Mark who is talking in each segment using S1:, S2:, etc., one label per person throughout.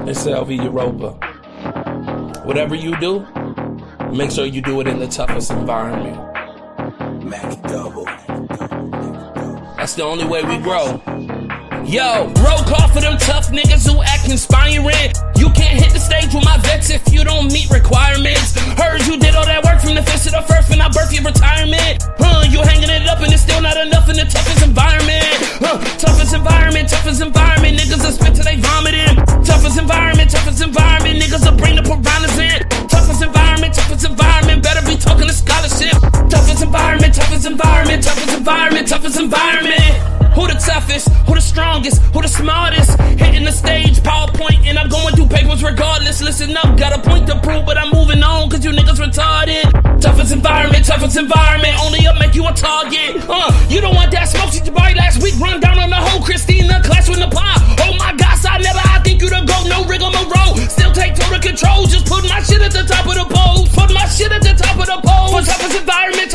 S1: It's LV Europa. Whatever you do, make sure you do it in the toughest environment. Mac double. That's the only way we grow. Yo, roll call for them tough niggas who act inspiring. You can't hit the stage with my vets if you don't meet requirements. Heard you did all that work from the fifth to the first when I birthed your retirement. You hanging it up and it's still not enough in the toughest environment. Toughest environment, niggas will spit till they vomiting. Toughest environment, niggas will bring the piranhas in. Toughest environment, better be talking to scholarship. Toughest environment. Who the toughest, who the strongest, who the smartest? Hitting the stage, PowerPoint, and I'm going through papers regardless. Listen up, got a point to prove, but I'm moving on, cause you niggas retarded. Toughest environment, only up make you a target. You don't want that smoke, shit you body last week, run down on the whole Christina clash with the pop. Oh my gosh, I think you the GOAT, no rigmarole. Still take total control, just put my shit at the top of the pole. For toughest environment.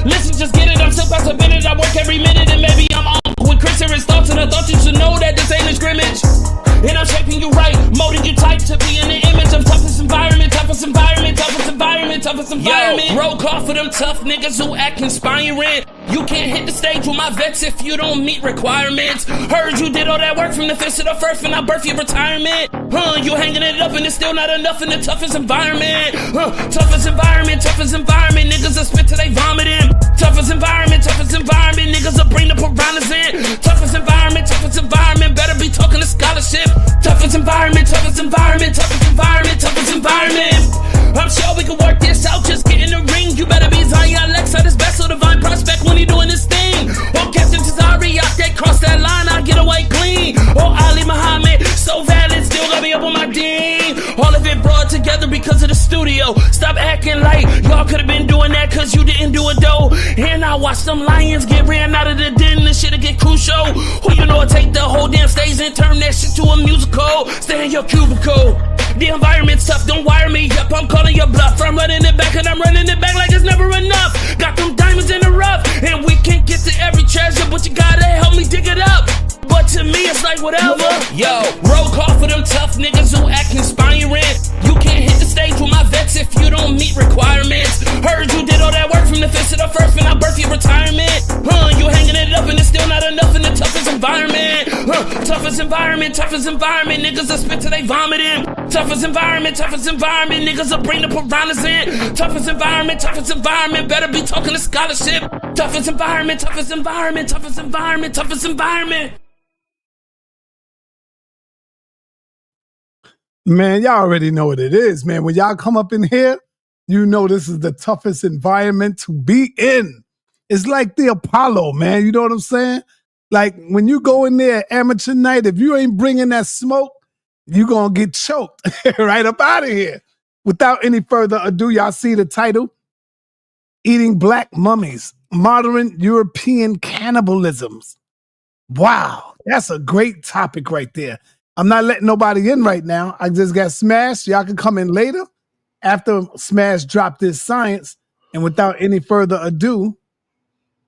S1: Listen, just get it, I'm still past a minute, I work every minute, and maybe I'm on with Chris and his thoughts, and I thought you should know that this ain't a scrimmage. And I'm shaping you right, molding you tight to be in the image of toughest environment. Yo, roll call for them tough niggas who act inspiring. You can't hit the stage with my vets if you don't meet requirements. Heard you did all that work from the fifth to the first when I birthed your retirement. You hanging it up and it's still not enough in the toughest environment. Toughest environment, niggas will spit till they vomiting. Toughest environment, niggas will bring the piranhas in. Toughest environment, better be talking to scholarship. Toughest environment. I'm sure we can work this out, just get in the ring. You better be Zion Alexa, this best of divine prospect when he doing this thing. Or Captain Tazari, out there, cross that line, I get away clean. Or Ali Muhammad, so valid, still got me up on my ding. All of it brought together because of the studio. Stop acting like y'all could've been doing that cause you didn't do it though. And I watch them lions get ran out of the den, this shit'll get crucial. Who you know take the whole damn stage and turn that shit to a musical. Stay in your cubicle. The environment's tough, don't wire me up, I'm calling your bluff. I'm running it back and I'm running it back like it's never enough. Got them diamonds in the rough, and we can't get to every treasure, but you gotta help me dig it up. But to me it's like whatever. Yo, roll call for them tough niggas who act inspiring. You can't hit the stage with my vets if you don't meet requirements. Heard you did all that work from the fifth to the first when I birthed your retirement. You hanging it up and it's still not enough in the toughest environment. Toughest environment, niggas will spit till they vomiting. Toughest environment, niggas will bring the piranhas in. Toughest environment, better be talking to scholarship. Toughest environment.
S2: Man, y'all already know what it is, man. When y'all come up in here, you know this is the toughest environment to be in. It's like the Apollo, man. You know what I'm saying? Like when you go in there amateur night, if you ain't bringing that smoke, you gonna get choked right up out of here. Without any further ado, y'all see the title? Eating Black Mummies, Modern European Cannibalisms. Wow, that's a great topic right there. I'm not letting nobody in right now. I just got Smash. Y'all can come in later after Smash dropped this science. And without any further ado,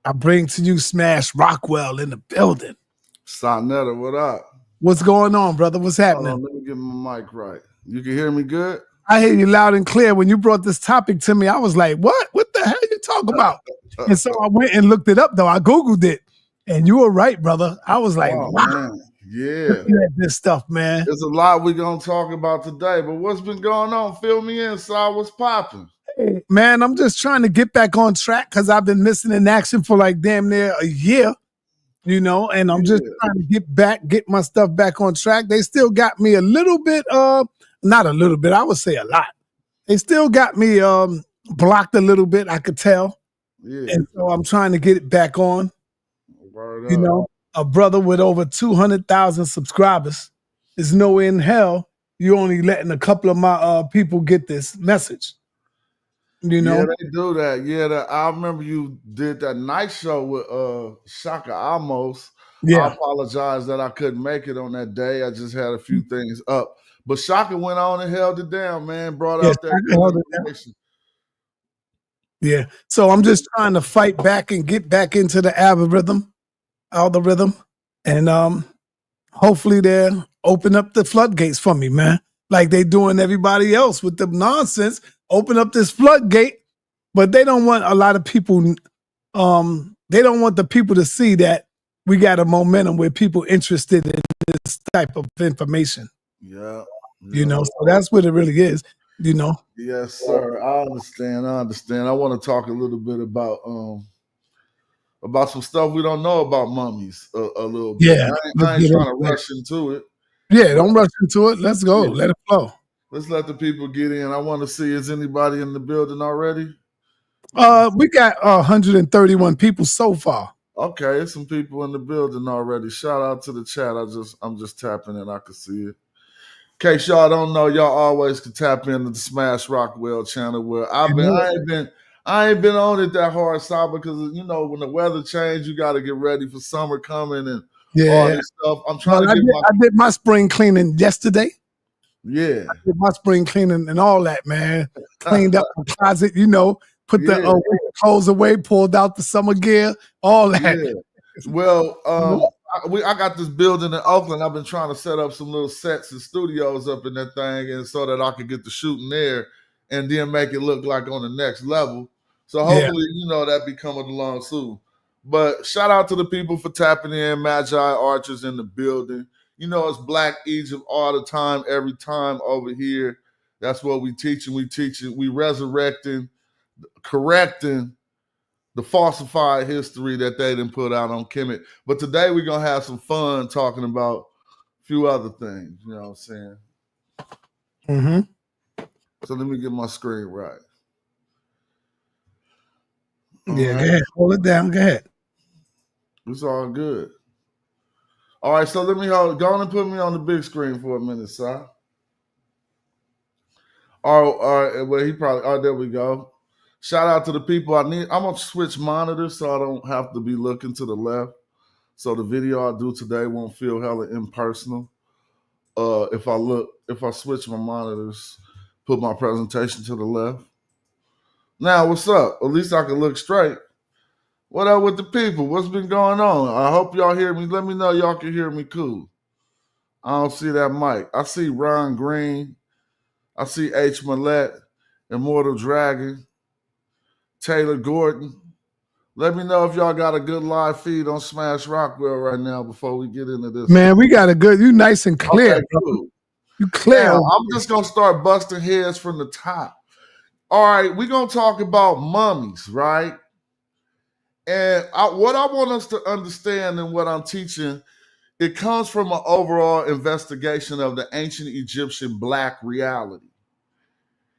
S2: I bring to you Smash Rockwell in the building.
S3: Sa.neter, what up?
S2: What's going on, brother? What's happening?
S3: Hold on, let me get my mic right. You can hear me good?
S2: I hear you loud and clear. When you brought this topic to me, I was like, what? What the hell are you talking about? And so I went and looked it up, though. I Googled it. And you were right, brother. I was like, wow. Man.
S3: Yeah.
S2: This stuff, man.
S3: There's a lot we're going to talk about today. But what's been going on? Fill me in, Saul. What's popping?
S2: Hey, man, I'm just trying to get back on track because I've been missing in action for like damn near a year. You know, and I'm just trying to get my stuff back on track. They still got me a little bit, not a little bit, I would say a lot. They still got me blocked a little bit, I could tell. Yeah. And so I'm trying to get it back on. You know, a brother with over 200,000 subscribers is nowhere in hell you only letting a couple of my people get this message. You know?
S3: Yeah, they do that. Yeah, I remember you did that night show with Shaka Amos. Yeah. I apologize that I couldn't make it on that day. I just had a few things up. But Shaka went on and held it down, man. Brought out that information.
S2: Yeah. So I'm just trying to fight back and get back into the algorithm. And hopefully there open up the floodgates for me, man. Like they doing everybody else with the nonsense. Open up this floodgate, but they don't want a lot of people. They don't want the people to see that we got a momentum where people interested in this type of information.
S3: Yeah.
S2: You know, so that's what it really is. You know.
S3: Yes, sir. I understand. I want to talk a little bit about some stuff we don't know about mummies a little bit.
S2: Yeah,
S3: I ain't trying to rush into it.
S2: Yeah, don't rush into it. Let's go. Let it flow.
S3: Let's let the people get in. I want to see, is anybody in the building already?
S2: We got 131 people so far.
S3: Okay, there's some people in the building already. Shout out to the chat. I'm just tapping in. I can see it. In case y'all don't know, y'all always can tap into the Smash Rockwell channel where I ain't been on it that hard, Saba, because you know when the weather change, you got to get ready for summer coming and all this stuff. I'm trying to get
S2: I did my spring cleaning yesterday.
S3: Yeah,
S2: I did my spring cleaning and all that, man. Cleaned up the closet, you know, put the clothes away, pulled out the summer gear, all that.
S3: Yeah. Well, I got this building in Oakland. I've been trying to set up some little sets and studios up in that thing, and so that I could get the shooting there and then make it look like on the next level. So hopefully, you know, that be coming along soon. But shout out to the people for tapping in. Magi Archers in the building. You know, it's Black Egypt all the time, every time over here. That's what we teaching. We resurrecting, correcting the falsified history that they didn't put out on Kemet. But today we're going to have some fun talking about a few other things. You know what I'm saying?
S2: Mm-hmm.
S3: So let me get my screen right.
S2: All right. Go ahead. Hold it down. Go ahead.
S3: It's all good. All right, so let me go on and put me on the big screen for a minute, sir. All right, well, there we go. Shout out to the people. I'm going to switch monitors so I don't have to be looking to the left. So the video I do today won't feel hella impersonal. If I switch my monitors, put my presentation to the left. Now, what's up? At least I can look straight. What up with the people? What's been going on? I hope y'all hear me. Let me know y'all can hear me cool. I don't see that mic. I see Ron Green. I see H. Millette, Immortal Dragon, Taylor Gordon. Let me know if y'all got a good live feed on Smash Rockwell right now before we get into this.
S2: Man, we got a good, you nice and clear. Okay, cool. You clear.
S3: Now, I'm just going to start busting heads from the top. All right, we're going to talk about mummies, right? And what I want us to understand and what I'm teaching, it comes from an overall investigation of the ancient Egyptian Black reality.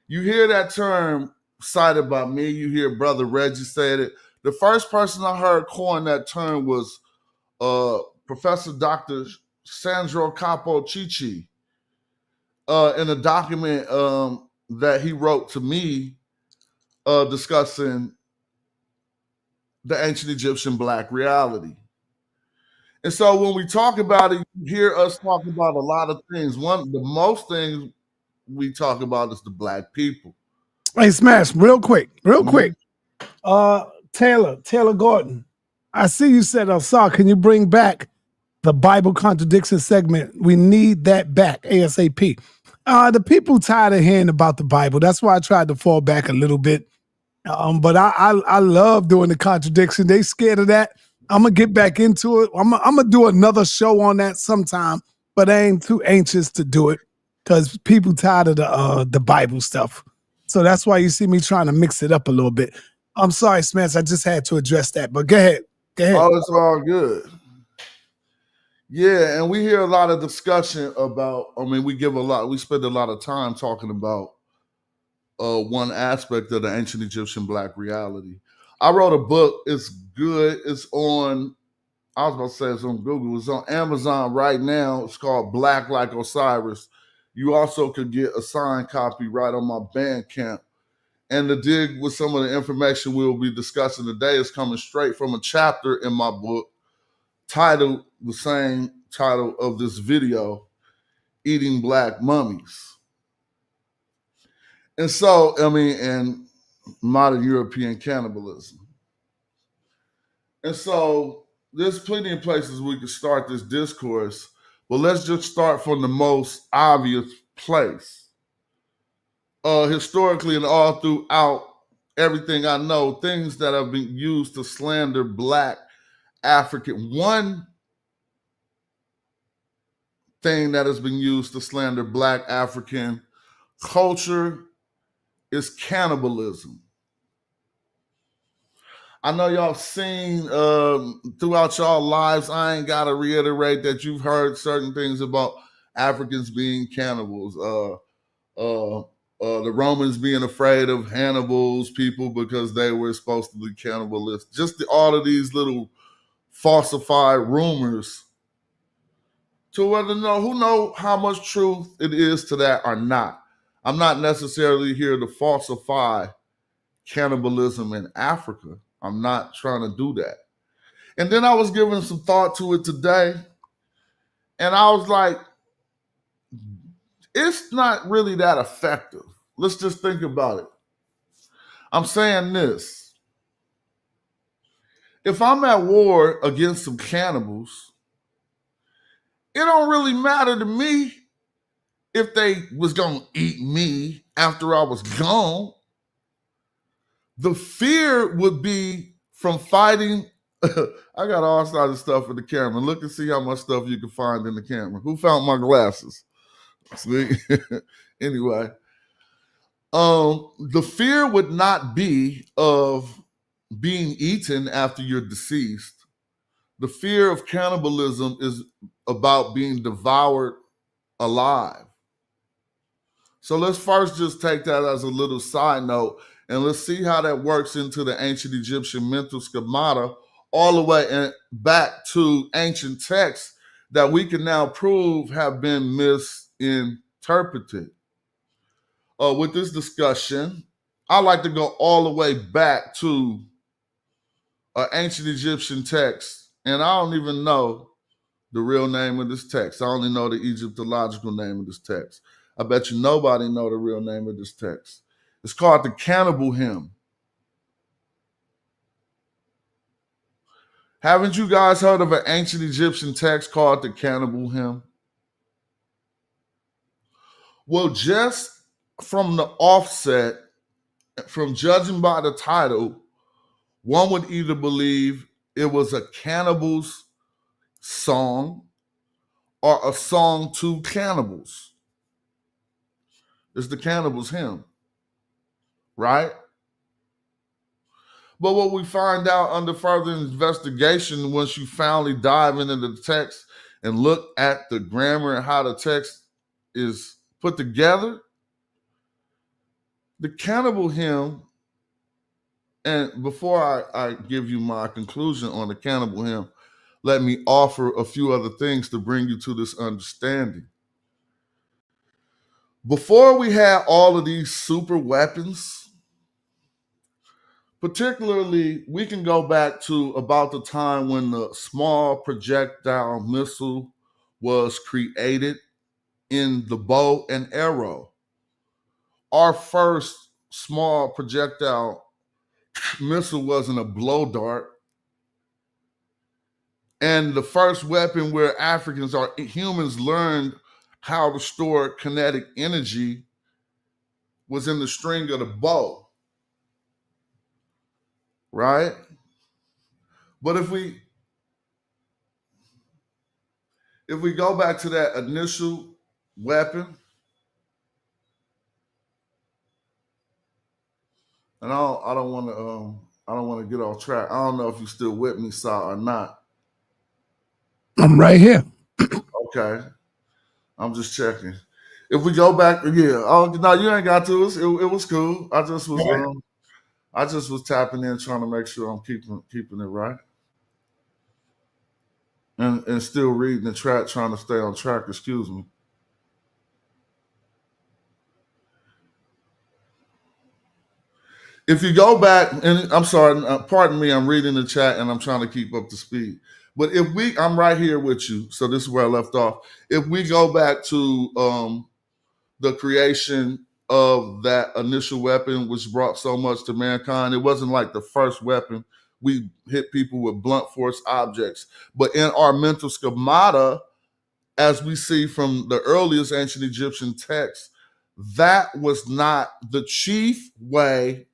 S3: You hear that term cited by me. You hear Brother Reggie say it. The first person I heard coin that term was Professor Dr. Sandro Capo Chichi in a document that he wrote to me discussing the ancient Egyptian Black reality. And so when we talk about it, you hear us talk about a lot of things. The most things we talk about is the Black people.
S2: Hey, Smash, real quick. Taylor Gordon, I see you said, can you bring back the Bible contradiction segment? We need that back ASAP. The people tired of hearing about the Bible. That's why I tried to fall back a little bit. But I love doing the contradiction. They scared of that. I'm going to get back into it. I'm going to do another show on that sometime, but I ain't too anxious to do it because people tired of the Bible stuff. So that's why you see me trying to mix it up a little bit. I'm sorry, Smash. I just had to address that, but go ahead.
S3: Oh, it's all good. Yeah, and we hear a lot of discussion about, we spend a lot of time talking about one aspect of the ancient Egyptian Black reality. I wrote a book. It's good. It's on, I was about to say it's on Google. It's on Amazon right now. It's called Black Like Osiris. You also could get a signed copy right on my Bandcamp. And to dig with some of the information we'll be discussing today is coming straight from a chapter in my book titled the same title of this video, Eating Black Mummies. And so, and modern European cannibalism. And so there's plenty of places we could start this discourse, But let's just start from the most obvious place. Historically and all throughout everything I know, things that have been used to slander Black African. One thing that has been used to slander Black African culture is cannibalism. I know y'all seen throughout y'all lives, I ain't got to reiterate that you've heard certain things about Africans being cannibals. The Romans being afraid of Hannibal's people because they were supposed to be cannibalistic. Just all of these little falsified rumors to whether who know how much truth it is to that or not. I'm not necessarily here to falsify cannibalism in Africa. I'm not trying to do that. And then I was giving some thought to it today, and I was like, it's not really that effective. Let's just think about it. I'm saying this. If I'm at war against some cannibals, it don't really matter to me if they was going to eat me after I was gone. The fear would be from fighting. I got all sorts of stuff in the camera. Look and see how much stuff you can find in the camera. Who found my glasses? See? Anyway, the fear would not be of being eaten after you're deceased. The fear of cannibalism is about being devoured alive. So let's first just take that as a little side note, and let's see how that works into the ancient Egyptian mental schemata, all the way back to ancient texts that we can now prove have been misinterpreted. With this discussion, I like to go all the way back to an ancient Egyptian text, and I don't even know the real name of this text. I only know the Egyptological name of this text. I bet you nobody know the real name of this text. It's called the Cannibal Hymn. Haven't you guys heard of an ancient Egyptian text called the Cannibal Hymn? Well, just from the offset, from judging by the title, one would either believe it was a cannibal's song or a song to cannibals. It's the Cannibal's Hymn, right? But what we find out under further investigation, once you finally dive into the text and look at the grammar and how the text is put together, the Cannibal Hymn, and before I give you my conclusion on the Cannibal Hymn, let me offer a few other things to bring you to this understanding. Before we had all of these super weapons, particularly, we can go back to about the time when the small projectile missile was created in the bow and arrow. Our first small projectile missile wasn't a blow dart. And the first weapon where Africans or humans learned how to store kinetic energy was in the string of the bow, right? But if we go back to that initial weapon, and I don't want to get off track. I don't know if you're still with me, Sa, or not.
S2: I'm right here.
S3: Okay, I'm just checking. If we go back, yeah. Oh no, you ain't got to us. It was cool. I just was tapping in, trying to make sure I'm keeping it right, and still reading the track, trying to stay on track. Excuse me. If you go back, and I'm sorry, pardon me, I'm reading the chat and I'm trying to keep up to speed. But I'm right here with you, so this is where I left off. If we go back to the creation of that initial weapon, which brought so much to mankind, it wasn't like the first weapon. We hit people with blunt force objects. But in our mental schemata, as we see from the earliest ancient Egyptian texts, that was not the chief way.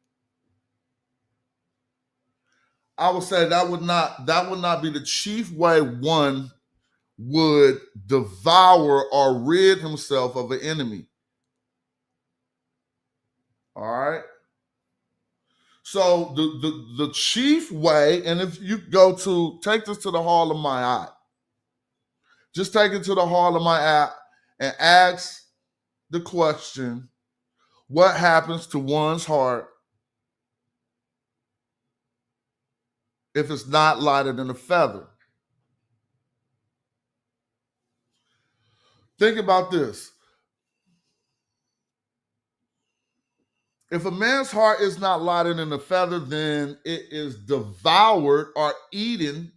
S3: I would say that would not be the chief way one would devour or rid himself of an enemy. All right. So the chief way, and if you take this to the hall of my eye, just take it to the hall of my eye and ask the question, what happens to one's heart if it's not lighter than a feather? Think about this. If a man's heart is not lighter than a feather, then it is devoured or eaten.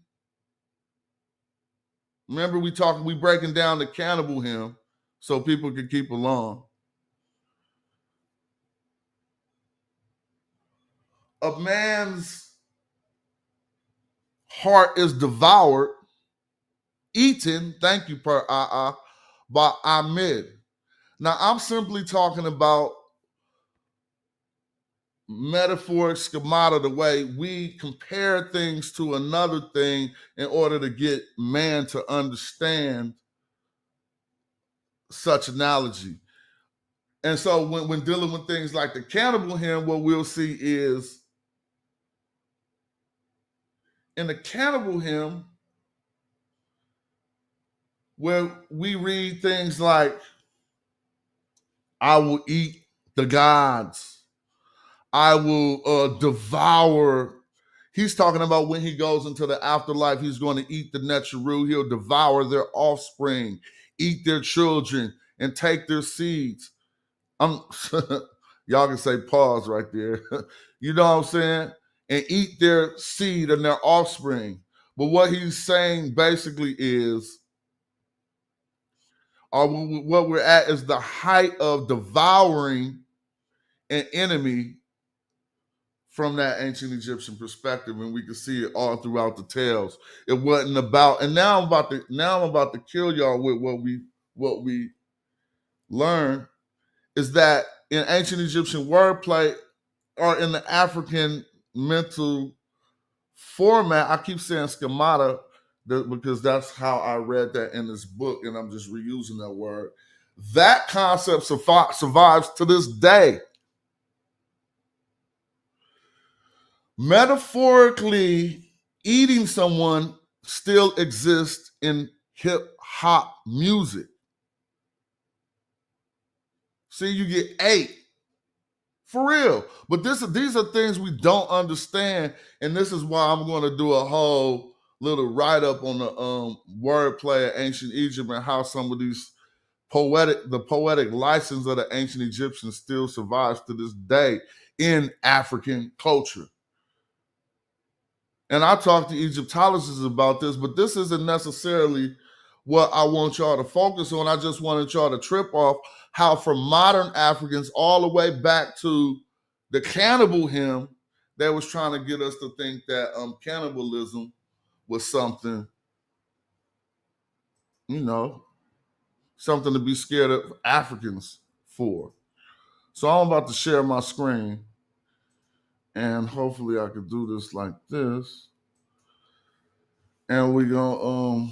S3: Remember, we breaking down the cannibal hymn so people can keep along. A man's heart is devoured, eaten, thank you, by Ahmed. Now, I'm simply talking about metaphoric schemata, the way we compare things to another thing in order to get man to understand such analogy. And so when dealing with things like the cannibal hymn, what we'll see is in the cannibal hymn, where we read things like, I will eat the gods, I will devour. He's talking about when he goes into the afterlife, he's going to eat the Neteru. He'll devour their offspring, eat their children, and take their seeds. Y'all can say pause right there. You know what I'm saying? And eat their seed and their offspring. But what he's saying basically is, or what we're at is the height of devouring an enemy from that ancient Egyptian perspective, and we can see it all throughout the tales. It wasn't about, and now I'm about to kill y'all with what we learn is that in ancient Egyptian wordplay or in the African mental format, I keep saying schemata because that's how I read that in this book, and I'm just reusing that word. That concept survives to this day. Metaphorically, eating someone still exists in hip hop music. See, you get ate. For real. But these are things we don't understand, and this is why I'm going to do a whole little write-up on the wordplay of ancient Egypt and how some of these poetic license of the ancient Egyptians still survives to this day in African culture. And I talked to Egyptologists about this, but this isn't necessarily what I want y'all to focus on. I just wanted y'all to trip off how from modern Africans all the way back to the cannibal hymn, they was trying to get us to think that cannibalism was something, something to be scared of Africans for. So I'm about to share my screen, and hopefully I could do this like this. And we're going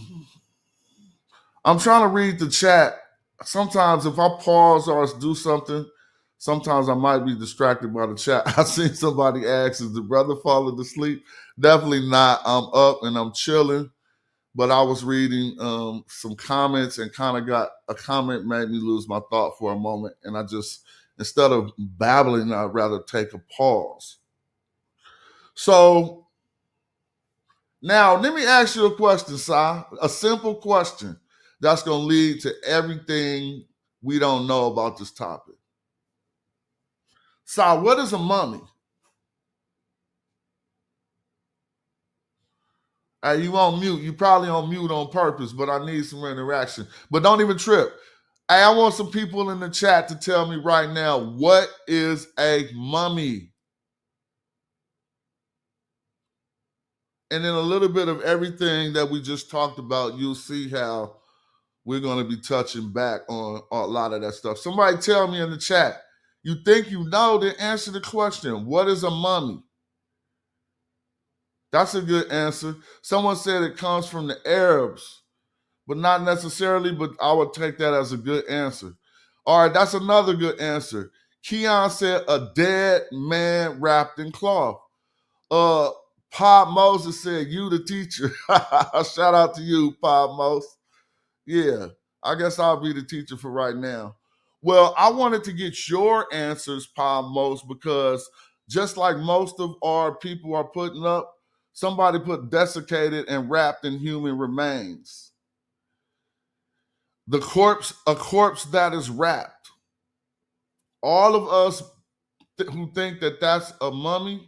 S3: I'm trying to read the chat. Sometimes if I pause or do something, sometimes I might be distracted by the chat. I seen somebody ask, is the brother falling asleep? Definitely not. I'm up and I'm chilling. But I was reading some comments and kind of got a comment made me lose my thought for a moment. And I just, instead of babbling, I'd rather take a pause. So now let me ask you a question, Sa. A simple question that's going to lead to everything we don't know about this topic. Sa, what is a mummy? Hey, you on mute. You probably on mute on purpose, but I need some interaction. But don't even trip. Hey, I want some people in the chat to tell me right now, what is a mummy? And in a little bit of everything that we just talked about, you'll see how we're going to be touching back on a lot of that stuff. Somebody tell me in the chat, you think you know, then answer the question. What is a mummy? That's a good answer. Someone said it comes from the Arabs, but not necessarily, but I would take that as a good answer. All right, that's another good answer. Keon said a dead man wrapped in cloth. Pop Moses said, you the teacher. Shout out to you, Pop Moses. Yeah, I guess I'll be the teacher for right now. Well, I wanted to get your answers, Pop Moses, because just like most of our people are putting up, somebody put desiccated and wrapped in human remains. A corpse that is wrapped. All of us who think that that's a mummy,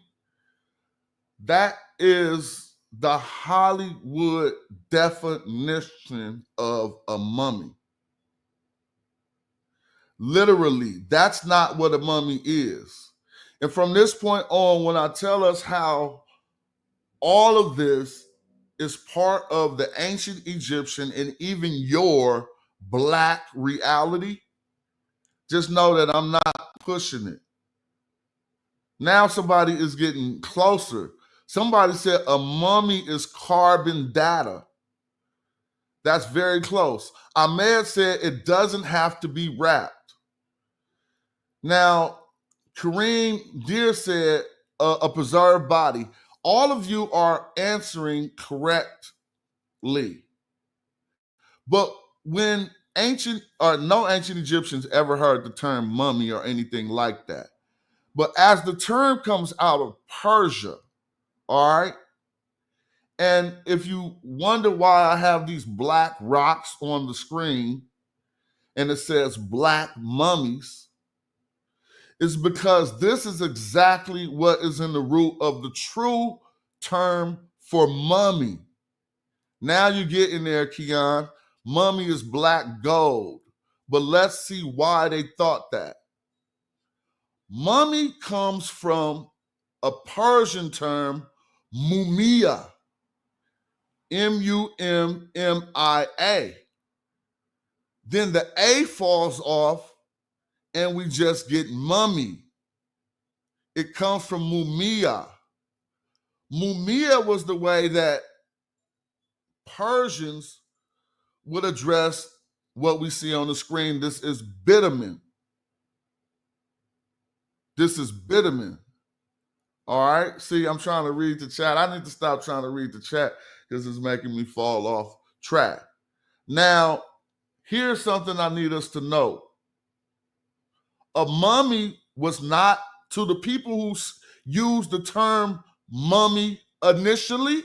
S3: that is the Hollywood definition of a mummy. Literally, that's not what a mummy is. And from this point on, when I tell us how all of this is part of the ancient Egyptian and even your Black reality, just know that I'm not pushing it. Now somebody is getting closer. Somebody said a mummy is carbon data. That's very close. Ahmed said it doesn't have to be wrapped. Now, Kareem Deer said a preserved body. All of you are answering correctly. But when no ancient Egyptians ever heard the term mummy or anything like that. But as the term comes out of Persia, all right, and if you wonder why I have these black rocks on the screen and it says black mummies, it's because this is exactly what is in the root of the true term for mummy. Now you get in there, Keon. Mummy is black gold. But let's see why they thought that. Mummy comes from a Persian term, mumia. M-U-M-M-I-A. Then the A falls off and we just get mummy. It comes from mumia. Mumia was the way that Persians would address what we see on the screen. This is bitumen. This is bitumen. All right. See, I'm trying to read the chat. I need to stop trying to read the chat because it's making me fall off track. Now, here's something I need us to know. A mummy was not, to the people who used the term mummy initially,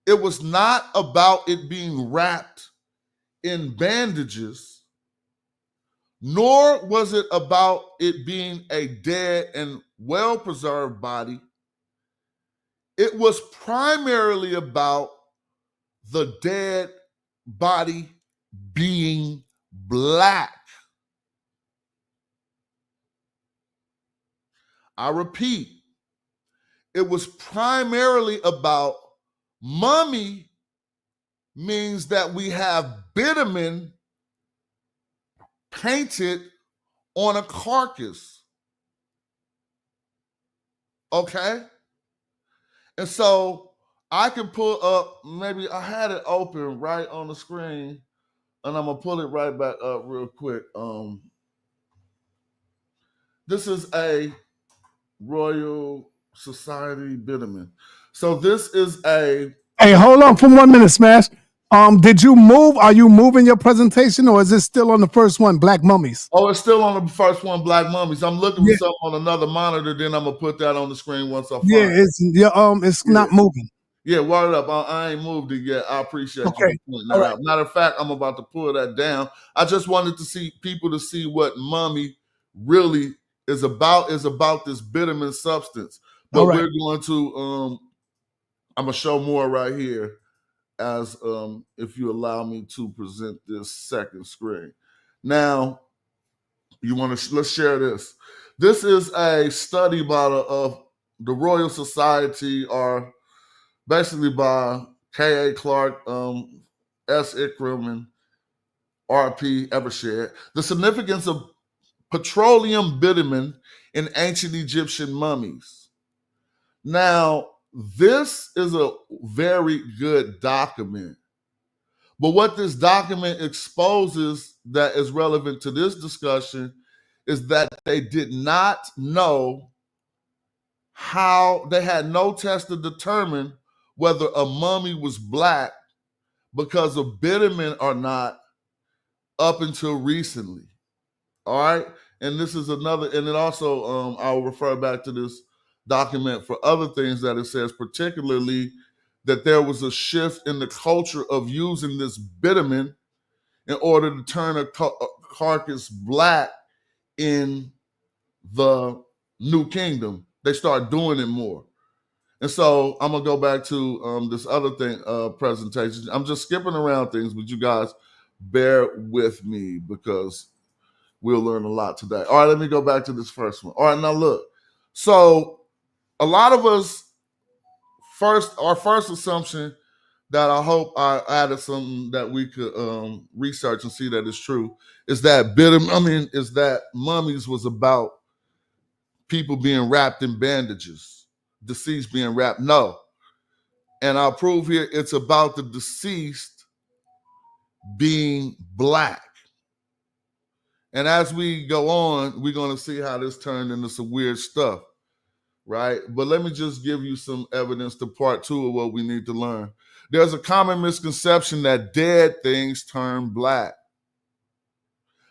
S3: it was not about it being wrapped in bandages, nor was it about it being a dead and well-preserved body. It was primarily about the dead body being black. I repeat, it was primarily about mummy means that we have bitumen painted on a carcass. Okay? And so I can pull up, maybe I had it open right on the screen, and I'm gonna pull it right back up real quick. This is a Royal Society bitumen. So this is a...
S2: Hey, hold on for 1 minute, Smash. Did you move? Are you moving your presentation, or is it still on the first one, Black Mummies?
S3: Oh, it's still on the first one, Black Mummies. I'm looking for something on another monitor, then I'm gonna put that on the screen once I find it.
S2: It's not moving.
S3: Yeah, word up. I ain't moved it yet. I appreciate you pointing that out. Matter of fact, I'm about to pull that down. I just wanted to see people to see what mummy really is about this bitumen substance. But we're going to I'm gonna show more right here as if you allow me to present this second screen. Now, let's share this. This is a study by the Royal Society, or basically by K.A. Clark, S. Ikram and R.P. Evershed, the significance of petroleum bitumen in ancient Egyptian mummies. Now, this is a very good document. But what this document exposes that is relevant to this discussion is that they did not know how, they had no test to determine whether a mummy was black because of bitumen or not up until recently. All right. And this is another, and it also, I'll refer back to this document for other things that it says, particularly that there was a shift in the culture of using this bitumen in order to turn a carcass black in the New Kingdom. They start doing it more. And so I'm going to go back to this other thing, presentation. I'm just skipping around things, but you guys bear with me because we'll learn a lot today. All right, let me go back to this first one. All right, now look. So a lot of us, our first assumption that I hope I added something that we could research and see that it's true, is that is that mummies was about people being wrapped in bandages, deceased being wrapped. No. And I'll prove here it's about the deceased being black. And as we go on, we're going to see how this turned into some weird stuff, right? But let me just give you some evidence to part two of what we need to learn. There's a common misconception that dead things turn black.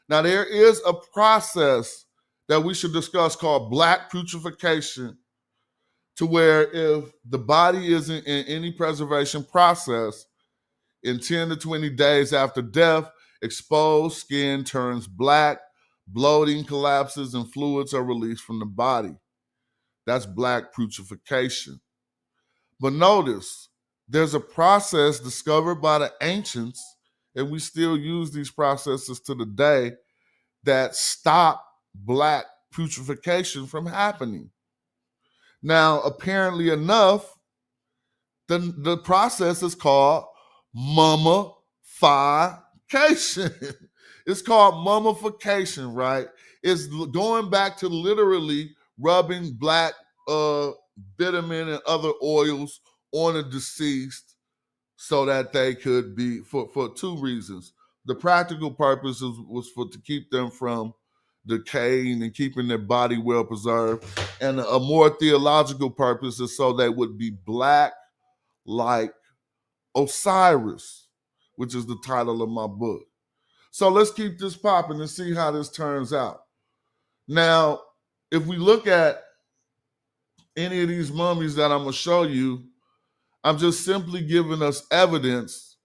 S3: Now, there is a process that we should discuss called black putrefaction, to where if the body isn't in any preservation process, in 10 to 20 days after death, exposed skin turns black, bloating collapses, and fluids are released from the body. That's black putrefaction. But notice, there's a process discovered by the ancients, and we still use these processes to the day, that stop black putrefaction from happening. Now, apparently enough, the process is called mummification. It's called mummification, right? It's going back to literally rubbing black bitumen and other oils on a deceased so that they could be, for two reasons. The practical purpose was to keep them from decaying and keeping their body well preserved. And a more theological purpose is so they would be black like Osiris, which is the title of my book. So let's keep this popping and see how this turns out. Now, if we look at any of these mummies that I'm going to show you, I'm just simply giving us evidence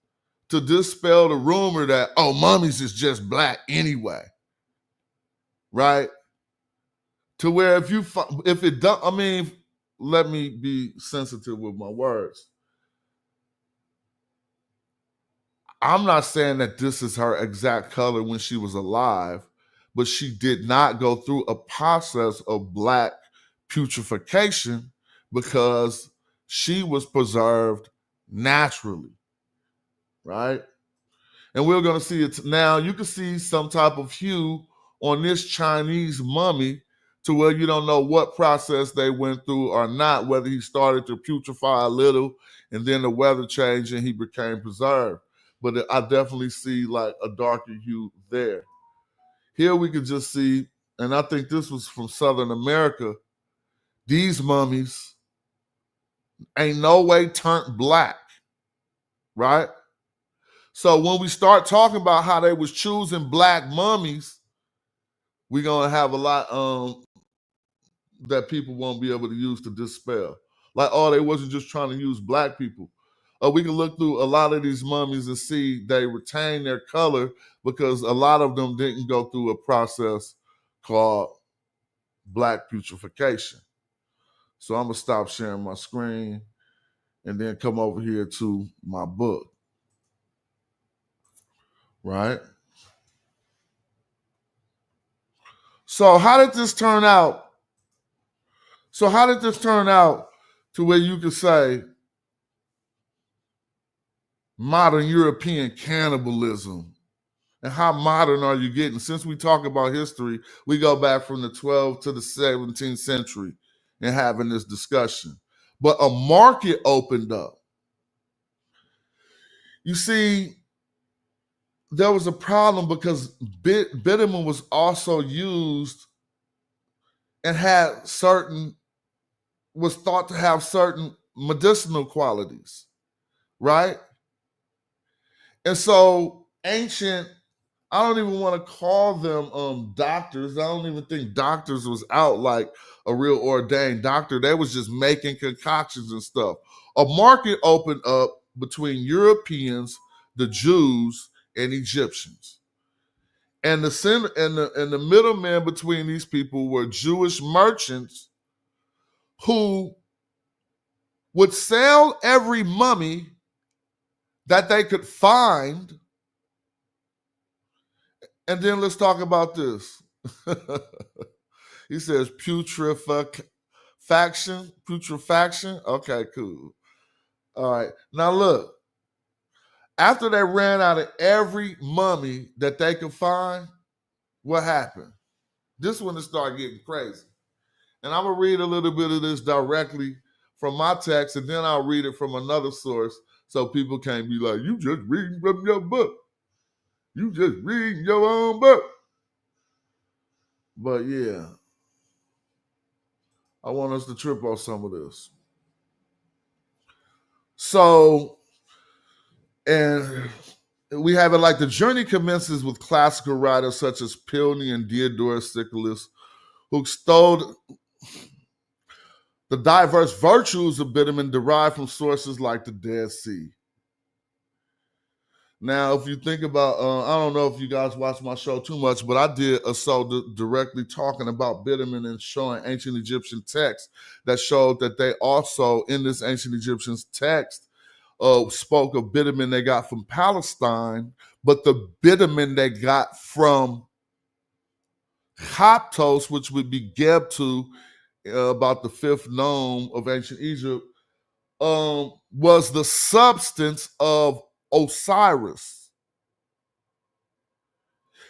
S3: to dispel the rumor that, oh, mummies is just black anyway. Right? To where if it don't, I mean, let me be sensitive with my words. I'm not saying that this is her exact color when she was alive, but she did not go through a process of black putrefaction because she was preserved naturally, right? And we're going to see it now. You can see some type of hue on this Chinese mummy to where you don't know what process they went through or not, whether he started to putrefy a little and then the weather changed and he became preserved. But I definitely see like a darker hue there. Here we can just see, and I think this was from Southern America, these mummies ain't no way turned black, right? So when we start talking about how they was choosing black mummies, we're going to have a lot that people won't be able to use to dispel. Like, oh, they wasn't just trying to use black people. We can look through a lot of these mummies and see they retain their color because a lot of them didn't go through a process called black putrefaction. So I'm going to stop sharing my screen and then come over here to my book. Right? So how did this turn out? So how did this turn out to where you could say modern European cannibalism. And how modern are you getting? Since we talk about history, we go back from the 12th to the 17th century and having this discussion. But a market opened up. You see, there was a problem because bitumen was also used and was thought to have certain medicinal qualities, right? And so ancient, I don't even want to call them doctors. I don't even think doctors was out like a real ordained doctor. They was just making concoctions and stuff. A market opened up between Europeans, the Jews, and Egyptians. And the middlemen between these people were Jewish merchants who would sell every mummy that they could find. And then let's talk about this. He says putrefaction. Okay, cool. All right. Now look, after they ran out of every mummy that they could find, what happened? This one started getting crazy. And I'm going to read a little bit of this directly from my text, and then I'll read it from another source so people can't be like, you just reading from your book. You just reading your own book. But yeah, I want us to trip on some of this. So, and we have it like the journey commences with classical writers such as Pliny and Diodorus Siculus, who extolled the diverse virtues of bitumen derived from sources like the Dead Sea. Now, if you think about, I don't know if you guys watch my show too much, but I did a show directly talking about bitumen and showing ancient Egyptian texts that showed that they also, in this ancient Egyptian text, spoke of bitumen they got from Palestine, but the bitumen they got from Coptos, which would be Gebtu, about the fifth nome of ancient Egypt, was the substance of Osiris.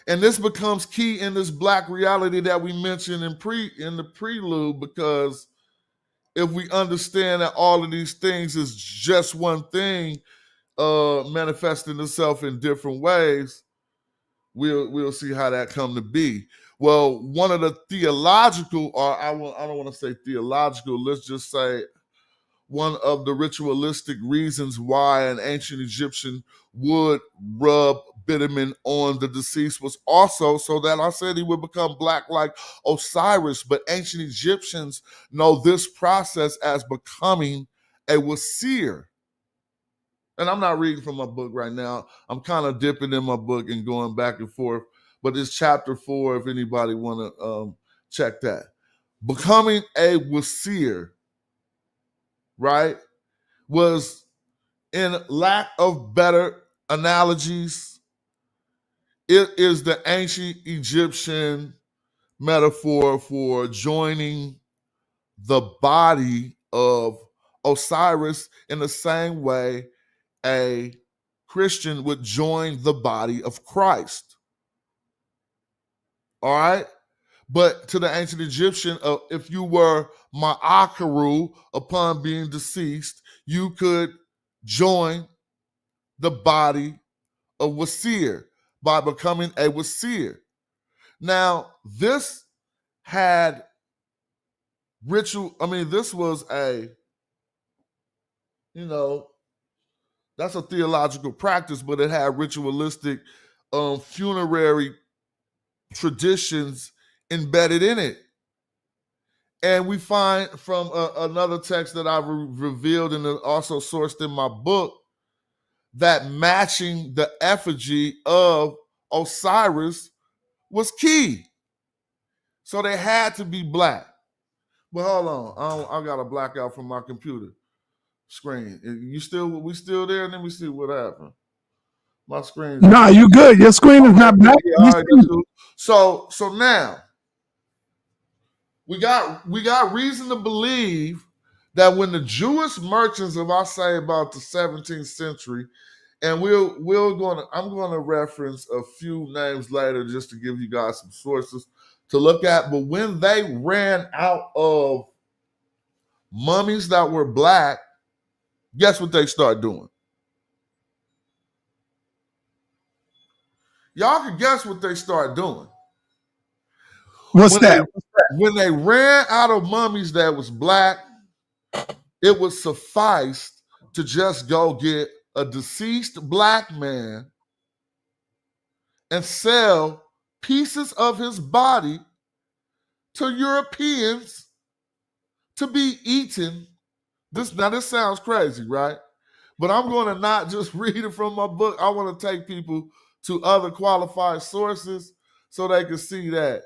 S3: And this becomes key in this black reality that we mentioned in the prelude, because if we understand that all of these things is just one thing manifesting itself in different ways, we'll see how that come to be. Well, one of the theological, or I don't want to say theological, let's just say one of the ritualistic reasons why an ancient Egyptian would rub bitumen on the deceased was also so that I said he would become black like Osiris. But ancient Egyptians know this process as becoming a wasir. And I'm not reading from my book right now. I'm kind of dipping in my book and going back and forth. But it's chapter 4 if anybody want to check that. Becoming a wasir, right, was, in lack of better analogies, it is the ancient Egyptian metaphor for joining the body of Osiris in the same way a Christian would join the body of Christ. All right? But to the ancient Egyptian, if you were Ma'akaru upon being deceased, you could join the body of Wasir by becoming a Wasir. Now, this had ritual, this was that's a theological practice, but it had ritualistic funerary traditions embedded in it. And we find from another text that I've revealed and also sourced in my book that matching the effigy of Osiris was key. So they had to be black. But hold on, I got a blackout from my computer screen. We still there? And then we see what happened. My screen.
S2: Nah, you good. Your screen is not black.
S3: Yeah, all right, so now we got reason to believe that when the Jewish merchants of, I say, about the 17th century And I'm gonna reference a few names later just to give you guys some sources to look at. But when they ran out of mummies that were black, guess what they start doing? Y'all can guess what they start doing.
S2: What's that?
S3: When they ran out of mummies that was black, it would suffice to just go get a deceased black man and sell pieces of his body to Europeans to be eaten. This sounds crazy, right? But I'm going to not just read it from my book. I want to take people to other qualified sources so they can see that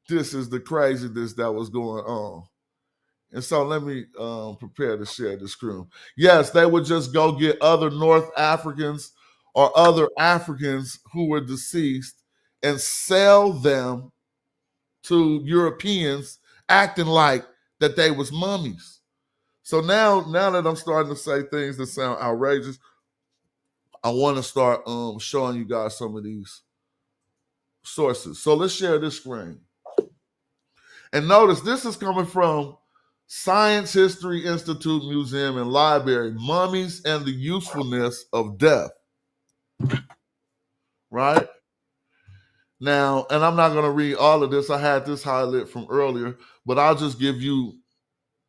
S3: this is the craziness that was going on. And so let me prepare to share the screen. Yes, they would just go get other North Africans or other Africans who were deceased and sell them to Europeans, acting like that they was mummies. So now that I'm starting to say things that sound outrageous, I want to start showing you guys some of these sources. So let's share this screen. And notice this is coming from Science History Institute Museum and Library, Mummies and the Usefulness of Death. Right? Now, and I'm not going to read all of this. I had this highlight from earlier, but I'll just give you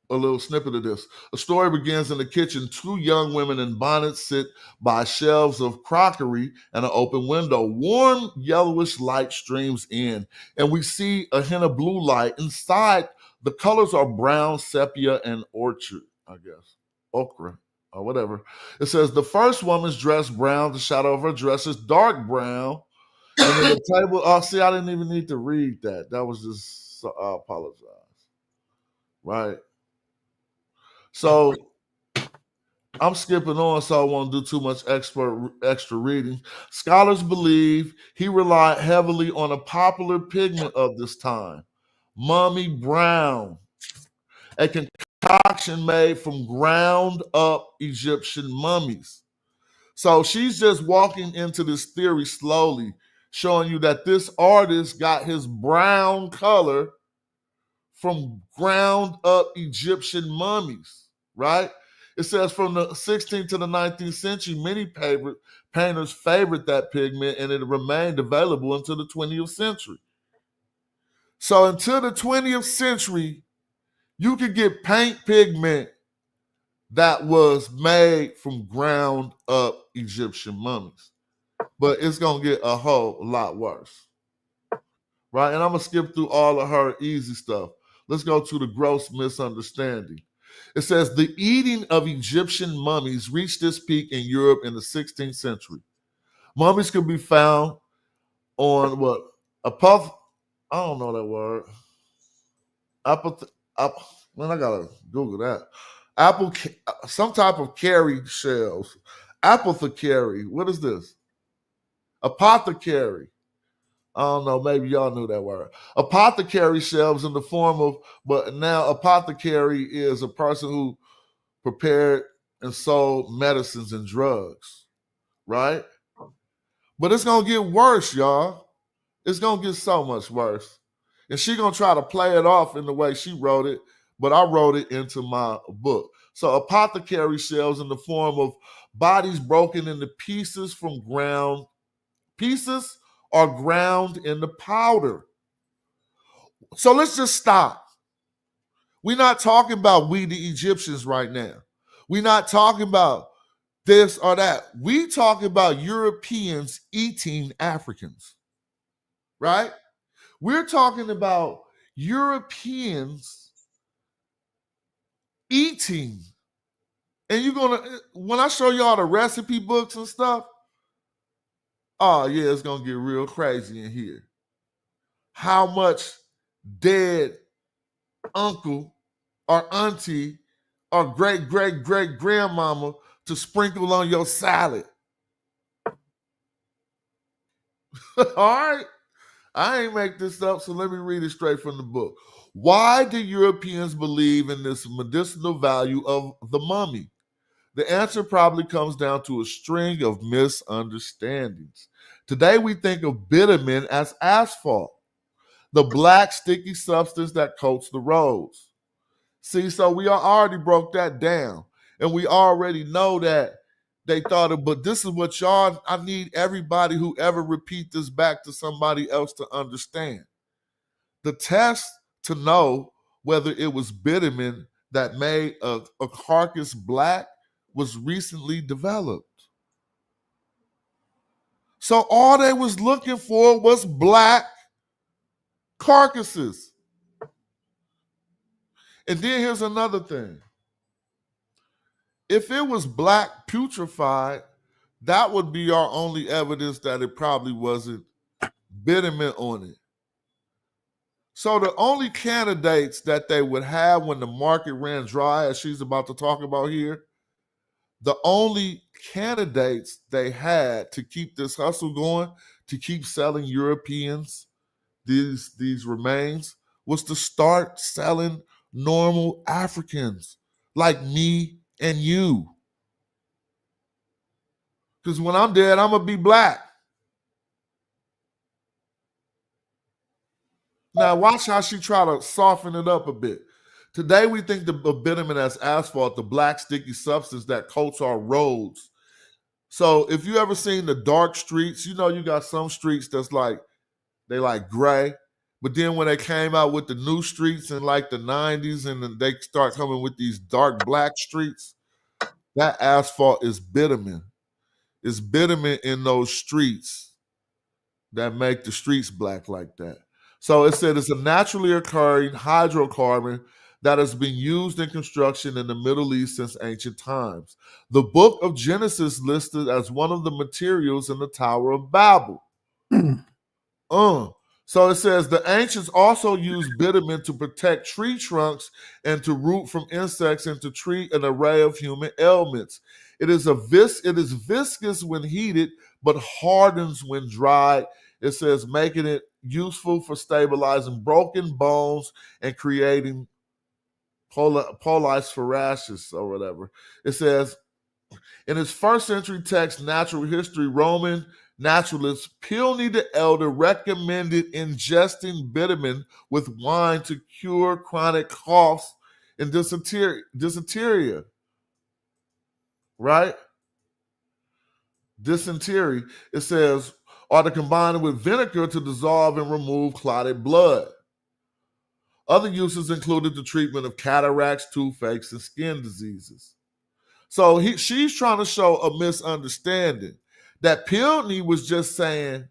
S3: a little snippet of this. A story begins in the kitchen. Two young women in bonnets sit by shelves of crockery and an open window. Warm yellowish light streams in, and we see a hint of blue light. Inside, the colors are brown, sepia, and orchard, I guess. Okra, or whatever. It says the first woman's dressed brown. The shadow of her dress is dark brown. And then the table, see, I didn't even need to read that. That was just, I apologize. Right? So I'm skipping on, so I won't do too much extra reading. Scholars believe he relied heavily on a popular pigment of this time, mummy brown, a concoction made from ground up Egyptian mummies. So she's just walking into this theory slowly, showing you that this artist got his brown color from ground up Egyptian mummies, right? It says from the 16th to the 19th century, many painters favored that pigment, and it remained available until the 20th century. So until the 20th century, you could get paint pigment that was made from ground up Egyptian mummies. But it's going to get a whole lot worse, right? And I'm going to skip through all of her easy stuff. Let's go to the gross misunderstanding. It says the eating of Egyptian mummies reached its peak in Europe in the 16th century. Mummies could be found on what? I don't know that word. Man, I gotta Google that. Some type of carry shells. Apothecary. What is this? Apothecary. I don't know, maybe y'all knew that word. Apothecary shelves in the form of, but now apothecary is a person who prepared and sold medicines and drugs, right? But it's going to get worse, y'all. It's going to get so much worse. And she's going to try to play it off in the way she wrote it, but I wrote it into my book. So apothecary shells in the form of bodies broken into pieces from ground. Pieces are ground into powder. So let's just stop. We're not talking about we the Egyptians right now. We're not talking about this or that. We talking about Europeans eating Africans, right? We're talking about Europeans eating. And you're going to, when I show y'all the recipe books and stuff, oh yeah, it's going to get real crazy in here. How much dead uncle or auntie or great-great-great-grandmama to sprinkle on your salad. All right? I ain't make this up, so let me read it straight from the book. Why do Europeans believe in this medicinal value of the mummy? The answer probably comes down to a string of misunderstandings. Today we think of bitumen as asphalt, the black sticky substance that coats the roads. See, so we already broke that down. And we already know that they thought of, but this is what y'all, I need everybody who ever repeat this back to somebody else to understand. The test to know whether it was bitumen that made a carcass black was recently developed. So all they was looking for was black carcasses. And then here's another thing. If it was black putrefied, that would be our only evidence that it probably wasn't bitumen on it. So the only candidates that they would have when the market ran dry, as she's about to talk about here, the only candidates they had to keep this hustle going, to keep selling Europeans these remains, was to start selling normal Africans like me and you. Because when I'm dead, I'm going to be black. Now, watch how she try to soften it up a bit. Today, we think of bitumen as asphalt, the black sticky substance that coats our roads. So if you ever seen the dark streets, you know you got some streets that's like, they like gray. But then when they came out with the new streets in like the 90s and then they start coming with these dark black streets, that asphalt is bitumen. It's bitumen in those streets that make the streets black like that. So it said it's a naturally occurring hydrocarbon that has been used in construction in the Middle East since ancient times. The book of Genesis listed as one of the materials in the Tower of Babel. So it says the ancients also used bitumen to protect tree trunks and to root from insects and to treat an array of human ailments. It is viscous when heated, but hardens when dried. It says making it useful for stabilizing broken bones and creating polysphoraceous or whatever. It says in its first century text, Natural History, Roman naturalist Pliny the Elder recommended ingesting bitumen with wine to cure chronic coughs and dysentery, right? Dysentery, it says, or to combine it with vinegar to dissolve and remove clotted blood. Other uses included the treatment of cataracts, toothaches, and skin diseases. So she's trying to show a misunderstanding that Pliny was just saying,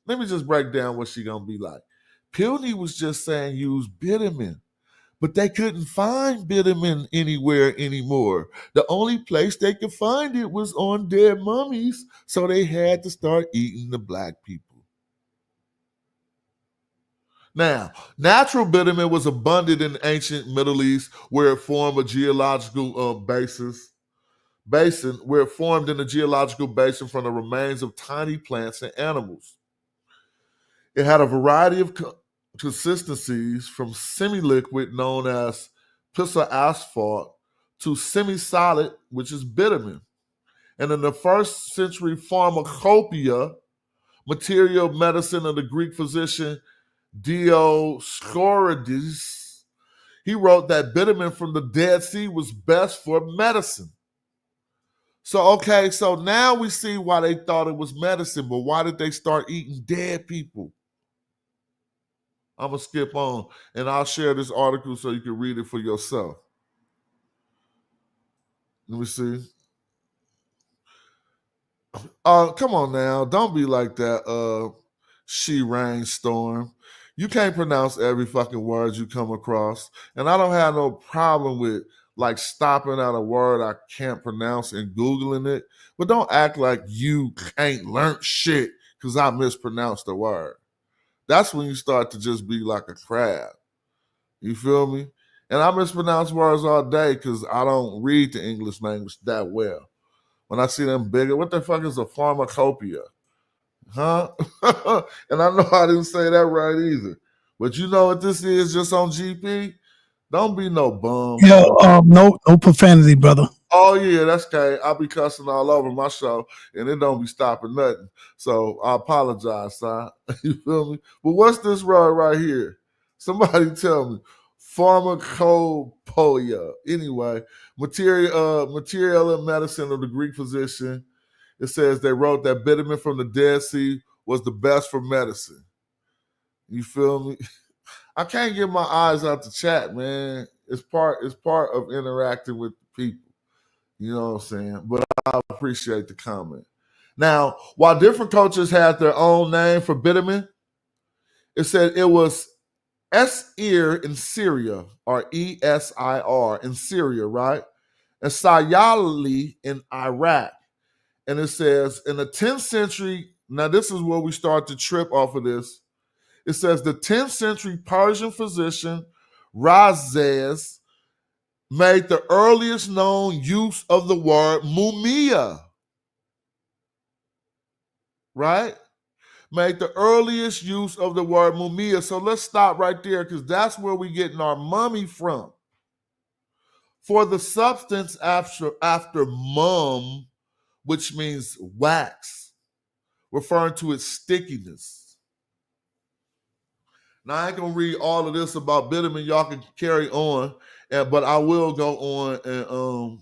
S3: let me just break down what she's going to be like. Pliny was just saying use bitumen, but they couldn't find bitumen anywhere anymore. The only place they could find it was on dead mummies, so they had to start eating the black people. Now, natural bitumen was abundant in ancient Middle East where it formed a geological basin where it formed in a geological basin from the remains of tiny plants and animals. It had a variety of consistencies from semi-liquid known as pisa asphalt to semi-solid, which is bitumen. And in the first century pharmacopoeia, material medicine of the Greek physician Dioscorides, he wrote that bitumen from the Dead Sea was best for medicine. So now we see why they thought it was medicine, but why did they start eating dead people? I'm going to skip on, and I'll share this article so you can read it for yourself. Let me see. Come on now. Don't be like that, She Rainstorm. You can't pronounce every fucking word you come across. And I don't have no problem with like stopping at a word I can't pronounce and Googling it. But don't act like you ain't learned shit because I mispronounced a word. That's when you start to just be like a crab. You feel me? And I mispronounce words all day because I don't read the English language that well. When I see them bigger, what the fuck is a pharmacopoeia? Huh? And I know I didn't say that right either. But you know what this is just on GP? Don't be no bum.
S2: Yeah, no profanity, brother.
S3: Oh yeah, that's okay. I'll be cussing all over my show, and it don't be stopping nothing. So I apologize, son. You feel me? But what's this right here? Somebody tell me. Pharmacopoeia. Anyway, material in medicine of the Greek physician. It says they wrote that bitumen from the Dead Sea was the best for medicine. You feel me? I can't get my eyes out the chat, man. It's part of interacting with people. You know what I'm saying? But I appreciate the comment. Now, while different cultures had their own name for bitumen, it said it was Esir in Syria, or Esir in Syria, right? And Sayali in Iraq. And it says in the 10th century, now this is where we start to trip off of this. It says the 10th century Persian physician Razes made the earliest known use of the word mumia, right? Made the earliest use of the word mumia. So let's stop right there because that's where we're getting our mummy from. For the substance after mum, which means wax, referring to its stickiness. Now, I ain't going to read all of this about bitumen. Y'all can carry on, but I will go on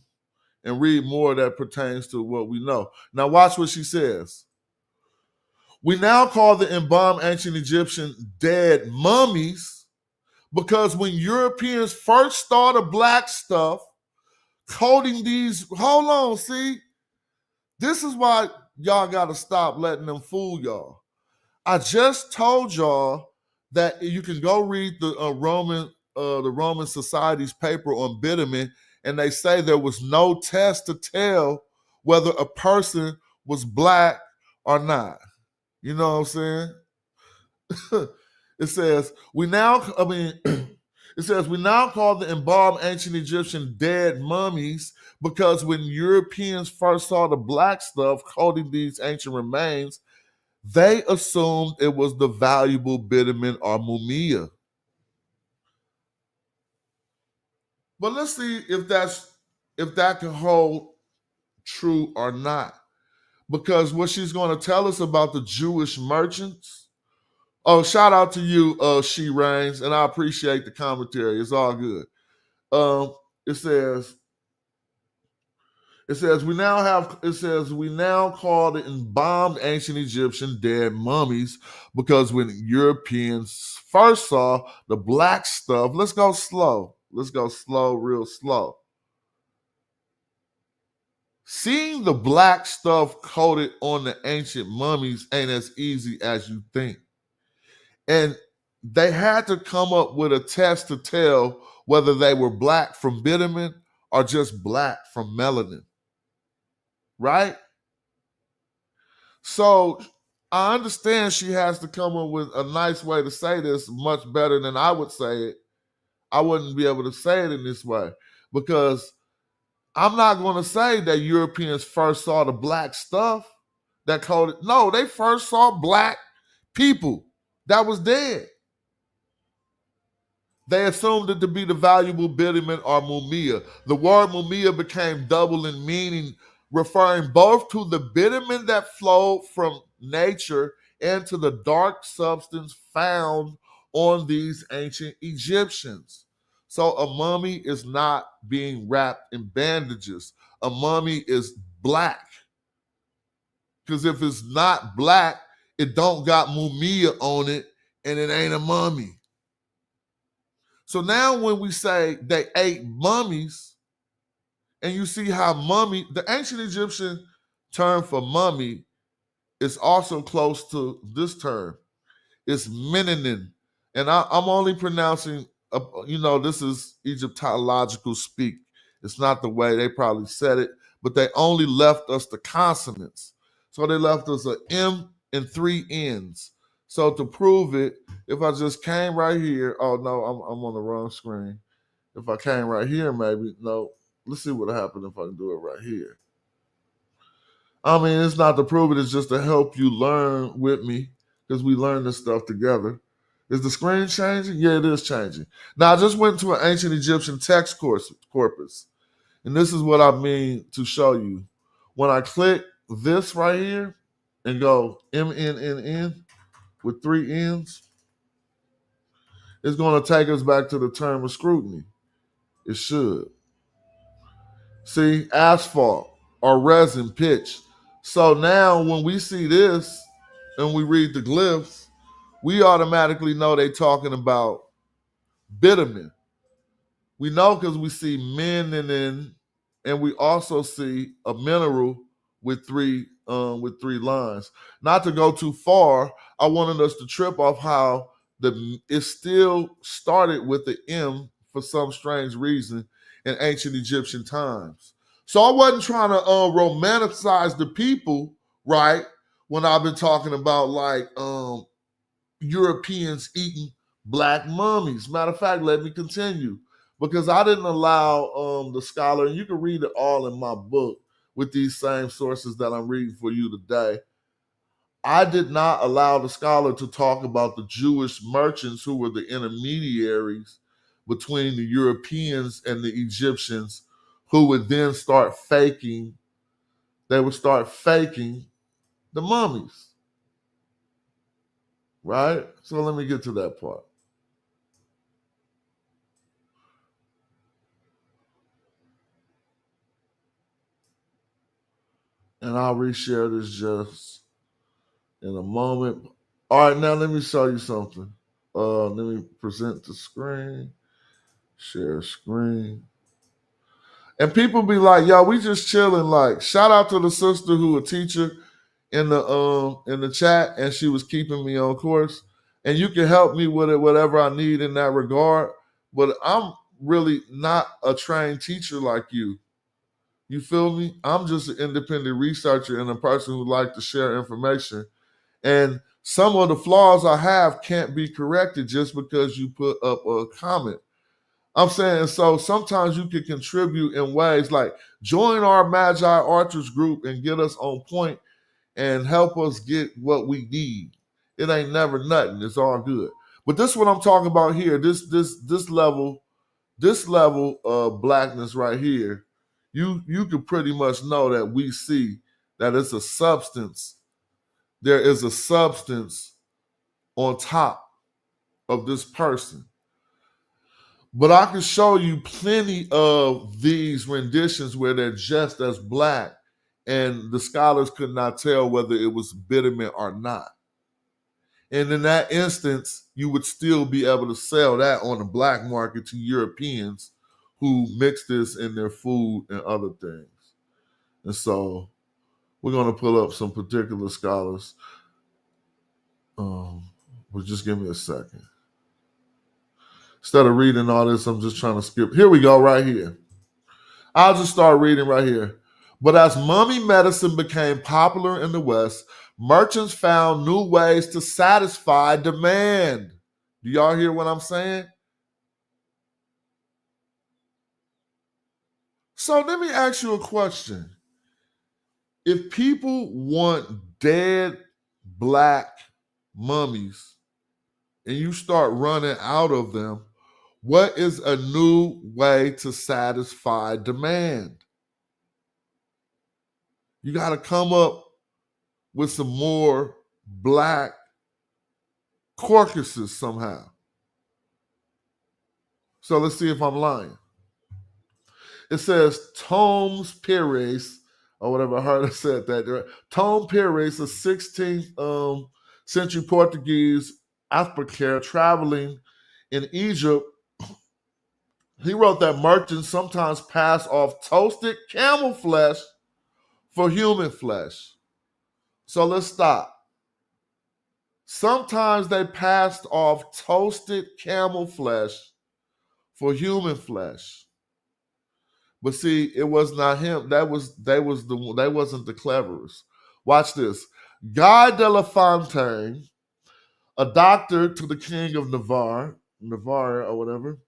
S3: and read more that pertains to what we know. Now, watch what she says. We now call the embalmed ancient Egyptian dead mummies because when Europeans first started black stuff, coating these, hold on, see? This is why y'all got to stop letting them fool y'all. I just told y'all that you can go read the Roman Society's paper on bitumen, and they say there was no test to tell whether a person was black or not. You know what I'm saying? It says we now call the embalmed ancient Egyptian dead mummies because when Europeans first saw the black stuff coating these ancient remains, they assumed it was the valuable bitumen or mumia. But let's see if that can hold true or not. Because what she's going to tell us about the Jewish merchants. Oh, shout out to you, She Reigns, and I appreciate the commentary. It's all good. It says we now call the embalmed ancient Egyptian dead mummies because when Europeans first saw the black stuff, let's go slow, real slow. Seeing the black stuff coated on the ancient mummies ain't as easy as you think. And they had to come up with a test to tell whether they were black from bitumen or just black from melanin. Right? So I understand she has to come up with a nice way to say this, much better than I would say it. I wouldn't be able to say it in this way because I'm not going to say that Europeans first saw the black stuff that coded. No, they first saw black people that was dead. They assumed it to be the valuable bitumen or mumia. The word mumia became double in meaning, referring both to the bitumen that flowed from nature and to the dark substance found on these ancient Egyptians. So a mummy is not being wrapped in bandages. A mummy is black. Because if it's not black, it don't got mumia on it, and it ain't a mummy. So now when we say they ate mummies, and you see how mummy, the ancient Egyptian term for mummy is also close to this term. It's meninin. And I'm only pronouncing, this is Egyptological speak. It's not the way they probably said it, but they only left us the consonants. So they left us an M and 3 N's. So to prove it, if I just came right here, oh no, I'm on the wrong screen. If I came right here, maybe, no, let's see what happened if I can do it right here. I mean, it's not to prove it, it's just to help you learn with me because we learn this stuff together. Is the screen changing? Yeah, it is changing. Now, I just went to an ancient Egyptian text corpus. And this is what I mean to show you. When I click this right here and go MNNN with 3 N's, it's going to take us back to the term of scrutiny. It should. See, asphalt or resin pitch. So now when we see this and we read the glyphs, we automatically know they're talking about bitumen. We know because we see melanin, and we also see a mineral with three lines. Not to go too far, I wanted us to trip off how it still started with the M for some strange reason in ancient Egyptian times. So I wasn't trying to romanticize the people, right? When I've been talking about like Europeans eating black mummies. Matter of fact, let me continue, because I didn't allow the scholar, and you can read it all in my book with these same sources that I'm reading for you today. I did not allow the scholar to talk about the Jewish merchants who were the intermediaries between the Europeans and the Egyptians, who would then start faking, they would start faking the mummies. Right? So let me get to that part. And I'll reshare this just in a moment. All right, now let me show you something. Let me present the screen. Share screen. And people be like, yo, we just chilling. Like, shout out to the sister who a teacher in the chat, and she was keeping me on course. And you can help me with it, whatever I need in that regard. But I'm really not a trained teacher like you. You feel me? I'm just an independent researcher and a person who like to share information. And some of the flaws I have can't be corrected just because you put up a comment. I'm saying, so sometimes you can contribute in ways like join our Magi Archers group and get us on point and help us get what we need. It ain't never nothing. It's all good. But this is what I'm talking about here. This level of blackness right here, you can pretty much know that we see that it's a substance. There is a substance on top of this person. But I can show you plenty of these renditions where they're just as black, and the scholars could not tell whether it was bitumen or not. And in that instance, you would still be able to sell that on the black market to Europeans who mix this in their food and other things. And so we're going to pull up some particular scholars. But just give me a second. Instead of reading all this, I'm just trying to skip. Here we go, right here. I'll just start reading right here. But as mummy medicine became popular in the West, merchants found new ways to satisfy demand. Do y'all hear what I'm saying? So let me ask you a question. If people want dead black mummies and you start running out of them, what is a new way to satisfy demand? You got to come up with some more black carcasses somehow. So let's see if I'm lying. It says Tomes Pires, or whatever, I heard it said that. Tom Pires, a 16th century Portuguese apothecary traveling in Egypt, he wrote that merchants sometimes pass off toasted camel flesh for human flesh. So let's stop. Sometimes they passed off toasted camel flesh for human flesh. But see, it was not him. They wasn't the cleverest. Watch this. Guy de la Fontaine, a doctor to the king of Navarre or whatever,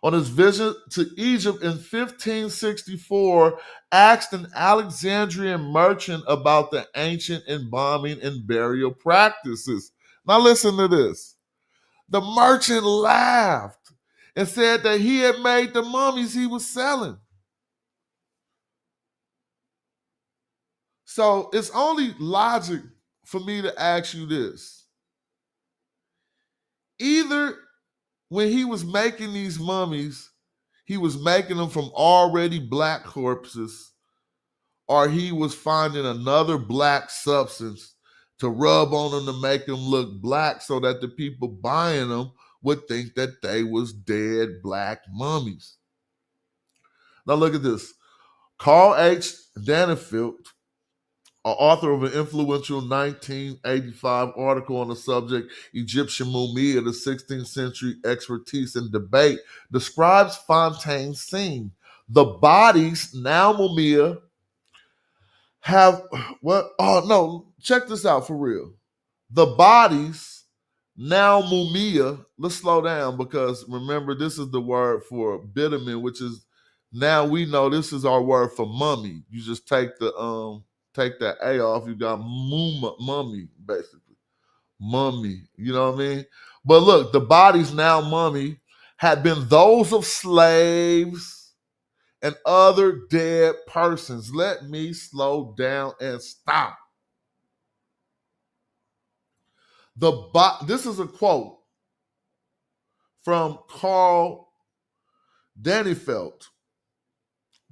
S3: on his visit to Egypt in 1564, asked an Alexandrian merchant about the ancient embalming and burial practices. Now listen to this. The merchant laughed and said that he had made the mummies he was selling. So it's only logic for me to ask you this. Either when he was making these mummies, he was making them from already black corpses, or he was finding another black substance to rub on them to make them look black so that the people buying them would think that they was dead black mummies. Now look at this. Carl H. Dannefield, author of an influential 1985 article on the subject, Egyptian Mumia, the 16th century expertise in debate, describes Fontaine's scene. The bodies, now mumia, have what? Oh no, check this out for real. The bodies, now mumia, let's slow down because remember, this is the word for bitumen, which is, now we know this is our word for mummy. You just take that A off, you got mummy, basically. Mummy, you know what I mean? But look, the bodies, now mummy, had been those of slaves and other dead persons. Let me slow down and stop. This is a quote from Carl Dannefield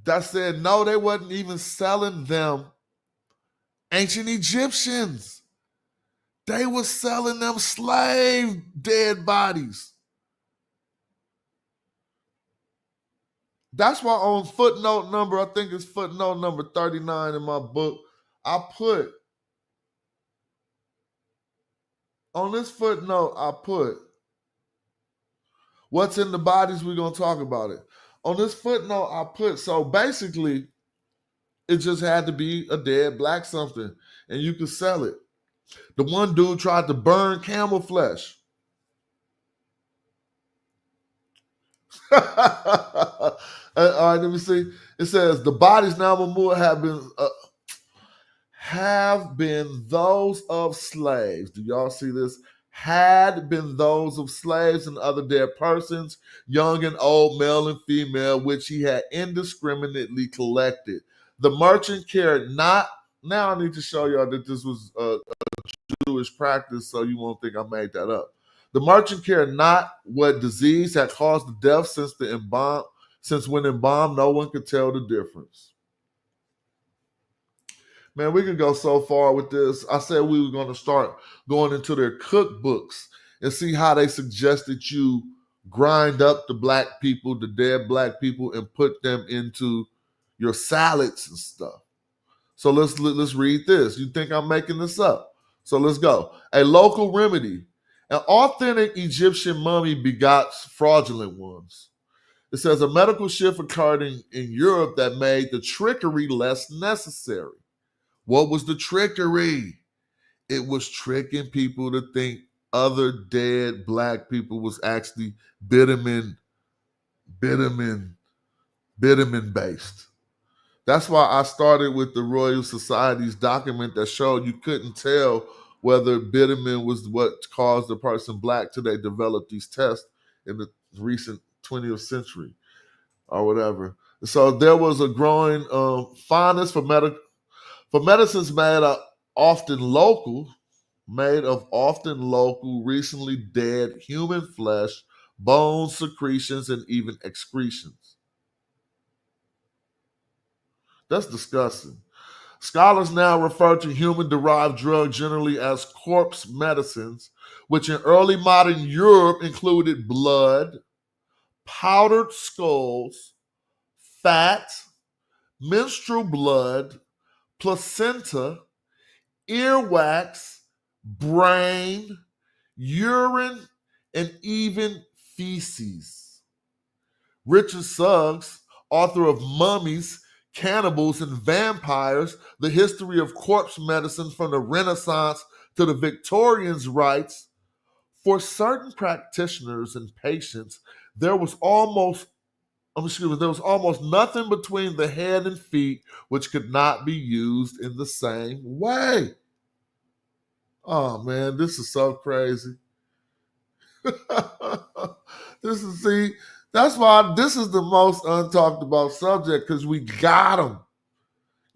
S3: that said, no, they wasn't even selling them ancient Egyptians. They were selling them slave dead bodies. That's why on footnote number, I think it's footnote number 39 in my book, I put, on this footnote, I put, what's in the bodies, we're going to talk about it. On this footnote, I put, so basically, it just had to be a dead black something, and you could sell it. The one dude tried to burn camel flesh. All right, let me see. It says the bodies now memorial have been those of slaves. Do y'all see this? Had been those of slaves and other dead persons, young and old, male and female, which he had indiscriminately collected. The merchant cared not. Now I need to show y'all that this was a Jewish practice, so you won't think I made that up. The merchant cared not what disease had caused the death, since when embalmed, no one could tell the difference. Man, we could go so far with this. I said we were going to start going into their cookbooks and see how they suggested you grind up the black people, the dead black people, and put them into your salads and stuff. So let's read this. You think I'm making this up? So let's go. A local remedy. An authentic Egyptian mummy begots fraudulent ones. It says a medical shift occurred in Europe that made the trickery less necessary. What was the trickery? It was tricking people to think other dead black people was actually bitumen based. That's why I started with the Royal Society's document that showed you couldn't tell whether bitumen was what caused the person black till they developed these tests in the recent 20th century or whatever. So there was a growing fondness for medicines made of often local, recently dead human flesh, bones, secretions, and even excretions. That's disgusting. Scholars now refer to human-derived drugs generally as corpse medicines, which in early modern Europe included blood, powdered skulls, fat, menstrual blood, placenta, earwax, brain, urine, and even feces. Richard Suggs, author of Mummies, Cannibals, and Vampires, The History of Corpse Medicine from the Renaissance to the Victorians, writes, for certain practitioners and patients, there was almost nothing between the head and feet which could not be used in the same way. Oh man, this is so crazy. That's why this is the most untalked about subject, because we got them.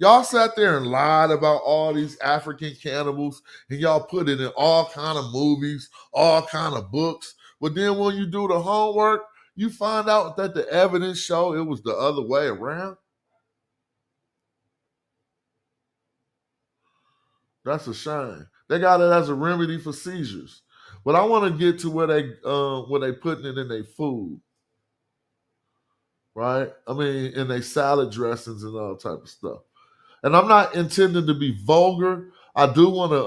S3: Y'all sat there and lied about all these African cannibals, and y'all put it in all kind of movies, all kind of books. But then when you do the homework, you find out that the evidence show it was the other way around. That's a shame. They got it as a remedy for seizures. But I want to get to where they putting it in their food. Right? I mean, in their salad dressings and all type of stuff. And I'm not intending to be vulgar. I do want to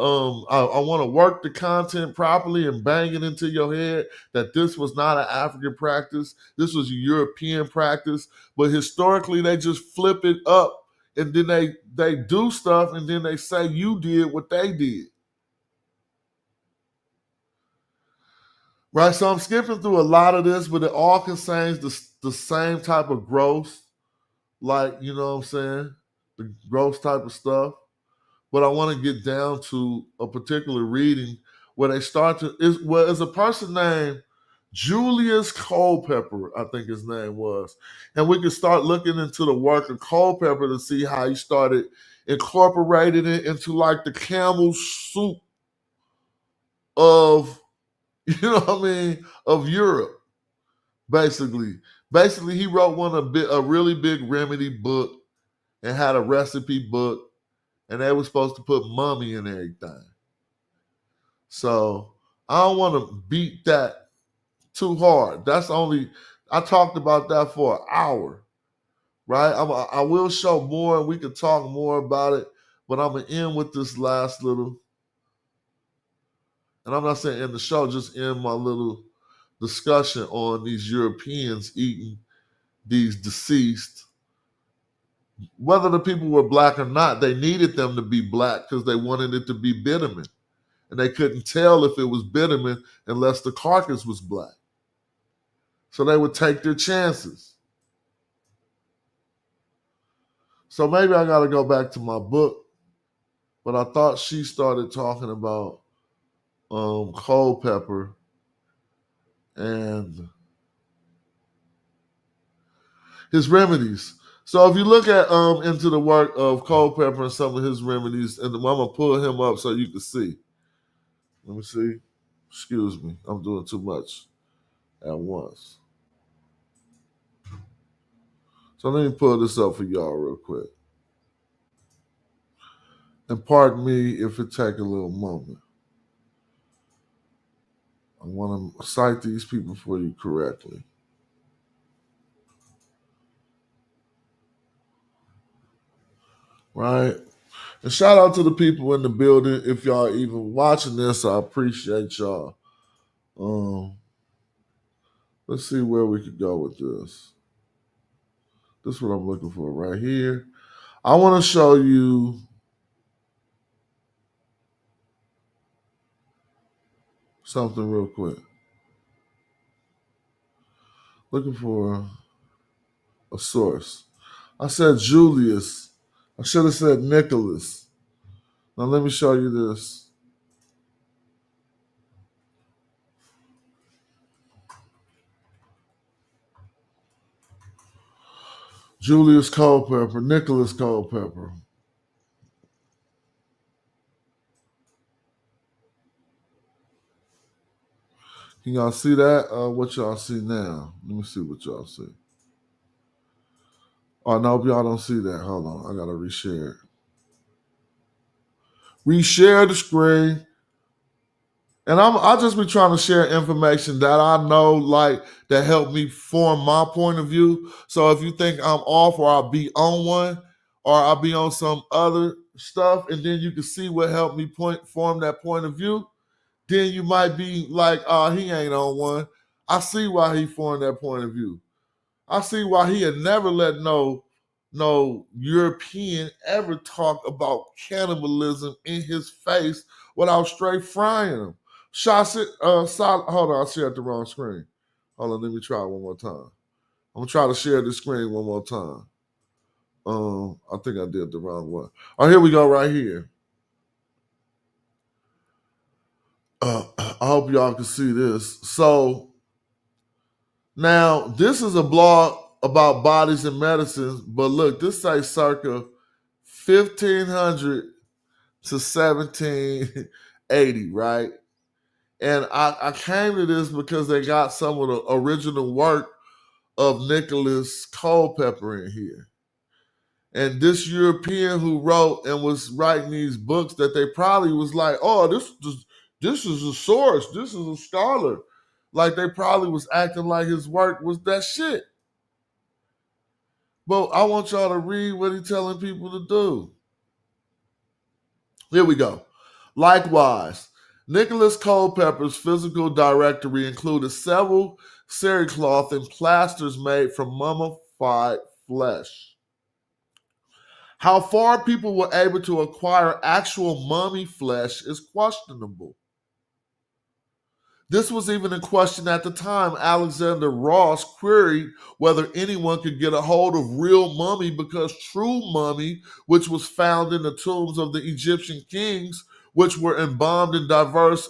S3: I want to work the content properly and bang it into your head that this was not an African practice. This was a European practice. But historically, they just flip it up and then they do stuff and then they say you did what they did. Right, so I'm skipping through a lot of this, but it all contains the same type of gross, like, you know what I'm saying, the gross type of stuff. But I want to get down to a particular reading where they start to, is a person named Julius Culpeper, I think his name was. And we can start looking into the work of Culpeper to see how he started incorporating it into like the camel soup of, you know what I mean, of Europe, basically. Basically, he wrote a really big remedy book and had a recipe book, and they were supposed to put mummy in everything. So I don't want to beat that too hard. I talked about that for an hour, right? I will show more, and we can talk more about it, but I'm going to end with this last little. And I'm not saying in the show, just in my little discussion on these Europeans eating these deceased. Whether the people were black or not, they needed them to be black because they wanted it to be bitumen. And they couldn't tell if it was bitumen unless the carcass was black. So they would take their chances. So maybe I got to go back to my book. But I thought she started talking about Culpeper and his remedies. So if you look at into the work of Culpeper and some of his remedies, and I'm gonna pull him up so you can see. Let me see. Excuse me, I'm doing too much at once. So let me pull this up for y'all real quick. And pardon me if it take a little moment. I want to cite these people for you correctly. Right? And shout out to the people in the building. If y'all even watching this, I appreciate y'all. Let's see where we could go with this. This is what I'm looking for right here. I want to show you something real quick. Looking for a source. I said Julius. I should have said Nicholas. Now let me show you this. Julius Culpeper, Nicholas Culpeper. Can y'all see that? What y'all see now? Let me see what y'all see. Oh, no, y'all don't see that. Hold on. I got to reshare it. Reshare the screen. And I'll just be trying to share information that I know, like, that helped me form my point of view. So if you think I'm off or I'll be on one or I'll be on some other stuff, and then you can see what helped me form that point of view, then you might be like, oh, he ain't on one. I see why he formed that point of view. I see why he had never let no European ever talk about cannibalism in his face without straight frying him. Hold on, I shared the wrong screen. Hold on, let me try it one more time. I'm gonna try to share the screen one more time. I think I did the wrong one. Oh, here we go, right here. I hope y'all can see this. So now this is a blog about bodies and medicines, but look, this say circa 1500 to 1780, right? And I came to this because they got some of the original work of Nicholas Culpeper in here. And this European who wrote and was writing these books that they probably was like, oh, this is a source. This is a scholar. Like they probably was acting like his work was that shit. But I want y'all to read what he's telling people to do. Here we go. Likewise, Nicholas Culpeper's physical directory included several cerecloth and plasters made from mummified flesh. How far people were able to acquire actual mummy flesh is questionable. This was even in question at the time. Alexander Ross queried whether anyone could get a hold of real mummy because true mummy, which was found in the tombs of the Egyptian kings, which were embalmed in diverse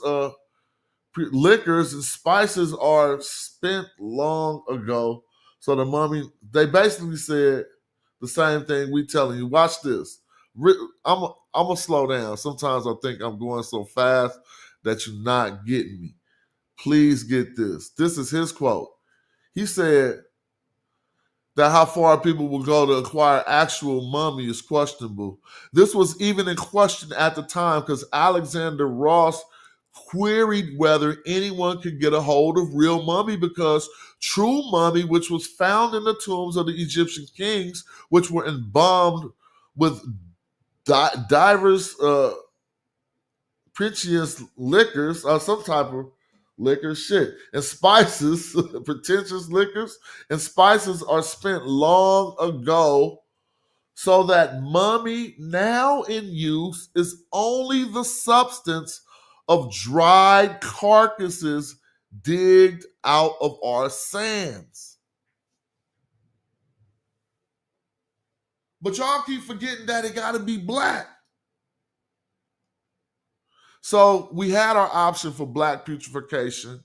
S3: liquors and spices, are spent long ago. So the mummy, they basically said the same thing we telling you. Watch this. I'm going to slow down. Sometimes I think I'm going so fast that you're not getting me. Please get this. This is his quote. He said that how far people will go to acquire actual mummy is questionable. This was even in question at the time because Alexander Ross queried whether anyone could get a hold of real mummy because true mummy, which was found in the tombs of the Egyptian kings, which were embalmed with divers pretentious liquors or some type of liquor shit and spices, pretentious liquors and spices are spent long ago, so that mummy now in use is only the substance of dried carcasses digged out of our sands. But y'all keep forgetting that it gotta be black. So we had our option for black putrefaction,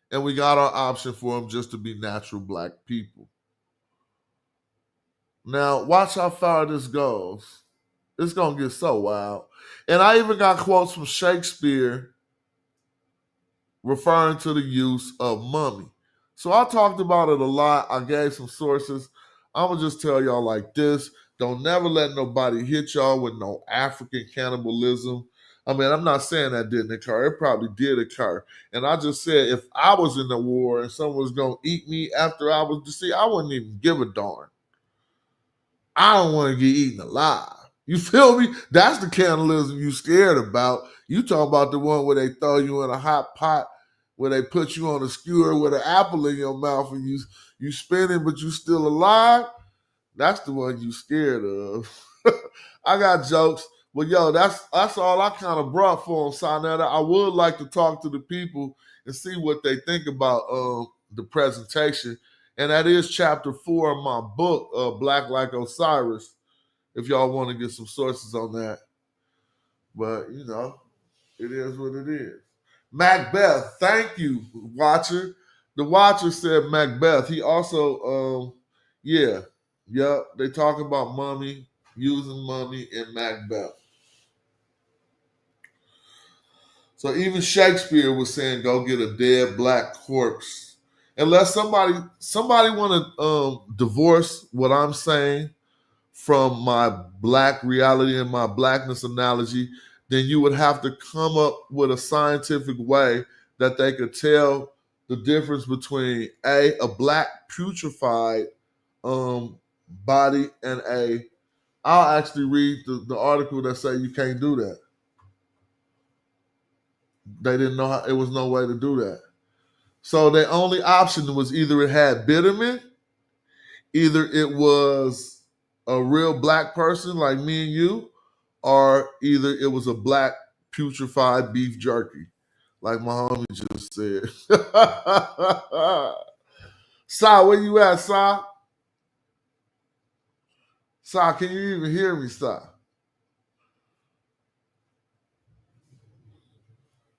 S3: and we got our option for them just to be natural black people. Now, watch how far this goes. It's going to get so wild. And I even got quotes from Shakespeare referring to the use of mummy. So I talked about it a lot. I gave some sources. I'm going to just tell y'all like this. Don't never let nobody hit y'all with no African cannibalism. I mean, I'm not saying that didn't occur. It probably did occur. And I just said if I was in the war and someone was going to eat me after I was deceased, I wouldn't even give a darn. I don't want to get eaten alive. You feel me? That's the cannibalism you scared about. You talking about the one where they throw you in a hot pot, where they put you on a skewer with an apple in your mouth and you spinning, but you still alive. That's the one you scared of. I got jokes. Well, yo, that's all I kind of brought for them, sa.neter. I would like to talk to the people and see what they think about the presentation. And that is chapter 4 of my book, Black Like Osiris, if y'all want to get some sources on that. But, you know, it is what it is. Macbeth, thank you, Watcher. The Watcher said Macbeth. He also, they talk about mummy, using mummy in Macbeth. So even Shakespeare was saying, go get a dead black corpse. Unless somebody want to divorce what I'm saying from my black reality and my blackness analogy, then you would have to come up with a scientific way that they could tell the difference between a black putrefied body and I'll actually read the article that say you can't do that. They didn't know how, it was no way to do that. So the only option was either it had bitumen, either it was a real black person like me and you, or either it was a black putrefied beef jerky, like my homie just said. Sa, where you at, Sa? Sa, can you even hear me, Sa?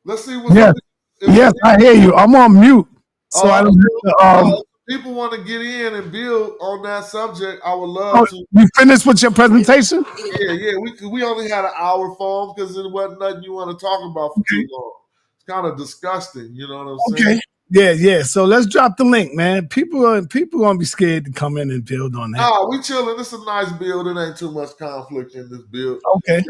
S3: Let's see what's
S2: yes.
S3: up.
S2: Yes, I hear you. I'm on mute, so I don't have to.
S3: people want to get in and build on that subject, I would love to.
S2: You finished with your presentation?
S3: Yeah. We only had an hour for them because it wasn't nothing you want to talk about for too long. It's kind of disgusting, you know what I'm saying?
S2: Yeah. So let's drop the link, man. People gonna be scared to come in and build on that.
S3: Nah, we chilling. It's a nice build. It ain't too much conflict in this build.
S2: Okay.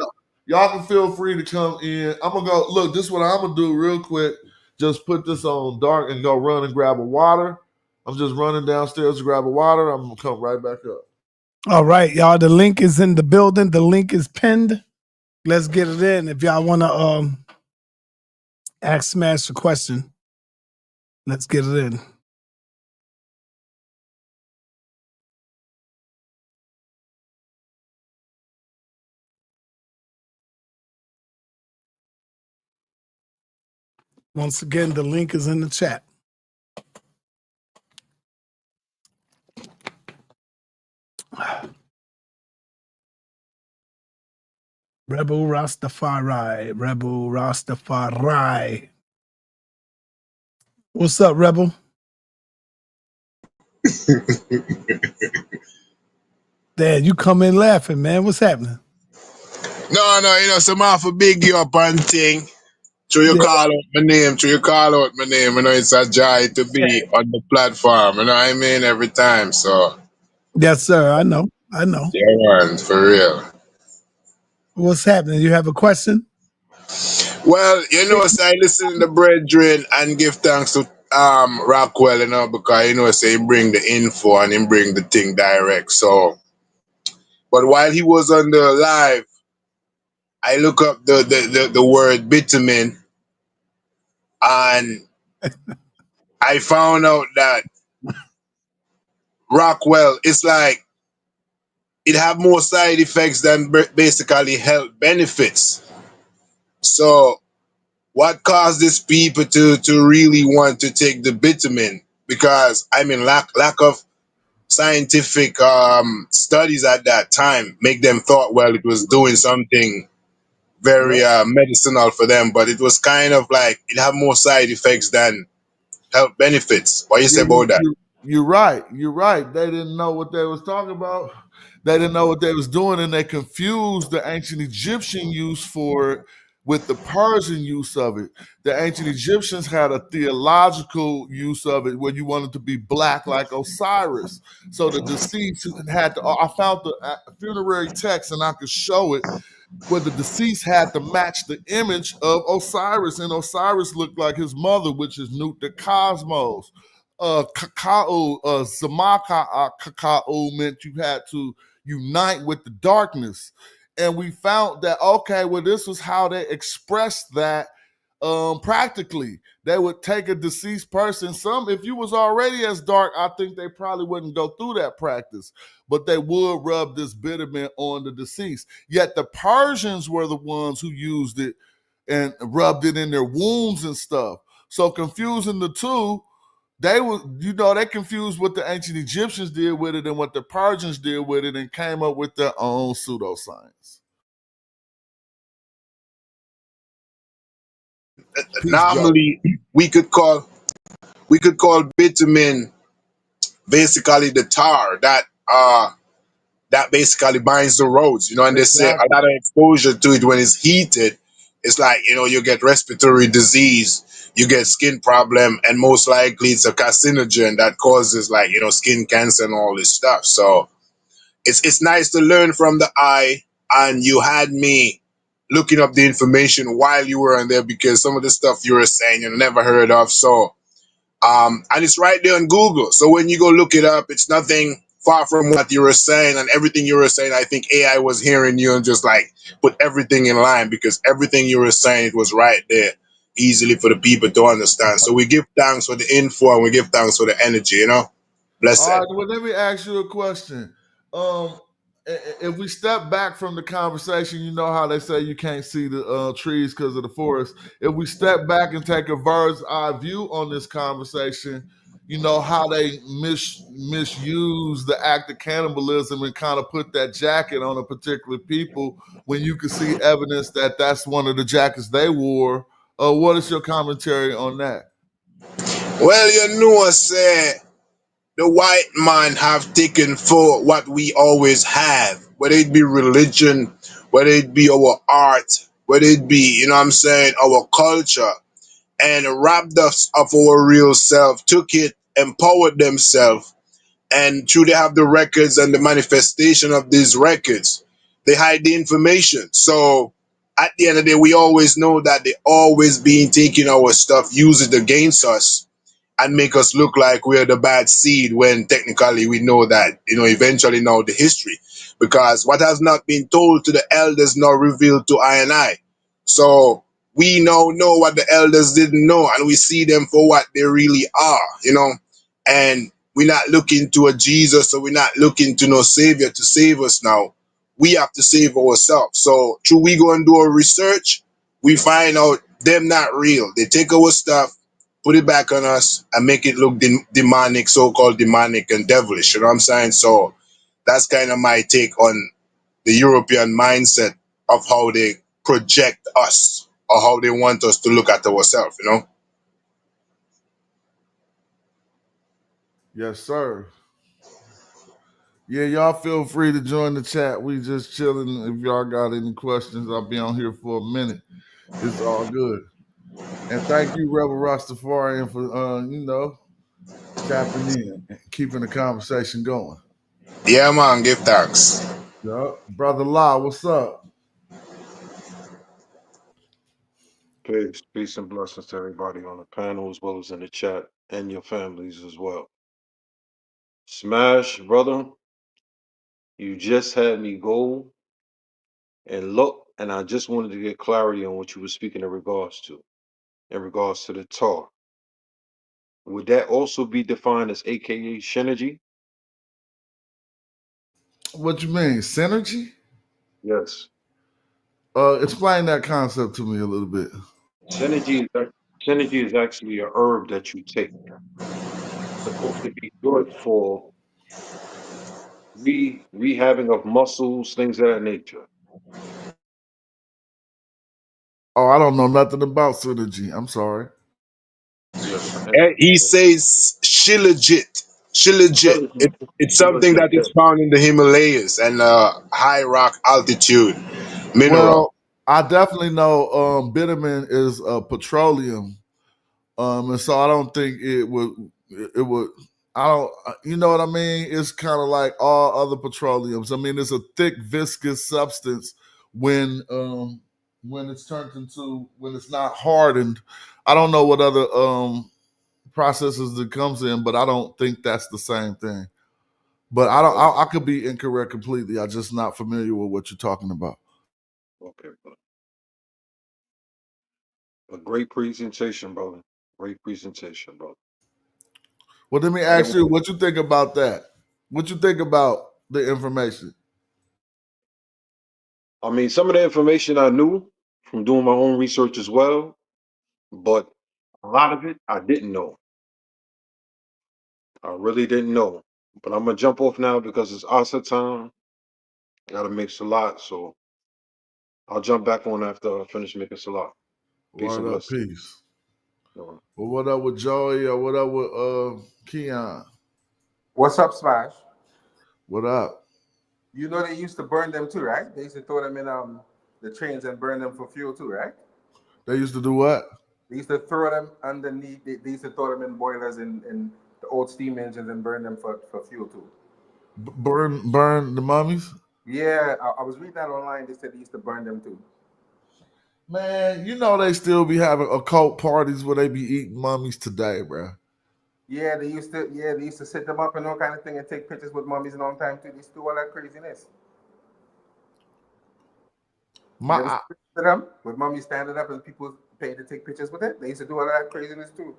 S3: Y'all can feel free to come in. I'm gonna go look. This is what I'm gonna do real quick. Just put this on dark and go run and grab a water. I'm just running downstairs to grab a water. I'm gonna come right back up.
S2: All right, y'all. The link is in the building. The link is pinned. Let's get it in. If y'all wanna ask Smash a question, let's get it in. Once again, the link is in the chat. Rebel Rastafari. What's up, Rebel? Dad, you come in laughing, man. What's happening?
S4: No, some off a big you up and thing. So you call out my name, it's a joy to be on the platform, you know what I mean, every time. So
S2: yes, sir. I know.
S4: yeah, for real.
S2: What's happening? You have a question?
S4: Well, so I listen to the brethren and give thanks to Rockwell, because say he bring the info and he bring the thing direct. So but while he was on the live, I look up the word bitumen, and I found out that Rockwell, it's like it have more side effects than basically health benefits. So what caused these people to really want to take the bitumen? Because lack of scientific studies at that time make them thought, well, it was doing something very medicinal for them, but it was kind of like it had more side effects than health benefits. What you say about that?
S3: You're right. They didn't know what they was talking about. They didn't know what they was doing, and they confused the ancient Egyptian use for it with the Persian use of it. The ancient Egyptians had a theological use of it where you wanted to be black like Osiris. So the deceased had to, I found the funerary text and I could show it, where the deceased had to match the image of Osiris, and Osiris looked like his mother, which is Nut the Cosmos. Kakao, Zamaka Kakao meant you had to unite with the darkness. And we found that, okay, well, this was how they expressed that practically. They would take a deceased person. If you was already as dark, I think they probably wouldn't go through that practice, but they would rub this bitumen on the deceased. Yet the Persians were the ones who used it and rubbed it in their wounds and stuff. So confusing the two, they confused what the ancient Egyptians did with it and what the Persians did with it and came up with their own pseudoscience.
S4: Normally, we could call bitumen basically the tar that basically binds the roads, and they say a lot of exposure to it when it's heated, it's like, you get respiratory disease, you get skin problem, and most likely it's a carcinogen that causes skin cancer and all this stuff. So it's nice to learn from the eye, and you had me looking up the information while you were on there, because some of the stuff you were saying you never heard of. So and it's right there on Google. So when you go look it up, it's nothing far from what you were saying, and everything you were saying, I think AI was hearing you and just put everything in line, because everything you were saying, it was right there easily for the people to understand. So we give thanks for the info and we give thanks for the energy, Bless
S3: All right, well, let me ask you a question. If we step back from the conversation, you know how they say you can't see the trees because of the forest. If we step back and take a bird's eye view on this conversation, you know how they misuse the act of cannibalism and kind of put that jacket on a particular people when you can see evidence that that's one of the jackets they wore. What is your commentary on that?
S4: Well, say the white man have taken for what we always have, whether it be religion, whether it be our art, whether it be, you know what I'm saying, our culture, and robbed us of our real self, took it, empowered themselves, and through they have the records and the manifestation of these records, they hide the information. So at the end of the day, we always know that they always being taking our stuff, use it against us, and make us look like we're the bad seed when technically we know that, eventually know the history. Because what has not been told to the elders nor revealed to I and I. So we now know what the elders didn't know, and we see them for what they really are. And we're not looking to a Jesus, or we're not looking to no savior to save us now. We have to save ourselves. So through we go and do our research, we find out them not real. They take our stuff, put it back on us, and make it look demonic, so-called demonic and devilish. You know what I'm saying? So that's kind of my take on the European mindset of how they project us, or how they want us to look at ourselves.
S3: Yes, sir. Yeah, y'all feel free to join the chat. We just chilling. If y'all got any questions, I'll be on here for a minute. It's all good. And thank you, Rebel Rastafarian, for tapping in and keeping the conversation going.
S4: Yeah, man, give thanks.
S3: Yup. Brother Law, what's up?
S5: Peace and blessings to everybody on the panel as well as in the chat and your families as well. Smash, brother, you just had me go and look, and I just wanted to get clarity on what you were speaking in regards to the tar. Would that also be defined as AKA synergy?
S3: What you mean? Synergy?
S5: Yes.
S3: Explain that concept to me a little bit.
S5: Synergy synergy is actually a herb that you take. It's supposed to be good for rehabbing of muscles, things of that nature.
S3: Oh, I don't know nothing about synergy. I'm sorry.
S5: Yes.
S4: And he says shilajit. Shilajit. It's something that
S5: Yes.
S4: is found in the Himalayas and high rock altitude mineral.
S3: Well, I definitely know bitumen is petroleum. And so I don't think it would I don't you know what I mean? It's kind of like all other petroleums. I mean, it's a thick viscous substance when it's turned into when it's not hardened. I don't know what other processes it comes in, but I don't think that's the same thing. But I could be incorrect completely. I'm just not familiar with what you're talking about.
S5: Okay, brother. A great presentation, brother. Great presentation, brother.
S3: Well, let me
S5: I
S3: ask
S5: got.
S3: you what you think about that. What you think about the information?
S5: I mean, some of the information I knew from doing my own research as well, but a lot of it I didn't know. I really didn't know. But I'm gonna jump off now because it's Asa time. I gotta make salat, so I'll jump back on after I finish making salat. Peace and
S3: Word up,
S5: blessings.
S3: peace. Well, what up with Joey or what up with Keon?
S6: What's up, Smash?
S3: What up?
S6: You know they used to burn them too, right? They used to throw them in the trains and burn them for fuel too, right?
S3: They used to do what?
S6: They used to throw them underneath. They used to throw them in boilers in the old steam engines and burn them for fuel too.
S3: Burn the mummies?
S6: Yeah, I was reading that online. They said they used to burn them too.
S3: Man, you know they still be having occult parties where they be eating mummies today, bro.
S6: Yeah, they used to. Yeah, they used to set them up and all kind of thing and take pictures with mummies and all time too. They used to do all that craziness. You ever see
S3: My
S6: pictures of them with mummies standing up and people paid to take pictures with it? They used to do all that craziness too.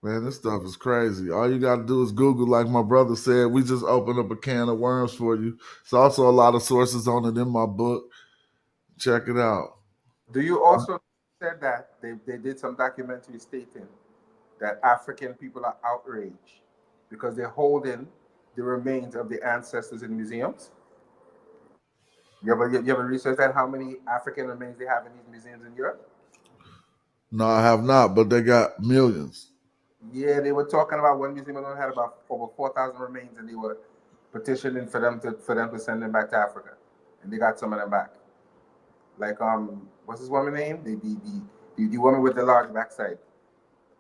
S3: Man, this stuff is crazy. All you got to do is Google, like my brother said. We just opened up a can of worms for you. There's also a lot of sources on it in my book. Check it out.
S6: Do you also said that they did some documentary stating that African people are outraged because they're holding the remains of the ancestors in museums? You ever researched that? How many African remains they have in these museums in Europe?
S3: No, I have not, but they got millions.
S6: Yeah, they were talking about one museum alone had about over 4,000 remains, and they were petitioning for them to send them back to Africa, and they got some of them back. Like what's his woman name? The woman with the large backside.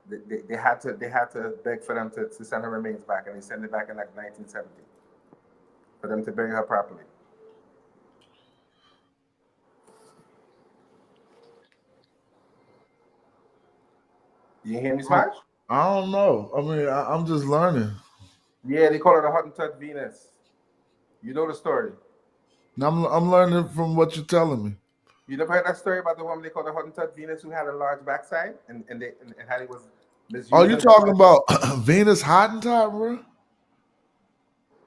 S6: They had to beg for them to send her remains back, and they sent it back in like 1970 for them to bury her properly. You hear me, Smash?
S3: I don't know. I mean, I'm just learning.
S6: Yeah, they call her the Hottentot Venus. You know the story.
S3: I'm learning from what you're telling me.
S6: You never heard that story about the woman they called the Hottentot Venus who had a large backside and how it was misused?
S3: Oh, you talking about Venus Hottentot, bro?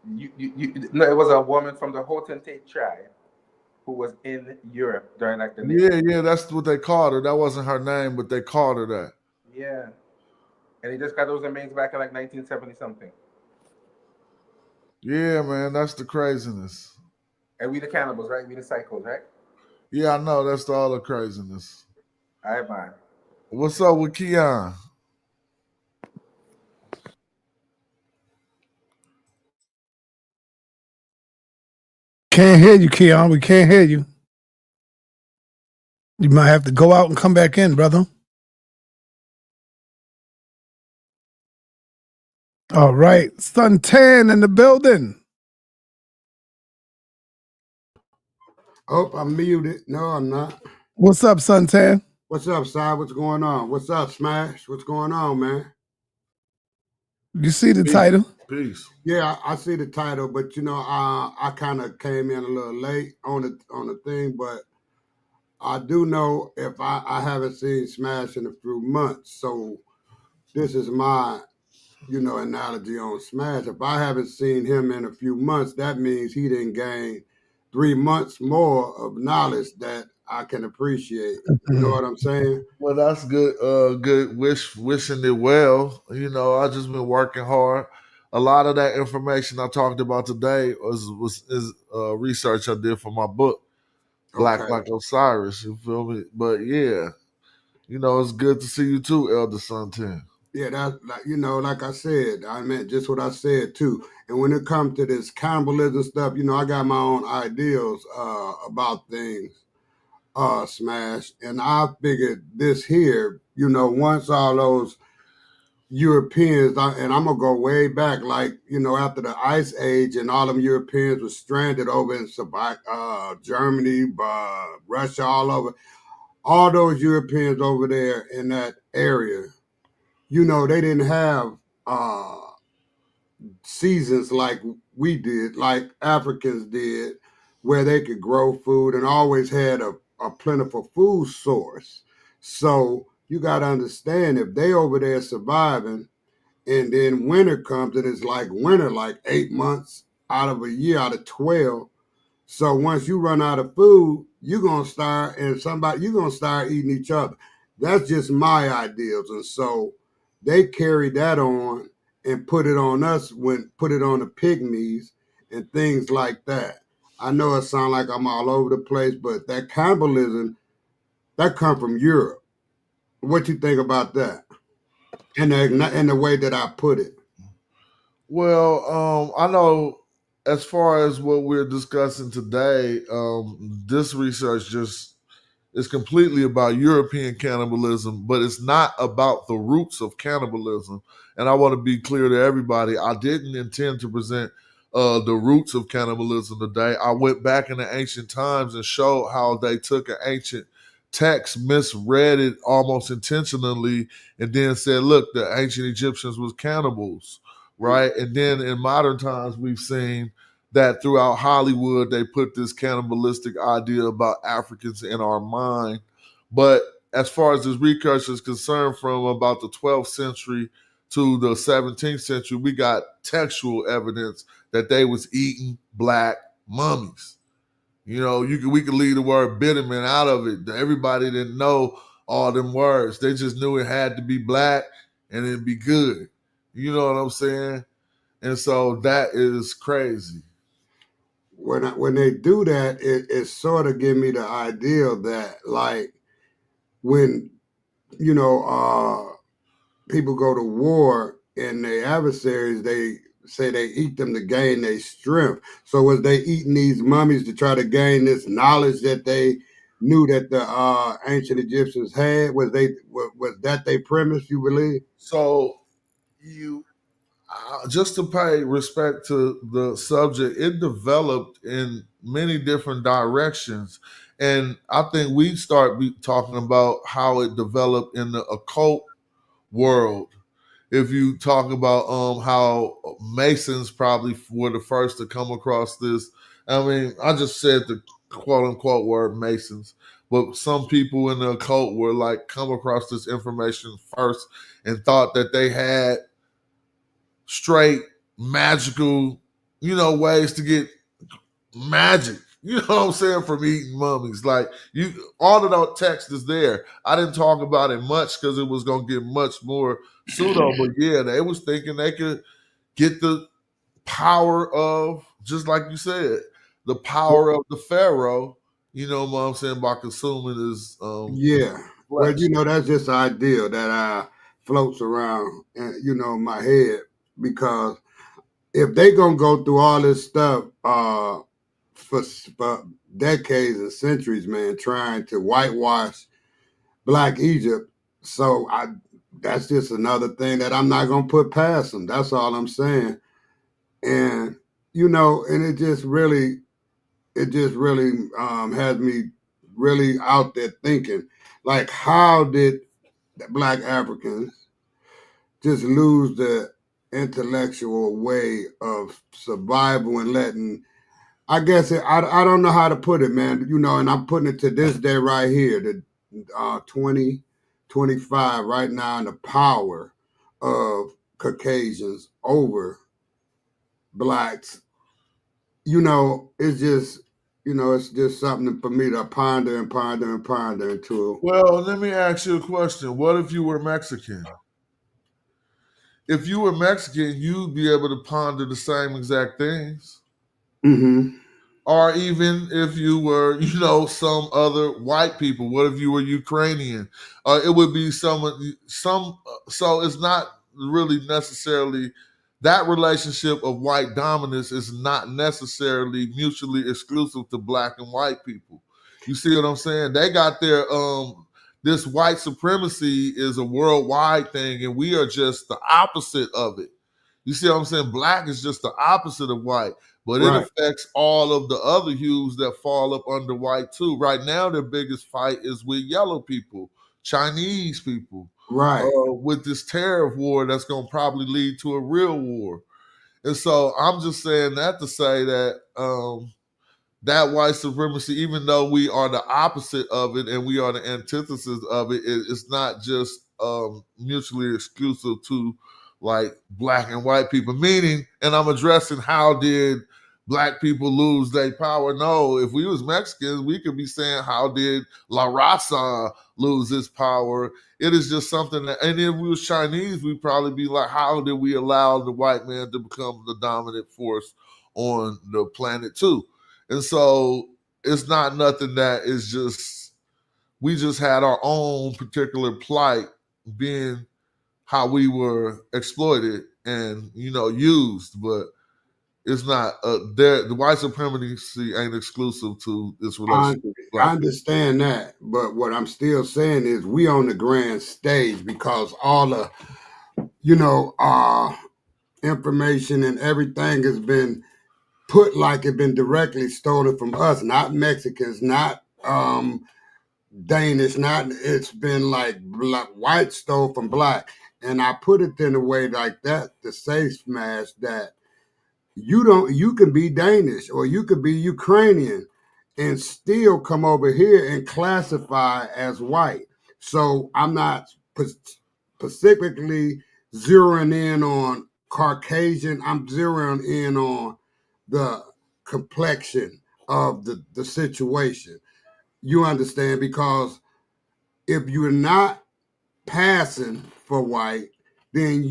S6: No, it was a woman from the Hottentot tribe who was in Europe during like the
S3: Yeah, that's what they called her. That wasn't her name, but they called her that.
S6: Yeah, and he just got those remains back in like 1970 something.
S3: Yeah, man, that's the craziness.
S6: And we the cannibals, right? We the psychos, right?
S3: Yeah, I know. That's all the craziness.
S6: All right, man.
S3: What's up with Keon?
S2: Can't hear you, Keon. We can't hear you. You might have to go out and come back in, brother. All right. Suntan in the building.
S7: Oh, I'm muted. No, I'm not.
S2: What's up, Suntan?
S7: What's up, Si? What's going on? What's up, Smash? What's going on, man?
S2: You see the title?
S3: Peace.
S7: Yeah, I see the title, but you know, I kind of came in a little late on the thing, but I do know if I haven't seen Smash in a few months, so this is my analogy on Smash. If I haven't seen him in a few months, that means he didn't gain 3 months more of knowledge that I can appreciate. You know what I'm saying?
S3: Well, that's good. Good wishing it well. You know, I just been working hard. A lot of that information I talked about today is research I did for my book, Black Like Osiris. You feel me? But yeah, you know, it's good to see you too, Elder Suntan.
S7: Yeah, that's like I said, I meant just what I said too. And when it comes to this cannibalism stuff, I got my own ideals about things, Smash. And I figured this here, once all those Europeans, and I'm gonna go way back, like after the Ice Age, and all them Europeans were stranded over in Germany, Russia, all over. All those Europeans over there in that area, they didn't have seasons like we did, like Africans did, where they could grow food and always had a plentiful food source. So you got to understand, if they over there surviving, and then winter comes and it's like winter, like 8 months out of a year, out of 12. So once you run out of food, you're going to start, and you're going to start eating each other. That's just my ideals. And so they carry that on and put it on us, put it on the pygmies and things like that. I know it sounds like I'm all over the place, but that cannibalism, that come from Europe. What you think about that? And the way that I put it.
S3: Well, I know as far as what we're discussing today, this research just is completely about European cannibalism, but it's not about the roots of cannibalism. And I want to be clear to everybody, I didn't intend to present the roots of cannibalism today. I went back in the ancient times and showed how they took an ancient text, misread it almost intentionally, and then said, look, the ancient Egyptians was cannibals, right? And then in modern times, we've seen that throughout Hollywood, they put this cannibalistic idea about Africans in our mind. But as far as this research is concerned, from about the 12th century to the 17th century, we got textual evidence that they was eating black mummies. You know, we could leave the word Bitumen out of it. Everybody didn't know all them words. They just knew it had to be black and it'd be good. You know what I'm saying? And so that is crazy.
S7: When they do that, it sort of give me the idea that, like, when people go to war and their adversaries, they say they eat them to gain their strength. So was they eating these mummies to try to gain this knowledge that they knew that the ancient Egyptians had? Was that their premise, you believe?
S3: So you just to pay respect to the subject, it developed in many different directions. And I think we start talking about how it developed in the occult world. If you talk about how Masons probably were the first to come across this. I mean, I just said the quote unquote word Masons, but some people in the occult were like come across this information first and thought that they had straight magical, ways to get magic. You know what I'm saying? From eating mummies. Like all of that text is there. I didn't talk about it much because it was gonna get much more pseudo, but yeah, they was thinking they could get the power of, just like you said, the power of the Pharaoh, you know what I'm saying, by consuming his
S7: Yeah. Well,
S3: flesh.
S7: that's just an idea that floats around, my head, because if they gonna go through all this stuff for decades and centuries, man, trying to whitewash Black Egypt, so that's just another thing that I'm not gonna put past them. That's all I'm saying. And and it just really has me really out there thinking, like, how did the Black Africans just lose the intellectual way of survival and letting, I guess I don't know how to put it, man. And I'm putting it to this day right here, the 2025 right now, and the power of Caucasians over Blacks. It's just something for me to ponder and ponder and ponder into.
S3: Well, let me ask you a question. What if you were Mexican? If you were Mexican, you'd be able to ponder the same exact things.
S7: Mm-hmm.
S3: Or even if you were, some other white people. What if you were Ukrainian? It would be some. So it's not really necessarily that relationship of white dominance is not necessarily mutually exclusive to black and white people. You see what I'm saying? They got their this white supremacy is a worldwide thing, and we are just the opposite of it. You see what I'm saying? Black is just the opposite of white, but it
S7: Right.
S3: affects all of the other hues that fall up under white too. Right now, their biggest fight is with yellow people, Chinese people,
S7: Right.
S3: with this tariff war that's going to probably lead to a real war. And so I'm just saying that to say that that white supremacy, even though we are the opposite of it and we are the antithesis of it, it's not just mutually exclusive to like black and white people. Meaning, and I'm addressing how did black people lose their power? No, if we was Mexicans, we could be saying how did La Raza lose its power? It is just something that, and if we was Chinese, we'd probably be like, how did we allow the white man to become the dominant force on the planet too? And so it's not nothing that is just, we just had our own particular plight being how we were exploited and, used. But it's not, the white supremacy ain't exclusive to this
S7: I,
S3: relationship with
S7: I
S3: black people.
S7: understand that, but what I'm still saying is we on the grand stage because all the, information and everything has been put like it been directly stolen from us, not Mexicans, not Danish, not, it's been like white stole from black. And I put it in a way like that to say, Smash, that you can be Danish or you could be Ukrainian and still come over here and classify as white. So I'm not specifically zeroing in on Caucasian. I'm zeroing in on the complexion of the situation. You understand? Because if you're not passing for white, then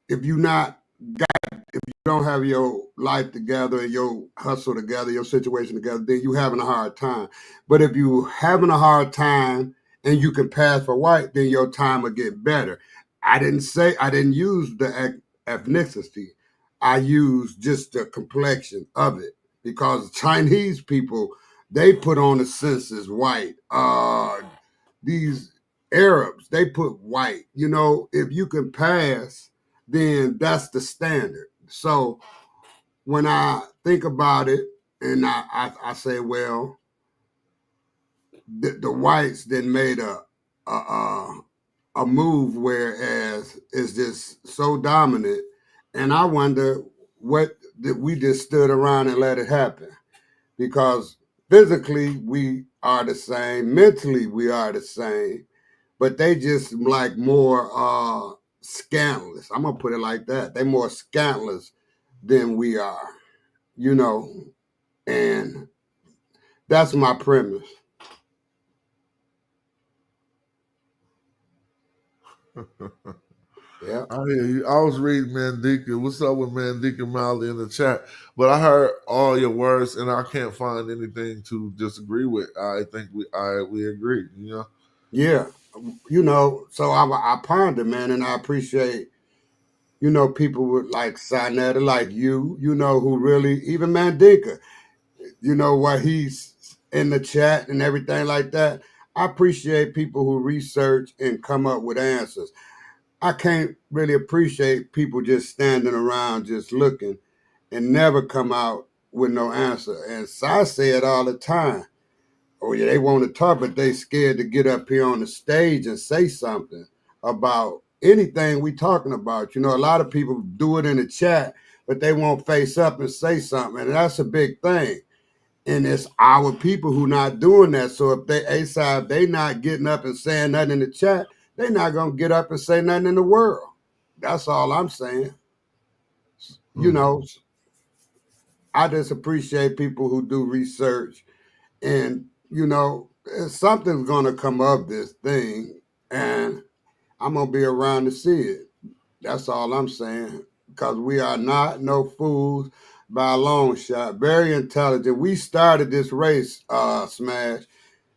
S7: if you're not if you don't have your life together and your hustle together, your situation together, then you're having a hard time. But if you having a hard time and you can pass for white, then your time will get better. I didn't use the ethnicity. I used just the complexion of it because Chinese people, they put on the census white. These Arabs, they put white. You know, if you can pass, then that's the standard. So when I think about it, and I say, well, the whites then made a move, whereas it's just so dominant. And I wonder what that we just stood around and let it happen. Because physically we are the same, mentally we are the same, but they just like more scandalous. I'm gonna put it like that. They're more scandalous than we are, you know, and that's my premise. Yeah.
S3: I hear you. I was reading Mandika. What's up with Mandika Mally in the chat? But I heard all your words, and I can't find anything to disagree with. I think we agree. You know.
S7: Yeah, you know. So I ponder, man, and I appreciate, you know, people with like sa.neter, like you know, who really, even Mandika, you know, what he's in the chat and everything like that. I appreciate people who research and come up with answers. I can't really appreciate people just standing around just looking and never come out with no answer. And I say it all the time. Oh yeah, they want to talk, but they scared to get up here on the stage and say something about anything we talking about. You know, a lot of people do it in the chat, but they won't face up and say something. And that's a big thing. And it's our people who not doing that. So if they not getting up and saying nothing in the chat, they not gonna get up and say nothing in the world. That's all I'm saying. You know, I just appreciate people who do research, and you know, something's gonna come of this thing, and I'm gonna be around to see it. That's all I'm saying. Because we are not no fools by a long shot. Very intelligent. We started this race, Smash.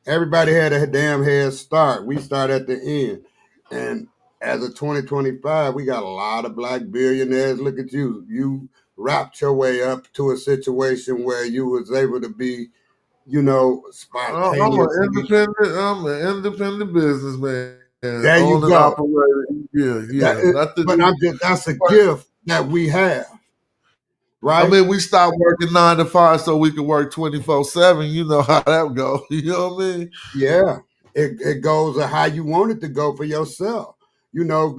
S7: Everybody had a damn head start. We start at the end. And as of 2025, we got a lot of black billionaires. Look at you. You wrapped your way up to a situation where you was able to be, you know, spontaneous.
S3: I'm an independent businessman.
S7: There you go.
S3: Yeah.
S7: But that's a gift that we have. Right?
S3: I mean, we stopped working 9 to 5 so we could work 24/7. You know how that go. You know what I mean?
S7: Yeah, it goes how you want it to go for yourself. You know,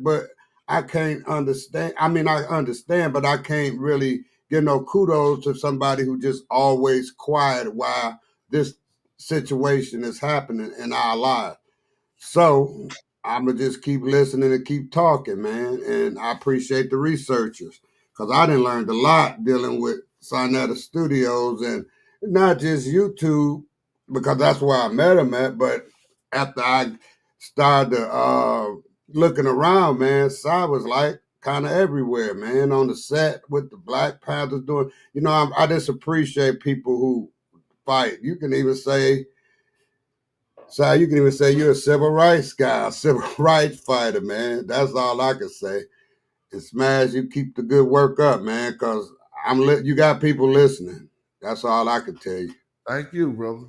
S7: but I can't understand. I mean, I understand, but I can't really give no kudos to somebody who just always quiet while this situation is happening in our lives. So I'm gonna just keep listening and keep talking, man. And I appreciate the researchers because I done learned a lot dealing with sa.neter Studios and not just YouTube because that's where I met him at. But after I started looking around, man, Sa was like kind of everywhere, man, on the set with the Black Panthers doing. You know, I just appreciate people who fight. You can even say. So you can even say you're a civil rights guy, a civil rights fighter, man. That's all I can say. And Smash, you keep the good work up, man, because you got people listening. That's all I can tell you.
S3: Thank you, brother.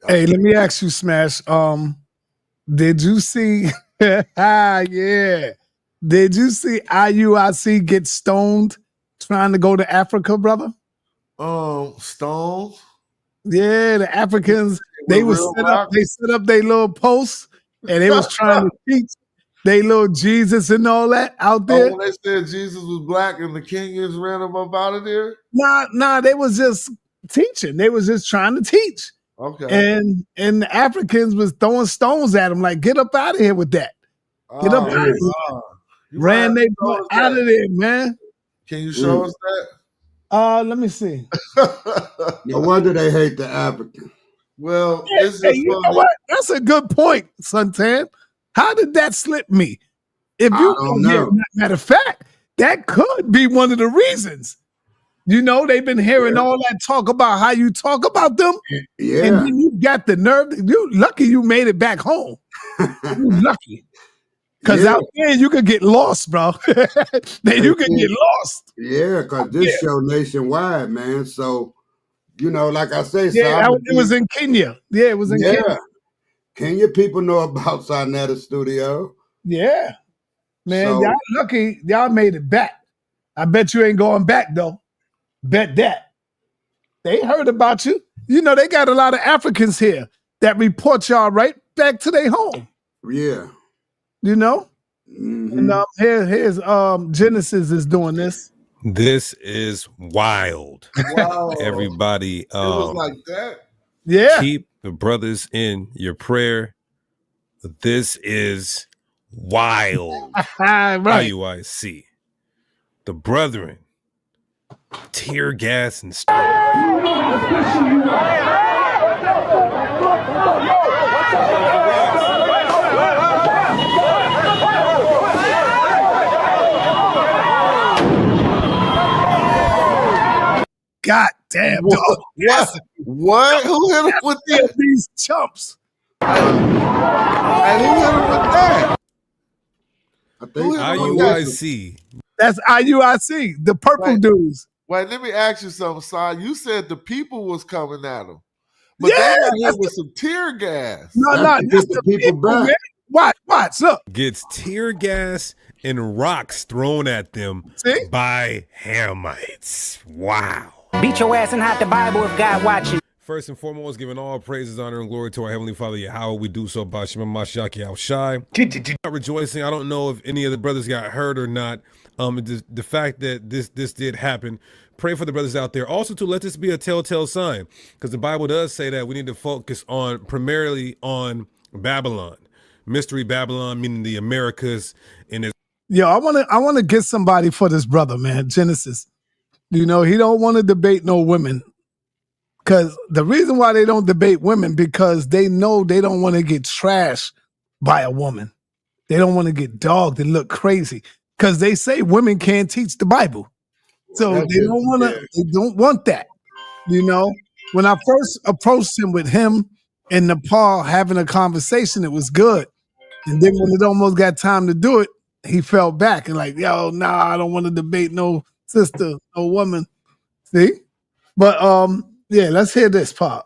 S2: Hey, let me ask you, Smash. Did you see? Yeah. Did you see IUIC get stoned trying to go to Africa, brother?
S3: Stoned.
S2: Yeah, the Africans, they set up their little posts and they was trying to teach they little Jesus and all that out there.
S3: When they said Jesus was black and the Kenyans ran him up out of there?
S2: Nah, they was just teaching. They was just trying to teach.
S3: Okay.
S2: And the Africans was throwing stones at him like, get up out of here with that. Get up out of here. Ran they out of there, man.
S3: Can you show us that?
S2: Let me see.
S7: No wonder they hate the African.
S3: Well, it's just
S2: you know what? That's a good point, Suntan. How did that slip me? If you
S7: don't know.
S2: Matter of fact, that could be one of the reasons. You know, they've been hearing all that talk about how you talk about them.
S7: Yeah.
S2: And then you got the nerve. You lucky you made it back home. You lucky. Because out there you could get lost, bro. Then you could get lost.
S7: Yeah, because this show nationwide, man. So, you know, like I say,
S2: it was in Kenya. Yeah, it was in Kenya.
S7: Kenya people know about sa.neter Studio.
S2: Yeah. Man,
S7: So,
S2: y'all lucky y'all made it back. I bet you ain't going back, though. Bet that. They heard about you. You know, they got a lot of Africans here that report y'all right back to their home.
S7: Yeah.
S2: You know? And here's Genesis is doing this.
S8: This is wild.
S3: Wow.
S8: Everybody,
S3: it was like that.
S2: Yeah.
S8: Keep the brothers in your prayer. This is wild.
S2: Right.
S8: IUIC. The brethren. Tear gas and stuff.
S2: God damn, dog.
S3: What? Who hit him with
S2: these chumps?
S3: And who hit him with that?
S7: I think
S8: IUIC.
S2: That's IUIC, the purple dudes.
S3: Wait, let me ask you something, son. You said the people was coming at him. But they got hit with some tear gas.
S2: No, that's the people back. Man. Watch, look.
S8: Gets tear gas and rocks thrown at them by Hamites. Wow.
S9: Beat your ass and hide the Bible if God watching.
S8: First and foremost, giving all praises, honor, and glory to our Heavenly Father, Yahweh. We do so by Shema Mashiach Yahushai. Not rejoicing. I don't know if any of the brothers got hurt or not. The fact that this did happen, pray for the brothers out there. Also, to let this be a telltale sign, because the Bible does say that we need to focus primarily on Babylon, Mystery Babylon, meaning the Americas.
S2: Yo, I want to get somebody for this brother, man. Genesis. You know, he don't want to debate no women. Because the reason why they don't debate women, because they know they don't want to get trashed by a woman. They don't want to get dogged and look crazy. Because they say women can't teach the Bible. So they don't want that. You know, when I first approached him with him in Nepal having a conversation, it was good. And then when it almost got time to do it, he fell back and like, yo, nah, I don't want to debate no sister, no woman. See? But yeah, let's hear this part.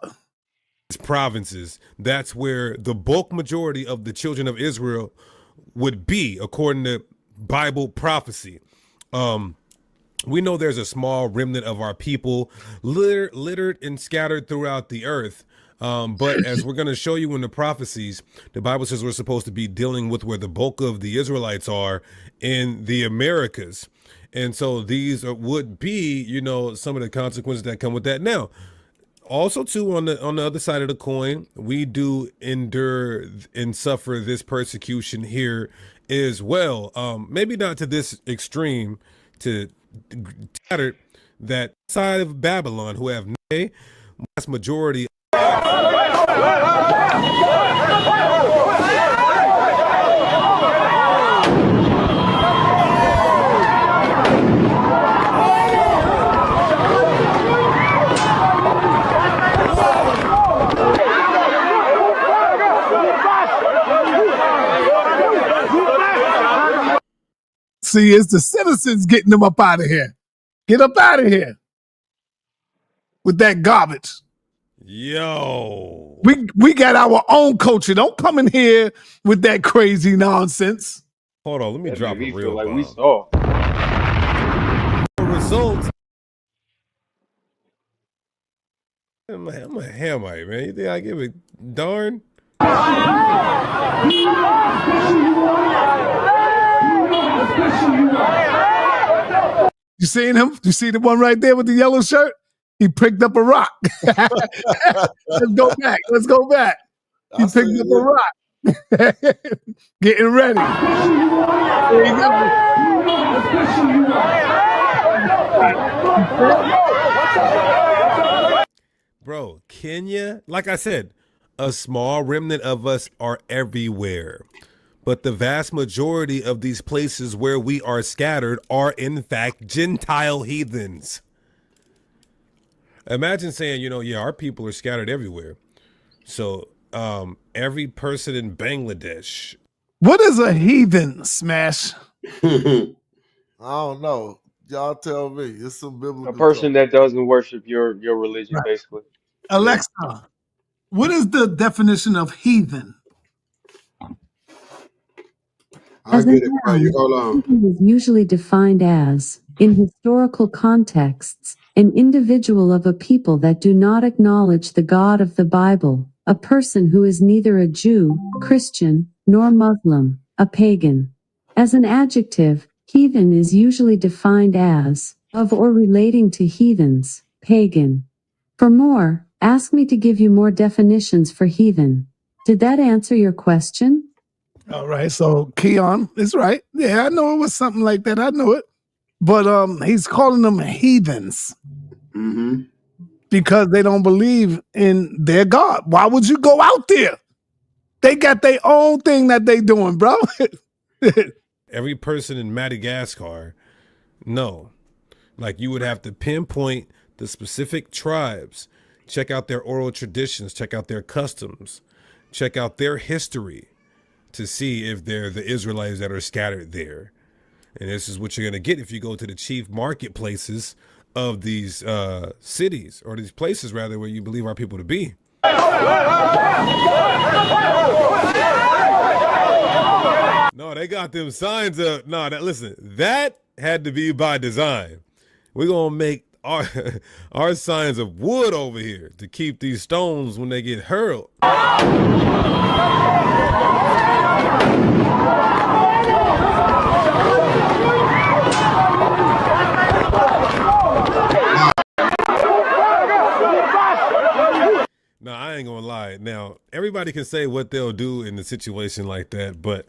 S8: Provinces, that's where the bulk majority of the children of Israel would be, according to Bible prophecy. We know there's a small remnant of our people littered and scattered throughout the earth. But as we're going to show you in the prophecies, the Bible says we're supposed to be dealing with where the bulk of the Israelites are in the Americas. And so these would be, you know, some of the consequences that come with that. Now, also, too, on the other side of the coin, we do endure and suffer this persecution here as well. Maybe not to this extreme, to that side of Babylon, who have a vast majority.
S2: See, it's the citizens getting them up out of here. Get up out of here with that garbage.
S8: Yo.
S2: We got our own culture. Don't come in here with that crazy nonsense.
S8: Hold on, let me drop a real
S10: like
S8: bomb.
S10: we saw.
S8: Results. I'm a Hamite, man. You think I give a darn?
S2: You seen him? You see the one right there with the yellow shirt? He picked up a rock. Let's go back. Let's go back. He picked up a rock. Getting ready. There you
S8: go. Bro, Kenya, like I said, a small remnant of us are everywhere. But the vast majority of these places where we are scattered are, in fact, Gentile heathens. Imagine saying, you know, yeah, our people are scattered everywhere. So every person in Bangladesh,
S2: What is a heathen, Smash?
S3: I don't know. Y'all tell me. It's some biblical
S10: A person
S3: talk.
S10: that doesn't worship your religion,
S2: Right.
S10: basically.
S2: Alexa, what is the definition of heathen?
S7: I'll get it for you. Hold on.
S11: Heathen is usually defined as, in historical contexts, an individual of a people that do not acknowledge the God of the Bible, a person who is neither a Jew, Christian, nor Muslim, a pagan. As an adjective, heathen is usually defined as, of or relating to heathens, pagan. For more, ask me to give you more definitions for heathen. Did that answer your question?
S2: All right, so Keon is right. Yeah, I know it was something like that. I know it. But he's calling them heathens because they don't believe in their God. Why would you go out there? They got their own thing that they doing, bro.
S8: Every person in Madagascar, no. Like you would have to pinpoint the specific tribes, check out their oral traditions, check out their customs, check out their history to see if they're the Israelites that are scattered there. And this is what you're going to get if you go to the chief marketplaces of these cities, or these places rather, where you believe our people to be. No, they got them signs up. No, listen, that had to be by design. We're going to make our signs of wood over here to keep these stones when they get hurled. No, I ain't gonna lie. Now, everybody can say what they'll do in a situation like that, but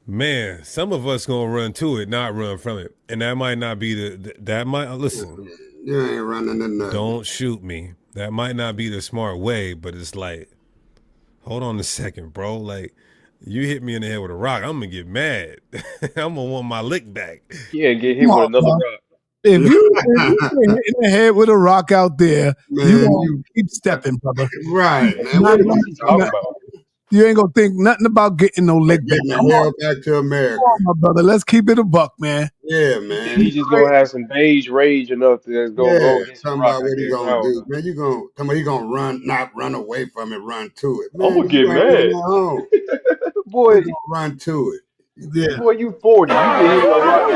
S8: man, some of us gonna run to it, not run from it, and that might not be that might listen.
S7: You ain't running in nothing.
S8: Don't shoot me. That might not be the smart way, but it's like, hold on a second, bro. Like, you hit me in the head with a rock, I'm gonna get mad. I'm gonna want my lick back.
S10: Yeah, get hit with another rock.
S2: If you get hit in the head with a rock out there, man, you gonna keep stepping, brother.
S7: Right, man. What are you talking about?
S2: You ain't gonna think nothing about getting no lick back.
S7: Getting the hell back to America.
S2: Come on, my brother. Let's keep it a buck, man.
S7: Yeah, man.
S10: He's just gonna have some beige rage enough to go get some rock.
S7: What he gonna do, man? You gonna run, not run away from it, run to it. Man,
S10: I'm gonna get mad. Boy,
S7: run to it.
S2: Yeah.
S10: Boy, you 40. You get hit with a rock.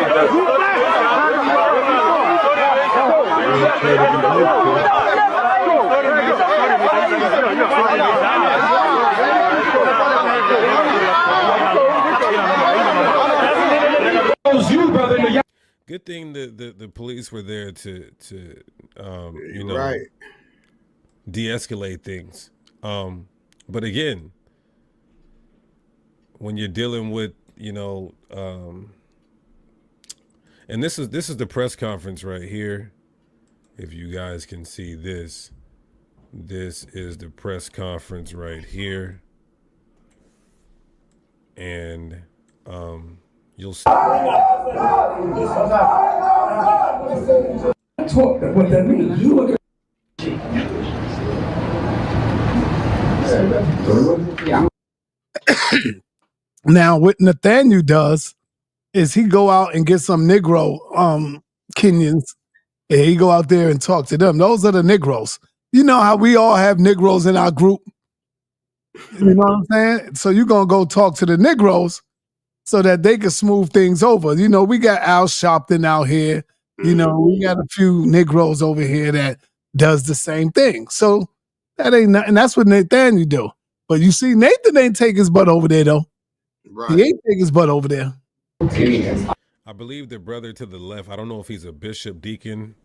S8: Good thing the police were there to you know,
S7: right,
S8: de-escalate things. But again, when you're dealing with, you know, and this is the press conference right here. If you guys can see this, this is the press conference right here. And you'll see.
S1: What that means. You look at
S2: Now, what Nathaniel does is he go out and get some Negro Kenyans, and he go out there and talk to them. Those are the Negroes. You know how we all have Negroes in our group? You know what I'm saying? So you're going to go talk to the Negroes so that they can smooth things over. You know, we got Al Sharpton out here. You know, we got a few Negroes over here that does the same thing. So that ain't nothing. That's what Nathaniel do. But you see, Nathan ain't take his butt over there, though. Right. He ain't take his butt over there.
S8: I believe the brother to the left, I don't know if he's a bishop, deacon,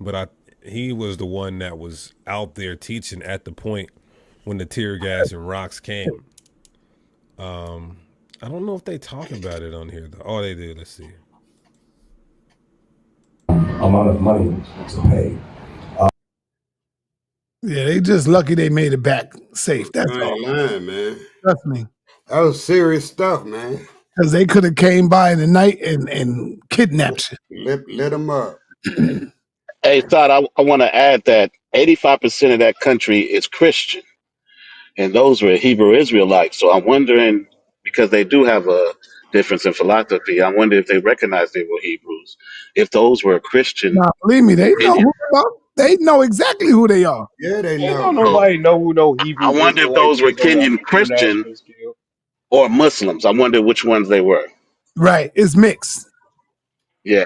S8: but he was the one that was out there teaching at the point when the tear gas and rocks came. I don't know if they talk about it on here, though. Oh, they do. Let's see.
S1: Amount of money to pay.
S2: Yeah, they just lucky they made it back safe. That's all.
S7: Lying, man.
S2: Trust me.
S7: That was serious stuff, man.
S2: Because they could have came by in the night and kidnapped you.
S7: Lit them up.
S12: Hey, Todd, I want to add that 85% of that country is Christian. and those were Hebrew Israelites. So I'm wondering, because they do have a difference in philosophy, I wonder if they recognized they were Hebrews, if those were Christian
S2: Now, believe me, they know
S12: Kenyan.
S2: who they are. They know exactly who they are.
S7: Yeah, they
S10: Ain't
S7: know.
S10: don't
S12: So
S10: nobody know who no
S12: I
S10: Hebrew
S12: wonder if
S10: Israelite
S12: those were
S10: is on an
S12: Kenyan Christian
S10: international scale.
S12: or Muslims. I wonder which ones they were.
S2: Right. It's mixed.
S12: Yeah,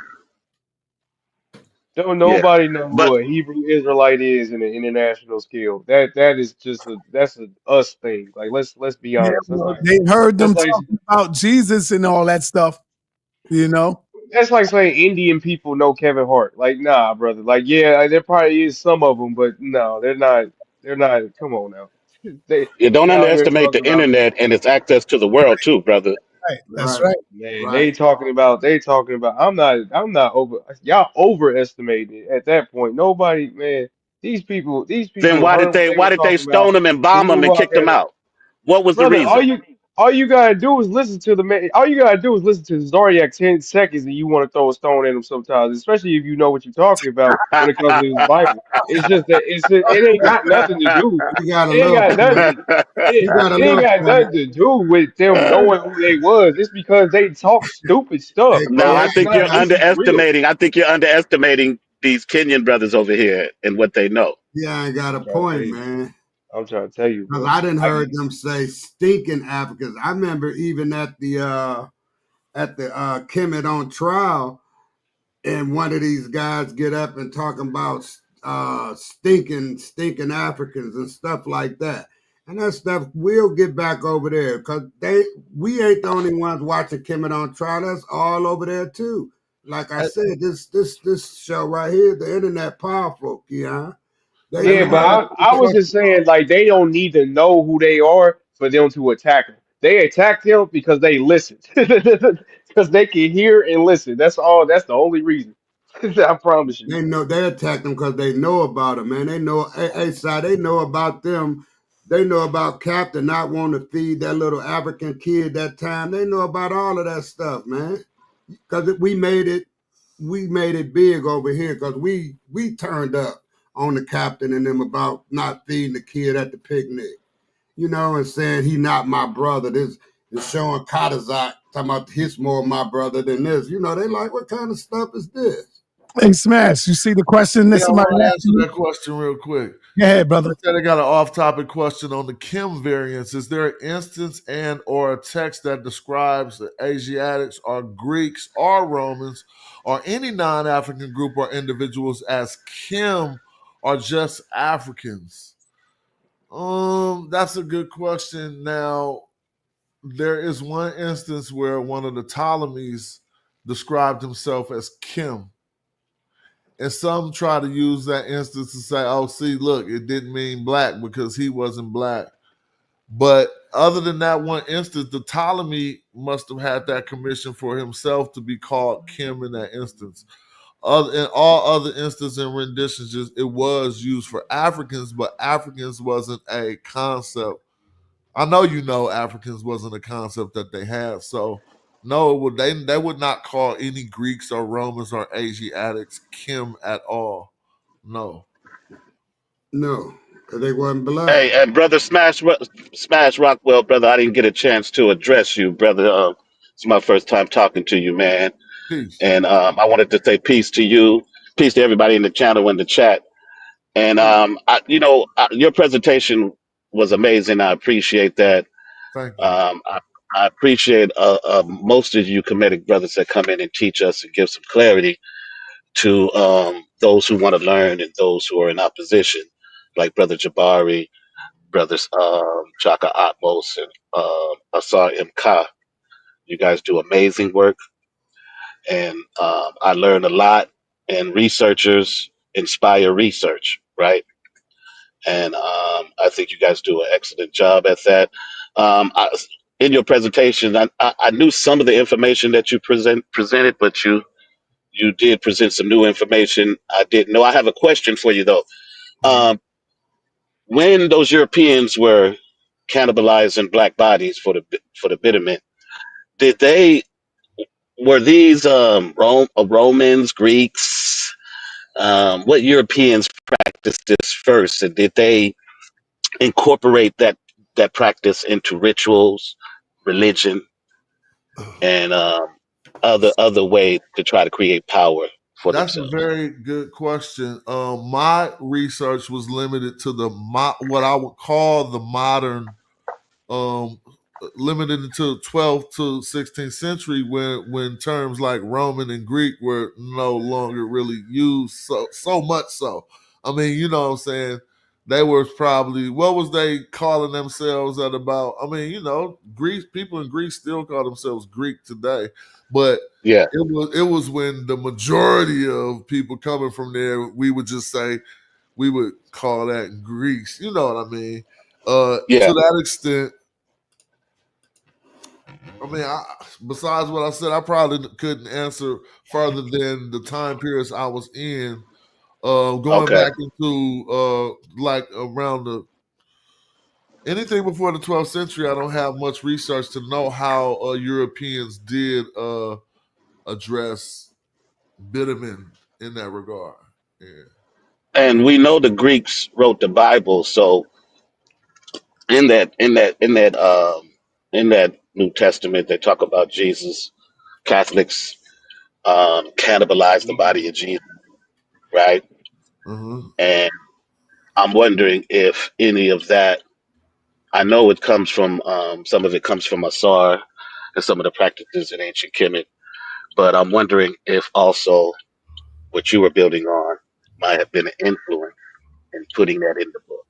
S10: Don't
S12: yeah.
S10: nobody know
S12: But
S10: who a Hebrew Israelite is in an international scale. That is just that's a us thing. Like let's be
S2: Yeah,
S10: honest.
S2: well, they heard
S10: That's
S2: them
S10: like
S2: talking about Jesus and all that stuff, you know?
S10: that's like saying Indian people know Kevin Hart. Like nah, brother. Like yeah, there probably is some of them, but no, they're not. They're not. Come on now. They
S12: you don't
S10: they out here
S12: underestimate
S10: talking
S12: the
S10: about.
S12: internet and its access to the world too, brother.
S2: Right. That's
S7: Right,
S2: right.
S10: Man,
S7: right.
S10: they talking about I'm not over y'all overestimated at that point. Nobody, man, these
S12: Then
S10: people heard what they
S12: why
S10: were
S12: did they
S10: talking about.
S12: stone them and bomb
S10: People
S12: them
S10: who
S12: and
S10: out
S12: kick them
S10: there,
S12: out? What was the
S10: brother,
S12: reason?
S10: all you gotta do is listen to the man. All you gotta do is listen to Zaryak 10 seconds and you want to throw a stone at him sometimes, especially if you know what you're talking about when it comes to this Bible. It's just that it ain't got nothing to do.
S7: You got a
S10: It ain't
S7: little
S10: got
S7: point.
S10: nothing. It,
S7: You got a
S10: it ain't
S7: little
S10: got
S7: point.
S10: nothing to do with them knowing who they was. It's because they talk stupid stuff,
S7: Hey,
S12: No,
S10: bro.
S7: hey,
S12: I
S10: It's
S12: think
S10: not.
S12: you're
S10: This is real.
S12: underestimating. I think you're underestimating these Kenyan brothers over here and what they know.
S7: yeah, I ain't got
S10: I'm
S7: a
S10: trying to tell
S7: point,
S10: you.
S7: man.
S10: I'm trying to tell you,
S7: Because
S10: bro.
S7: I didn't
S10: Like,
S7: heard them say stinking Africans. I remember even at the Kemet on trial, and one of these guys get up and talking about stinking Africans and stuff like that. And that stuff we'll get back over there because we ain't the only ones watching Kemet on trial. That's all over there too. Like I said, this show right here, the internet powerful, yeah. They
S3: Hey,
S10: yeah,
S3: let
S10: but
S3: me
S7: know
S3: ask you a
S10: I was
S3: question.
S10: just saying, like, they don't need to know who they are for them to attack them. They attack them because they listen, because they can hear and listen. That's all. That's the only reason. I promise you.
S7: they attack them because they know about them, man. They know they know about them. They know about Captain not wanting to feed that little African kid that time. They know about all of that stuff, man. Because we made it big over here because we turned up on the captain and them about not feeding the kid at the picnic, and saying he not my brother. This is showing Kadazak talking about he's more my brother than this. They like, what kind of stuff is this?
S2: Hey, Smash, you see the question that
S3: Yeah, I
S2: somebody
S3: want to
S2: asked
S3: answer
S2: you?
S3: that question real quick.
S2: Go ahead, brother.
S3: Said I got an off-topic question on the Kim variants. Is there an instance and or a text that describes the Asiatics or Greeks or Romans or any non-African group or individuals as Kim or just Africans? That's a good question. Now, there is one instance where one of the Ptolemies described himself as Kim. And some try to use that instance to say, oh, see, look, it didn't mean black because he wasn't black. But other than that one instance, the Ptolemy must have had that commission for himself to be called Kim in that instance. In all other instances and renditions, it was used for Africans, but Africans wasn't a concept. I know Africans wasn't a concept that they had. So no, they would not call any Greeks or Romans or Asiatics Kim at all. No.
S7: No, because they wasn't black.
S12: Hey, and brother Smash Rockwell, brother, I didn't get a chance to address you, brother. It's my first time talking to you, man.
S3: Peace.
S12: And I wanted to say peace to you, peace to everybody in the channel and the chat. And your presentation was amazing. I appreciate that.
S3: Thank you.
S12: I appreciate most of you comedic brothers that come in and teach us and give some clarity to those who want to learn and those who are in opposition, like Brother Jabari, Brothers Chaka Atmos, and Asar M. Ka. You guys do amazing work, and I learn a lot, and researchers inspire research, right? And I think you guys do an excellent job at that. In your presentation, I knew some of the information that you presented, but you did present some new information I didn't know. I have a question for you though.
S3: Mhm.
S12: When those Europeans were cannibalizing black bodies for the Bitumen, did they were these Romans, Greeks? What Europeans practiced this first, and did they incorporate that practice into rituals, religion, and other ways to try to create power for
S3: That's a
S12: themselves.
S3: very good question. My research was limited to what I would call the modern, um, limited into 12th to 16th century, when terms like Roman and Greek were no longer really used so much so. I mean, you know what I'm saying? They were probably, what was they calling themselves at about? I mean, you know, Greece, people in Greece still call themselves Greek today, but
S12: Yeah,
S3: it was when the majority of people coming from there, we would just say, we would call that Greece. You know what I mean?
S12: yeah.
S3: To that extent, I mean, besides what I said, I probably couldn't answer further than the time periods I was in. Going
S12: Okay.
S3: back into like around anything before the 12th century, I don't have much research to know how Europeans did address Bitumen in that regard. Yeah.
S12: And we know the Greeks wrote the Bible, so in that New Testament, they talk about Jesus. Catholics cannibalize the body of Jesus, right?
S3: Uh-huh.
S12: And I'm wondering if any of that. I know it comes from some of it comes from Asar and some of the practices in ancient Kemet, but I'm wondering if also what you were building on might have been an influence in putting that in the book.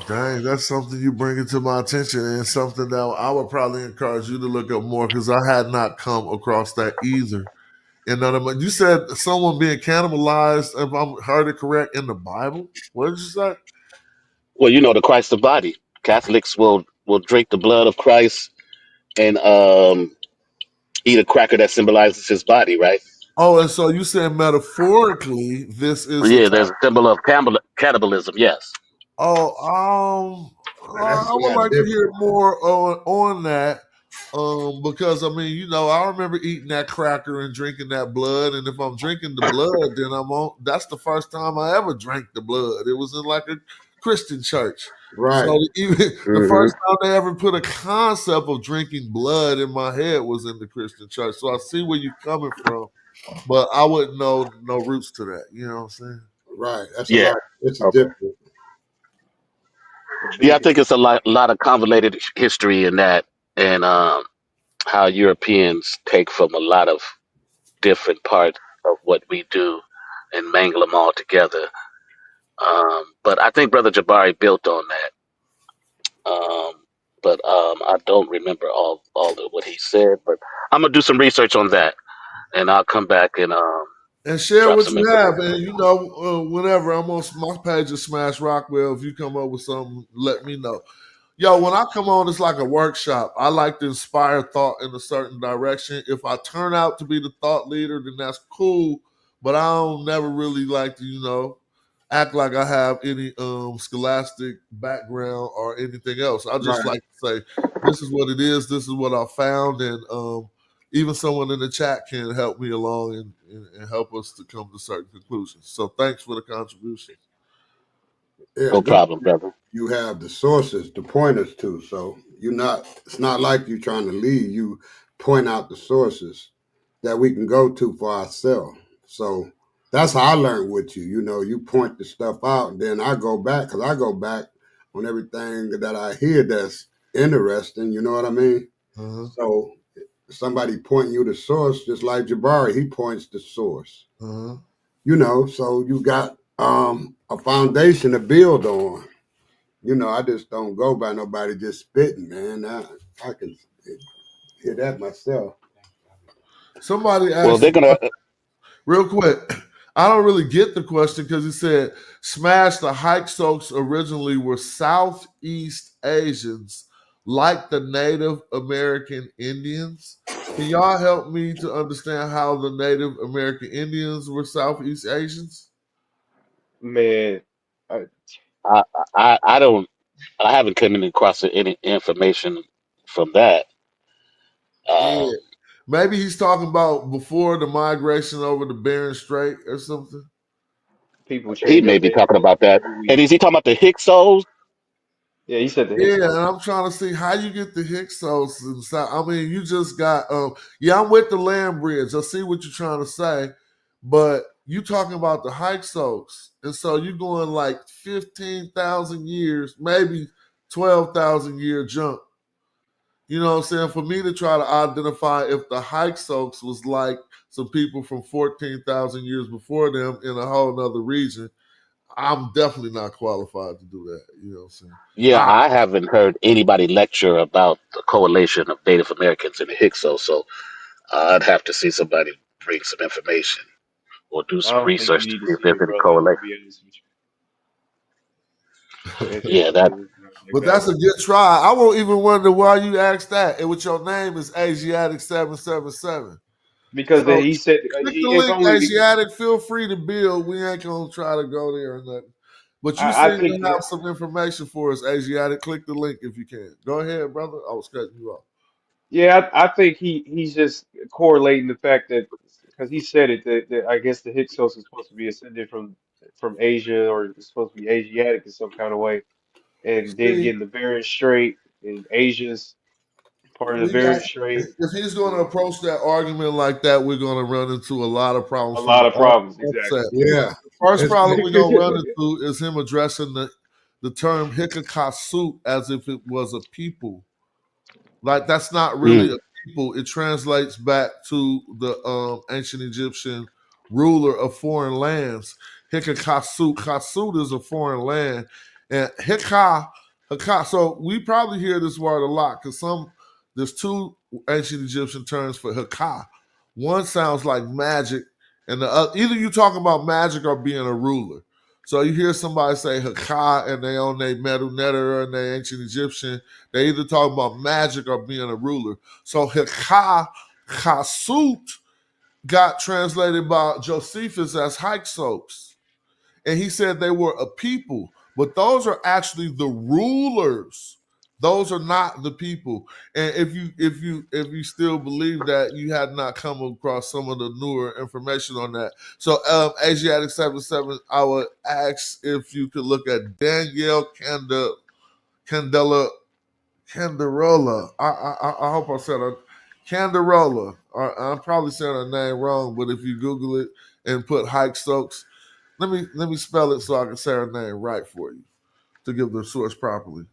S3: Dang, that's something you bring into my attention, and something that I would probably encourage you to look up more, because I had not come across that either. And none of my, you said someone being cannibalized, if I'm heard it correct, in the Bible. What did you say?
S12: Well, you know, the Christ the body. Catholics will drink the blood of Christ and eat a cracker that symbolizes his body, right?
S3: Oh, and so you said metaphorically, this is a
S12: Yeah,
S3: type.
S12: there's a symbol of cannibalism. Yes.
S3: Oh,
S7: That's
S3: I
S7: a
S3: would
S7: lot
S3: like to hear
S7: different.
S3: more on that. Because I mean, you know, I remember eating that cracker and drinking that blood, and if I'm drinking the blood, then I'm on. That's the first time I ever drank the blood. It was in like a Christian church.
S7: Right.
S3: So even the
S12: Hmm.
S3: first time they ever put a concept of drinking blood in my head was in the Christian church. So I see where you're coming from, but I wouldn't know no roots to that. You know what I'm saying?
S7: Right. That's a
S12: Yeah.
S7: lot. It's
S12: Okay.
S7: different.
S10: The
S12: Yeah, I
S10: bacon.
S12: think it's a lot of convoluted history in that, and how Europeans take from a lot of different parts of what we do and mangle them all together. But I think Brother Jabari built on that. But I don't remember all of what he said. But I'm gonna do some research on that, and I'll come back and
S3: And share
S12: drop
S3: what
S12: some
S3: you have.
S12: information.
S3: And you know, whenever I'm on my page of Smash Rockwell, if you come up with something, let me know. Yo, when I come on, it's like a workshop. I like to inspire thought in a certain direction. If I turn out to be the thought leader, then that's cool. But I don't never really like to, you know, act like I have any scholastic background or anything else. I just
S7: Right.
S3: like to say, this is what it is, this is what I found, and even someone in the chat can help me along and help us to come to certain conclusions. So thanks for the contribution.
S7: Yeah.
S12: No
S7: Good.
S12: problem, brother.
S7: You have the sources to point us to. So you're not. It's not like you trying to lead. You point out the sources that we can go to for ourselves. So that's how I learned with you. You know, you point the stuff out, and then I go back because I go back on everything that I hear that's interesting. You know what I mean?
S3: Uh-huh.
S7: So somebody pointing you the source, just like Jabari, he points the source.
S3: Uh-huh.
S7: You know, so you got a foundation to build on. You know, I just don't go by nobody just spitting, man. I can hear that myself.
S3: Somebody
S12: Well,
S3: asked
S12: they're
S3: the
S12: gonna.
S3: question real quick. I don't really get the question because he said Smash the Hyksos originally were Southeast Asians like the Native American Indians. Can y'all help me to understand how the Native American Indians were Southeast Asians?
S10: Man, I,
S12: I, I don't. I haven't come across any information from that.
S3: Yeah.
S12: Um,
S3: Maybe he's talking about before the migration over the Bering Strait or something.
S10: people
S12: he
S10: change
S12: may
S10: their
S12: be
S10: names
S12: talking about that.
S10: every week.
S12: And is he talking about the Hyksos?
S10: Yeah, he said the
S3: Yeah,
S10: Hyksos.
S3: and I'm trying to see how you get the Hyksos inside. I mean, you just got yeah, I'm with the land bridge. I see what you're trying to say, but you talking about the Hyksos. And so you're going like 15,000 years, maybe 12,000 year jump. You know what I'm saying? For me to try to identify if the Hyksos was like some people from 14,000 years before them in a whole nother region, I'm definitely not qualified to do that. You know what I'm saying?
S12: Yeah, I haven't heard anybody lecture about the correlation of Native Americans and the Hyksos, so I'd have to see somebody bring some information or do
S10: I
S12: some
S10: don't think you
S12: research to
S10: need to
S12: see if
S10: see
S12: there's
S10: it,
S12: any
S10: brother. I'm gonna
S12: correlation.
S10: be honest with you.
S12: Yeah, that.
S3: But that's a good try. I won't even wonder why you asked that. And with your name is Asiatic 777.
S10: Because
S3: So
S10: he said
S3: click the
S10: it's
S3: link,
S10: only.
S3: Asiatic. Feel free to build. We ain't gonna try to go there or nothing. But you
S10: I
S3: seem
S10: think
S3: to have some information for us, Asiatic. Click the link if you can. Go ahead, brother. I was cutting you off.
S10: yeah, I think he's just correlating the fact that because he said it that I guess the Hyksos is supposed to be ascended from Asia or it's supposed to be Asiatic in some kind of way, and then
S3: See,
S10: getting the Bering Strait and Asia's part of the
S3: we
S10: Bering
S3: got
S10: Strait.
S3: if he's going to
S10: Yeah,
S3: approach that argument like that, we're going to run into a lot of problems
S10: a
S3: from
S10: lot
S3: the
S10: of problems,
S3: offset.
S10: exactly.
S7: Yeah.
S3: First
S7: It's
S3: problem we're gonna run into is him addressing the term Hikakasut as if it was a people. Like that's not really
S12: Mm.
S3: a people. It translates back to the ancient Egyptian ruler of foreign lands. Hikakasut. Kasut is a foreign land. And Hika. So we probably hear this word a lot because there's two ancient Egyptian terms for Hika. One sounds like magic, and the other, either you talk about magic or being a ruler. So you hear somebody say Haka and they on their sa.neter and they ancient Egyptian, they either talk about magic or being a ruler. So Hika Kasut got translated by Josephus as Hyksos. And he said they were a people, but those are actually the rulers. Those are not the people. And if you still believe that, you had not come across some of the newer information on that. So Asiatic 77, I would ask if you could look at Danielle Candela Canderola. I hope I said her Canderola. I'm probably saying her name wrong, but if you Google it and put Hike Stokes, let me spell it so I can say her name right for you to give the source properly.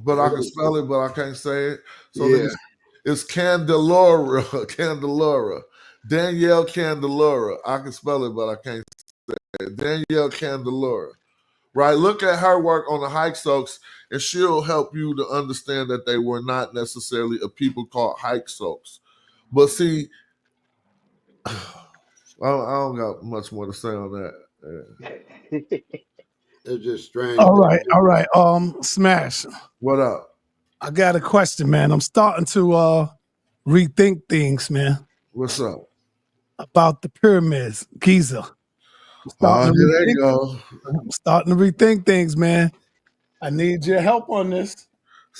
S3: But I can spell it, but I can't say it. So
S7: yeah.
S3: it's Candelora, Candelora, Danielle Candelora. I can spell it, but I can't say it. Danielle Candelora. Right? Look at her work on the Hike Stokes, and she'll help you to understand that they were not necessarily a people called Hike Stokes. But see, I don't got much more to say on that.
S7: It's just strange.
S2: All right. Smash.
S3: What up?
S2: I got a question, man. I'm starting to rethink things, man,
S3: What's up?
S2: about the pyramids, Giza.
S3: Oh, here they go.
S2: I'm starting to rethink things, man. I need your help on this.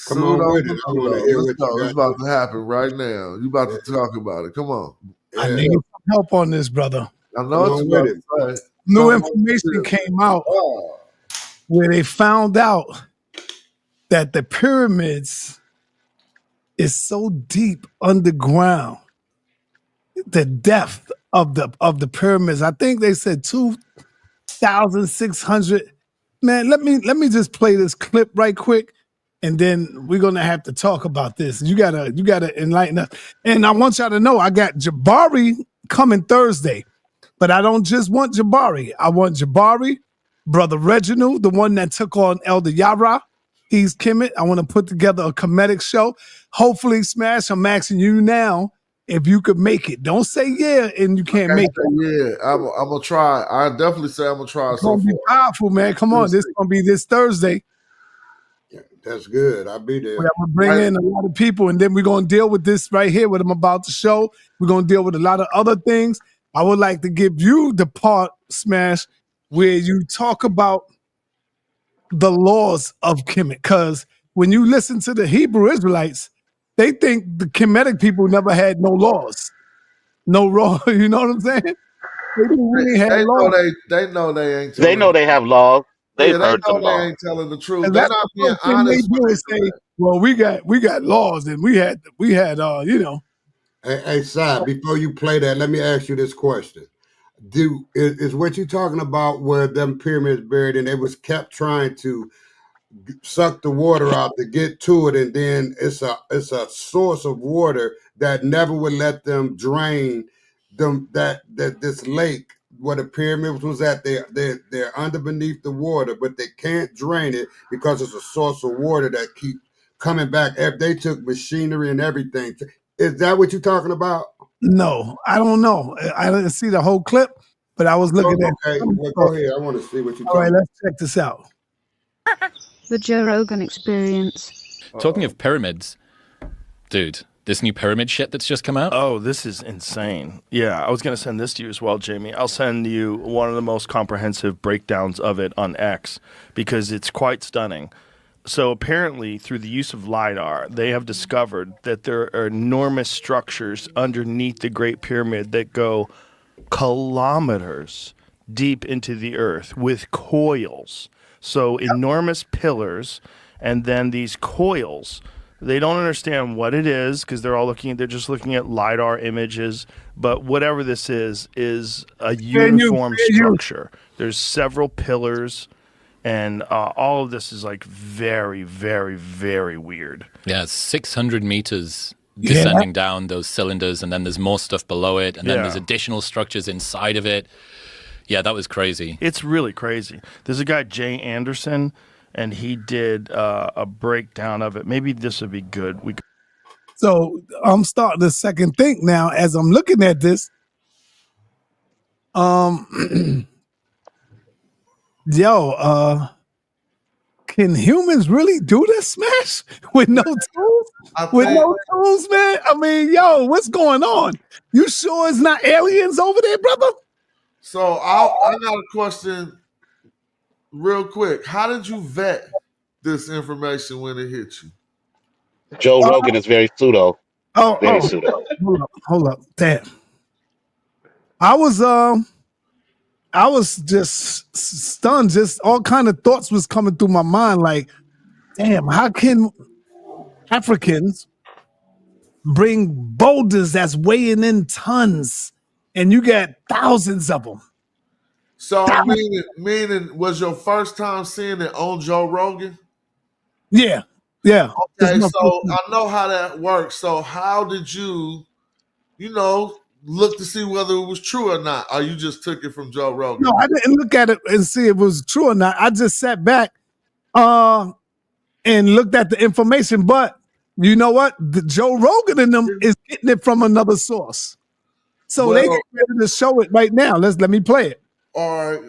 S7: Come on with it. I want to hear
S3: Let's
S7: what
S3: go.
S7: you got.
S3: It's about to happen right now. You about to talk about it. Come on.
S2: I
S7: Yeah.
S2: need some help on this, brother.
S3: I know
S7: Come
S3: what
S7: on
S3: you're
S7: with
S3: about to say.
S2: New
S3: Come on
S2: information
S3: with it.
S2: came out
S3: Oh,
S2: where they found out that the pyramids is so deep underground. The depth of the pyramids, I think they said 2,600. Man, let me just play this clip right quick, and then we're gonna have to talk about this. You gotta enlighten us. And I want y'all to know I got Jabari coming Thursday, but I don't just want Jabari. I want Jabari, Brother Reginald, the one that took on Elder Yara. He's Kemet. I want to put together a comedic show. Hopefully, Smash, I'm asking you now if you could make it. Don't say yeah and you can't make it.
S3: yeah, I'm gonna try. I definitely say I'm gonna try.
S2: It's gonna be powerful, man. Come on, this is gonna be this Thursday.
S7: Yeah, that's good. I'll be there.
S2: I'm gonna bring in a lot of people, and then we're gonna deal with this right here, what I'm about to show. We're gonna deal with a lot of other things. I would like to give you the part, Smash, where you talk about the laws of Kemet. Because when you listen to the Hebrew Israelites, they think the Kemetic people never had no laws. No law, you know what I'm saying? They knew we had laws.
S3: They know they ain't
S12: They
S3: telling
S12: know
S3: the
S12: they
S3: truth.
S12: have laws. They've
S3: Yeah, they
S12: heard
S3: know
S12: them
S3: they
S12: laws.
S3: ain't telling the truth.
S2: And
S3: They're
S2: that's
S3: not
S2: the
S3: being
S2: first thing they
S3: honest when
S2: do
S3: they
S2: is
S3: do
S2: say,
S3: that.
S2: well, we got laws and we had you know.
S7: Hey, Si, before you play that, let me ask you this question. Is what you talking about where them pyramids buried and they was kept trying to suck the water out to get to it, and then it's a source of water that never would let them drain them that this lake where the pyramids was at. They're under beneath the water, but they can't drain it because it's a source of water that keeps coming back. If they took machinery and everything, is that what you're talking about?
S2: No, I don't know. I didn't see the whole clip, but I was looking at
S7: Okay,
S2: some
S7: well, go
S2: story.
S7: ahead. I want to see what you're
S2: All right,
S7: talking
S2: let's check this out.
S13: The Joe Rogan Experience.
S7: about.
S14: Talking of pyramids, dude, this new pyramid shit that's just come out.
S15: Oh, this is insane. Yeah, I was going to send this to you as well, Jamie. I'll send you one of the most comprehensive breakdowns of it on X because it's quite stunning. So apparently, through the use of LiDAR, they have discovered that there are enormous structures underneath the Great Pyramid that go kilometers deep into the earth with coils. So enormous pillars, and then these coils. They don't understand what it is because they're just looking at LiDAR images. But whatever this is a uniform structure. There's several pillars, and all of this is like very, very, very weird.
S14: Yeah, 600 meters descending down those cylinders, and then there's more stuff below it, and then there's additional structures inside of it. Yeah, that was crazy.
S15: It's really crazy. There's a guy, Jay Anderson, and he did a breakdown of it. Maybe this would be good.
S2: So I'm starting to second think now as I'm looking at this. Can humans really do this smash with no tools? No tools, man? I mean, what's going on? You sure it's not aliens over there, brother?
S3: So I got a question real quick. How did you vet this information when it hit you?
S12: Joe Rogan is very pseudo. Very pseudo.
S2: Hold up. Damn. I was just stunned. Just all kind of thoughts was coming through my mind. Like, damn, how can Africans bring boulders that's weighing in tons, and you got thousands of them?
S3: So meaning, was your first time seeing it on Joe Rogan?
S2: Yeah.
S3: Okay, so I know how that works. So how did you look to see whether it was true or not, or you just took it from Joe Rogan?
S2: No, I didn't look at it and see if it was true or not. I just sat back and looked at the information. But you know what? The Joe Rogan in them is getting it from another source. So they get ready to show it right now. Let me play it.
S3: All right,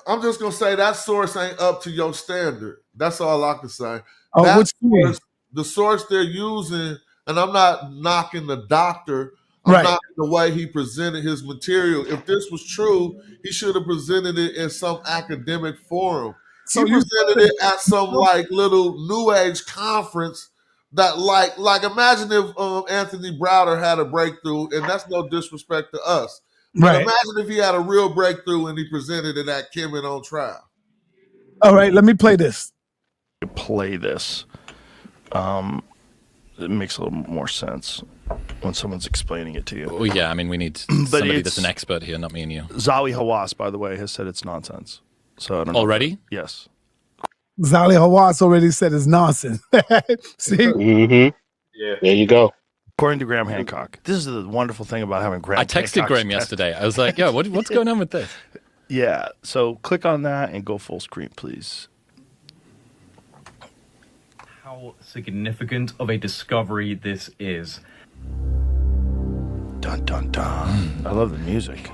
S3: I'm just gonna say that source ain't up to your standard. That's all I can say. The source they're using, and I'm not knocking the doctor. I'm knocking the way he presented his material. If this was true, he should have presented it in some academic forum. He presented it at some little New Age conference. That like imagine if Anthony Browder had a breakthrough, and that's no disrespect to us. But imagine if he had a real breakthrough and he presented it at Kenyan on trial.
S2: All right, let me play this.
S15: Play this. It makes a little more sense when someone's explaining it to you.
S14: Oh yeah, I mean we need somebody that's an expert here, not me and you.
S15: Zawi Hawass, by the way, has said it's nonsense. So I don't know.
S14: Already?
S15: Yes.
S2: Zawi Hawass already said it's nonsense. See?
S12: Mm-hmm.
S15: Yeah.
S12: There you go.
S15: According to Graham Hancock. This is the wonderful thing about having Graham Hancock.
S14: I texted Graham yesterday. I was like, yo, what's going on with this?
S15: Yeah. So click on that and go full screen, please.
S16: How significant of a discovery this is.
S15: Dun, dun, dun. I love the music.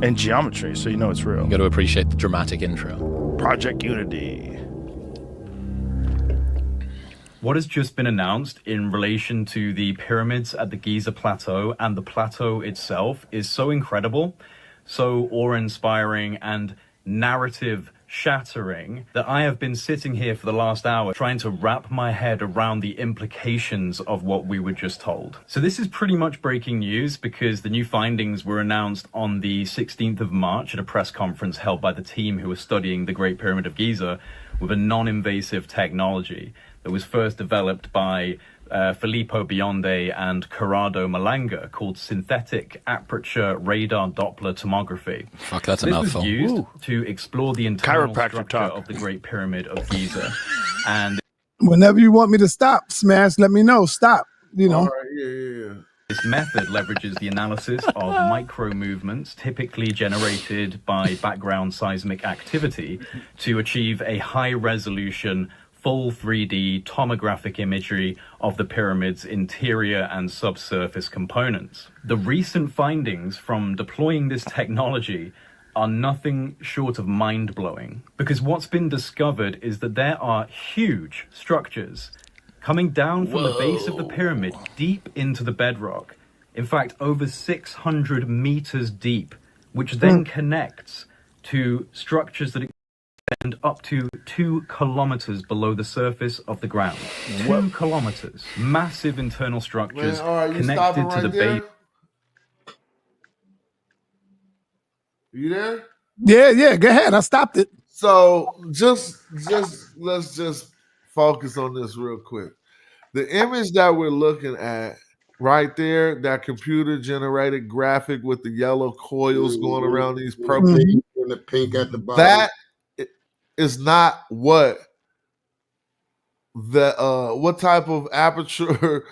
S15: And geometry, so you know it's real.
S14: You got to appreciate the dramatic intro.
S15: Project Unity.
S16: What has just been announced in relation to the pyramids at the Giza Plateau and the plateau itself is so incredible, so awe-inspiring and narrative shattering that I have been sitting here for the last hour trying to wrap my head around the implications of what we were just told. So this is pretty much breaking news because the new findings were announced on the 16th of March at a press conference held by the team who were studying the Great Pyramid of Giza with a non-invasive technology that was first developed by Filippo Bionde and Corrado Malanga, called synthetic aperture radar Doppler tomography.
S14: Fuck, that's a
S16: this
S14: mouthful.
S16: was used to explore the internal structure of the Great Pyramid of Giza. And
S2: whenever you want me to stop, Smash, let me know. Stop. You know.
S3: All right, yeah.
S16: This method leverages the analysis of micro movements typically generated by background seismic activity to achieve a high resolution full 3D tomographic imagery of the pyramid's interior and subsurface components. The recent findings from deploying this technology are nothing short of mind-blowing, because what's been discovered is that there are huge structures coming down from the base of the pyramid deep into the bedrock. In fact, over 600 meters deep, which then connects to structures that extend up to 2 kilometers below the surface of the ground. 2 kilometers. Massive internal structures connected to the base.
S3: You there?
S2: Yeah. Go ahead. I stopped it.
S3: So let's just focus on this real quick. The image that we're looking at right there, that computer generated graphic with the yellow coils going around these purple
S7: and the pink at the bottom.
S3: That is not what what type of aperture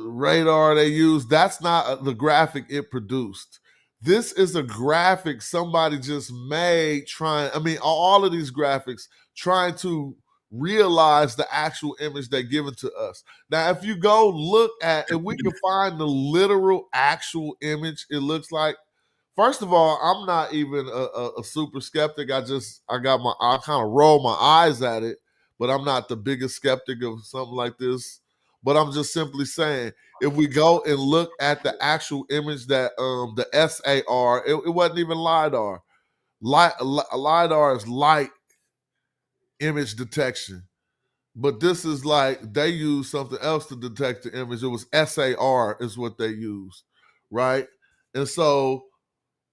S3: radar they use. That's not the graphic it produced. This is a graphic somebody just made all of these graphics trying to realize the actual image they're giving to us. Now, if you go look at, if we can find the literal actual image, it looks like, first of all, I'm not even a super skeptic. I kind of roll my eyes at it, but I'm not the biggest skeptic of something like this. But I'm just simply saying, if we go and look at the actual image that the SAR, it wasn't even LiDAR. LiDAR is light image detection. But this is like they use something else to detect the image. It was SAR is what they used, right? And so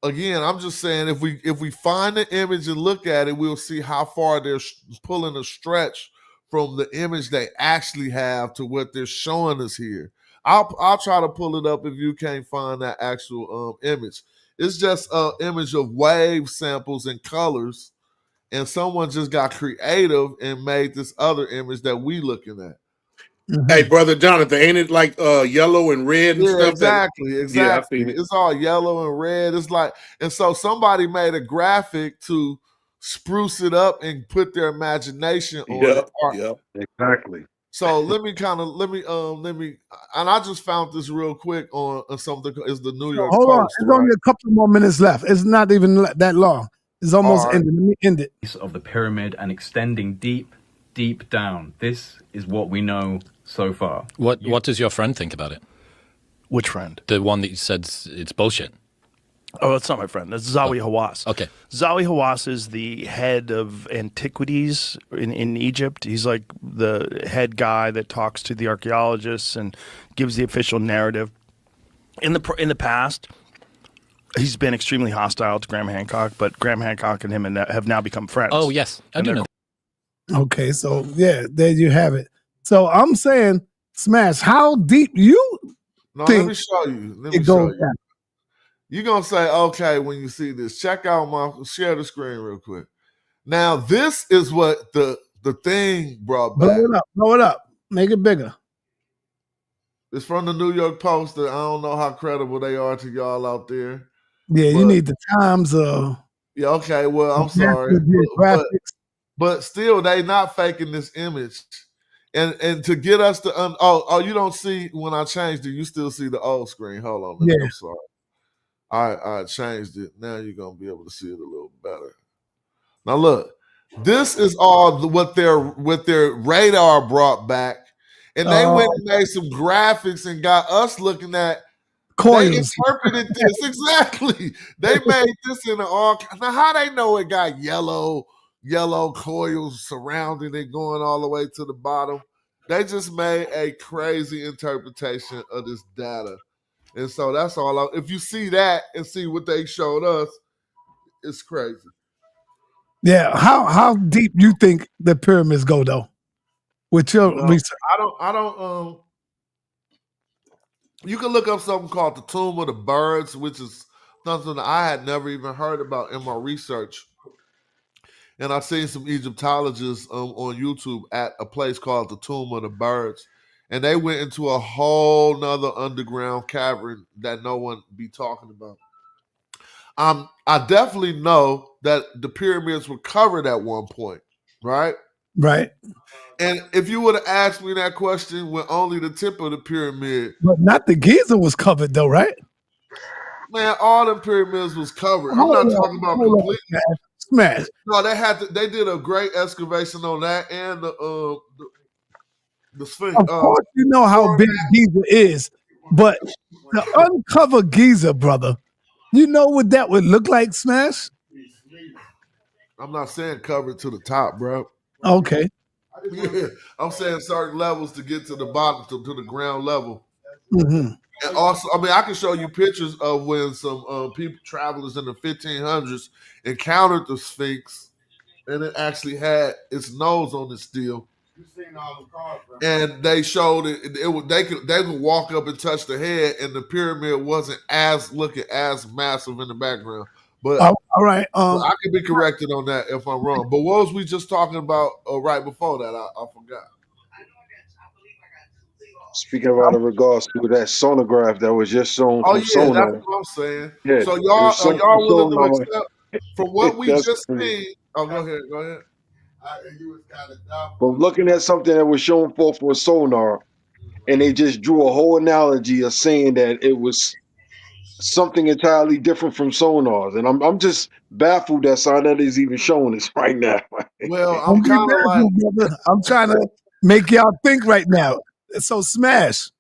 S3: again, I'm just saying if we find the image and look at it, we'll see how far they're pulling a stretch from the image they actually have to what they're showing us here. I'll try to pull it up if you can't find that actual image. It's just an image of wave samples and colors, and someone just got creative and made this other image that we looking at.
S17: Hey, brother Jonathan, ain't it like yellow and red and stuff?
S3: Exactly.
S17: Yeah, I've seen it.
S3: It's all yellow and red. It's like, and so somebody made a graphic to spruce it up and put their imagination on it.
S17: Yep,
S5: exactly.
S3: So let me, and I just found this real quick on something. Is the New York
S2: Hold
S3: Post?
S2: on, there's only a couple more minutes left. It's not even that long. It's almost ended. Let me end it.
S16: Of the pyramid and extending deep, deep down. This is what we know so far.
S14: What does your friend think about it?
S15: Which friend?
S14: The one that you said it's bullshit.
S15: Oh, that's not my friend. That's Zawi Hawass.
S14: Okay.
S15: Zawi Hawass is the head of antiquities in Egypt. He's like the head guy that talks to the archaeologists and gives the official narrative. In the past, he's been extremely hostile to Graham Hancock, but Graham Hancock and him have now become friends.
S14: Oh, yes. I do know.
S2: Okay, so yeah, there you have it. So I'm saying, Smash, how deep you think
S3: let me show you.
S2: it goes down?
S3: You're going to say, okay, when you see this, share the screen real quick. Now, this is what the thing brought back.
S2: Blow it up. Make it bigger.
S3: It's from the New York Post. I don't know how credible they are to y'all out there.
S2: Yeah, you need the Times.
S3: Yeah, okay, well, I'm sorry. But still, they not faking this image. And to get us to, you don't see when I changed it, you still see the old screen. Hold on, I'm sorry. I changed it. Now you're going to be able to see it a little better. Now look, this is all what their radar brought back. And they went and made some graphics and got us looking at They
S2: Coils.
S3: interpreted this exactly. They made this in an all. Now, how they know it got yellow coils surrounding it, going all the way to the bottom? They just made a crazy interpretation of this data, and so that's all. If you see that and see what they showed us, it's crazy.
S2: Yeah. How deep you think the pyramids go though? With your research.
S3: I don't. You can look up something called the Tomb of the Birds, which is something I had never even heard about in my research. And I've seen some Egyptologists on YouTube at a place called the Tomb of the Birds. And they went into a whole nother underground cavern that no one be talking about. I definitely know that the pyramids were covered at one point, right?
S2: Right.
S3: And if you would have asked me that question when only the tip of the pyramid,
S2: but not the Giza was covered though, right?
S3: Man, all the pyramids was covered. I'm not talking about completely.
S2: Smash.
S3: No, they did a great excavation on that and the Sphinx.
S2: Of course, you know how big Giza is, but to uncover Giza, brother, you know what that would look like, Smash?
S3: I'm not saying covered to the top, bro.
S2: Okay.
S3: Yeah, I'm saying certain levels to get to the bottom, to the ground level.
S2: Mm-hmm.
S3: And also, I mean, I can show you pictures of when some people, travelers in the 1500s, encountered the Sphinx, and it actually had its nose on it still. And they showed it. They could walk up and touch the head, and the pyramid wasn't looking as massive in the background. But
S2: all right,
S3: I could be corrected on that if I'm wrong. But what was we just talking about right before that? I forgot.
S5: Speaking about in regards to that sonograph that was just shown from sonar.
S3: That's what I'm saying.
S5: Yeah,
S3: so y'all willing to accept from what we just
S5: crazy.
S3: seen? Oh, go ahead.
S5: From looking at something that was shown forth for sonar, and they just drew a whole analogy of saying that it was something entirely different from sonars, and I'm just baffled that sa.neter is even showing this right now.
S3: Well, I'm kind of like,
S2: brother. I'm trying to make y'all think right now. So, Smash,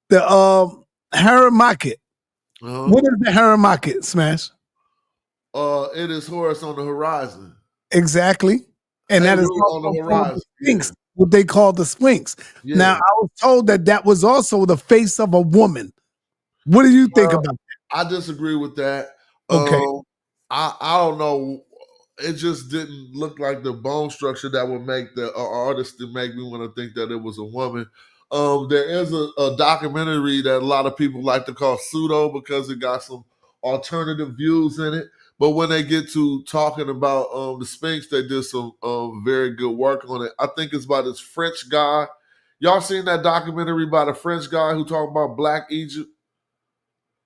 S2: the Haramakit. What is the Haramakit, Smash?
S3: It is Horus on the horizon.
S2: Exactly, and that is
S3: on the horizon.
S2: The Sphinx, what they call the Sphinx. Yeah. Now, I was told that was also the face of a woman. What do you think about that?
S3: I disagree with that.
S2: Okay.
S3: I don't know. It just didn't look like the bone structure that would make the artist to make me want to think that it was a woman. There is a documentary that a lot of people like to call pseudo because it got some alternative views in it. But when they get to talking about the Sphinx, they did some very good work on it. I think it's by this French guy. Y'all seen that documentary by the French guy who talked about Black Egypt?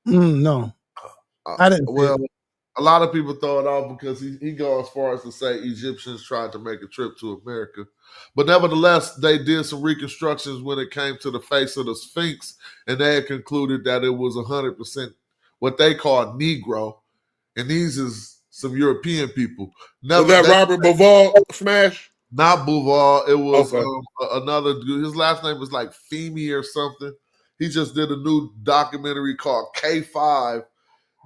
S2: No, I didn't.
S3: Well, a lot of people throw it off because he goes as far as to say Egyptians tried to make a trip to America. But nevertheless, they did some reconstructions when it came to the face of the Sphinx, and they had concluded that it was 100% what they call Negro. And these is some European people.
S17: Was that Robert Bauval Smash?
S3: Not Bauval. It was another dude. His last name was like Femi or something. He just did a new documentary called K5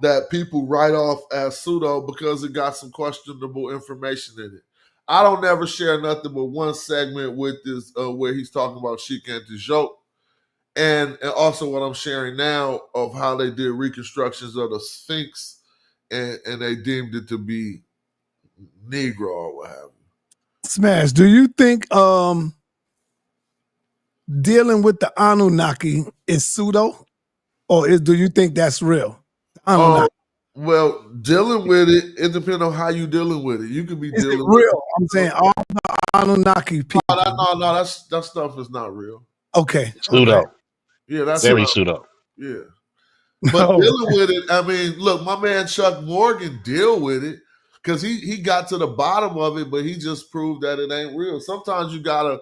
S3: that people write off as pseudo because it got some questionable information in it. I don't never share nothing but one segment with this where he's talking about Sheik and Tijot. And also what I'm sharing now of how they did reconstructions of the Sphinx and they deemed it to be Negro or what have you.
S2: Smash, do you think dealing with the Anunnaki is pseudo? Or do you think that's real?
S3: Well, dealing with it depends on how you dealing with it. You could be dealing with
S2: real. I'm saying all the Anunnaki people.
S3: No, that stuff is not real.
S2: Okay.
S12: Pseudo.
S2: Okay.
S3: Yeah, that's
S12: very pseudo.
S3: Yeah. But dealing with it, I mean, look, my man Chuck Morgan deal with it because he got to the bottom of it, but he just proved that it ain't real. Sometimes you gotta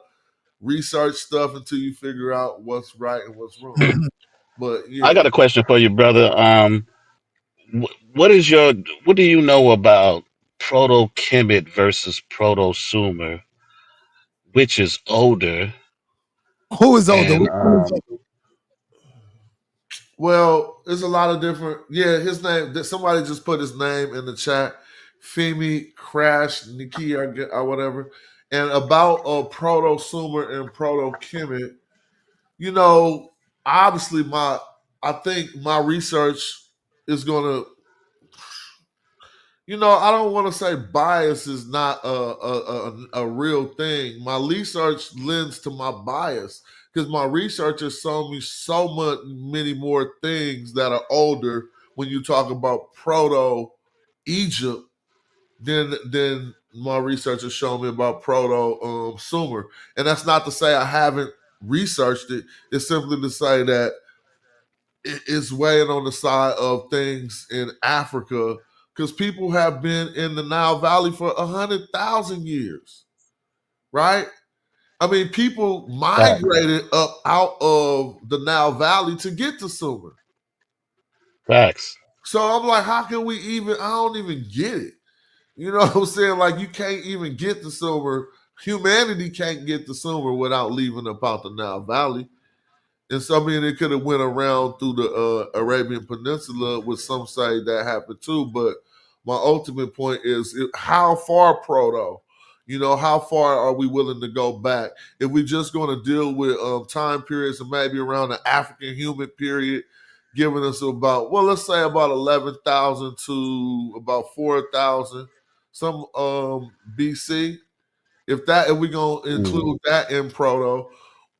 S3: research stuff until you figure out what's right and what's wrong. But yeah.
S12: I got a question for you, brother. What do you know about Proto-Kemet versus Proto-Sumer? Which is older?
S2: Who is older?
S12: And,
S3: Well, there's a lot of different. Yeah, his name. Somebody just put his name in the chat. Femi Crash Nikki or whatever. And about Proto Sumer and Proto Kemet. You know, obviously, I think my research is gonna. You know, I don't want to say bias is not a real thing. My research lends to my bias because my research has shown me so many more things that are older when you talk about proto Egypt than my research has shown me about proto Sumer. And that's not to say I haven't researched it. It's simply to say that it's weighing on the side of things in Africa because people have been in the Nile Valley for 100,000 years, right? I mean, people migrated up out of the Nile Valley to get to Sumer.
S12: Facts.
S3: So I'm like, how can we even? I don't even get it. You know what I'm saying? Like, you can't even get to Sumer. Humanity can't get to Sumer without leaving about the Nile Valley. And so, I mean, it could have went around through the Arabian Peninsula, which some say that happened too. But my ultimate point is, how far proto? You know, how far are we willing to go back? If we're just going to deal with time periods and maybe around the African human period, giving us about, well, let's say about 11,000 to about 4,000, some BC. If we're going to include that in proto,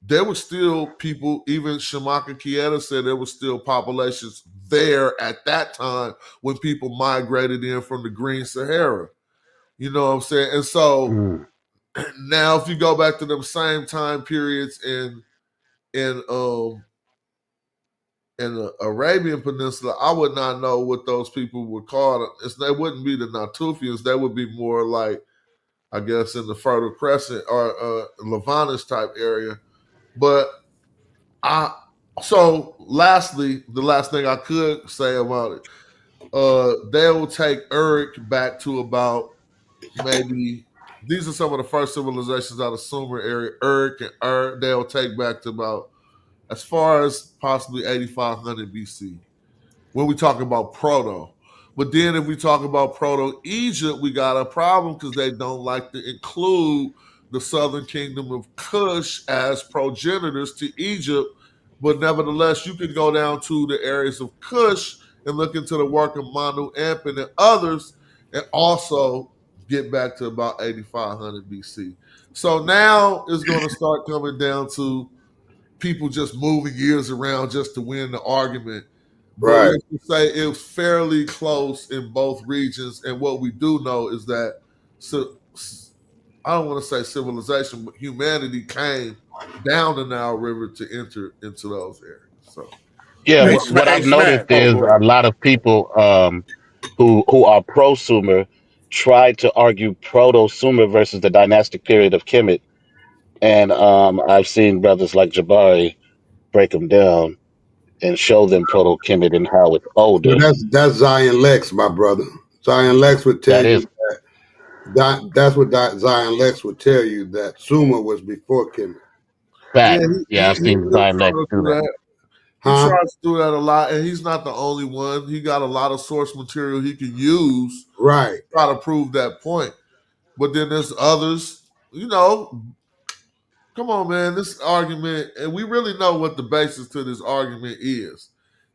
S3: there were still people, even Shamaka Kieta said there were still populations there at that time when people migrated in from the Green Sahara. You know what I'm saying? And so now if you go back to them same time periods in the Arabian Peninsula, I would not know what those people were called. They wouldn't be the Natufians. They would be more like, I guess, in the Fertile Crescent or Levantis type area. But lastly, the last thing I could say about it, they'll take Uruk back to about maybe, these are some of the first civilizations out of Sumer area, Uruk and they'll take back to about as far as possibly 8,500 BC when we talk about proto. But then if we talk about proto-Egypt, we got a problem because they don't like to include the southern kingdom of Kush as progenitors to Egypt. But nevertheless, you can go down to the areas of Kush and look into the work of Manu Ampin and others and also get back to about 8,500 BC. So now it's going to start coming down to people just moving years around just to win the argument. But
S7: Right.
S3: let's just say it was fairly close in both regions. And what we do know is that, I don't want to say civilization, but humanity came down the Nile River to enter into those areas. So,
S12: Yeah,
S17: Hey,
S12: what
S17: hey,
S12: I've noticed
S17: Smack. Oh,
S12: is
S17: go ahead.
S12: a lot of people who are prosumer try to argue proto-sumer versus the dynastic period of Kemet, and I've seen brothers like Jabari break them down and show them proto-Kemet and how it's
S7: Well,
S12: older.
S7: that's Zion Lex, my brother. Zion Lex would tell
S12: That
S7: you
S12: is
S7: that's what Zion Lex would tell you, that Sumer was before Kemet.
S3: yeah,
S12: fact.
S3: he
S12: Yeah, I've seen
S3: do
S12: Zion
S3: try
S12: Lex
S3: to
S12: do
S3: do
S12: that.
S3: that. He
S7: Huh?
S3: tries to do that a lot, and he's not the only one. He got a lot of source material he can use
S7: Right.
S3: to try to prove that point. But then there's others, you know. Come on, man. This argument, and we really know what the basis to this argument is.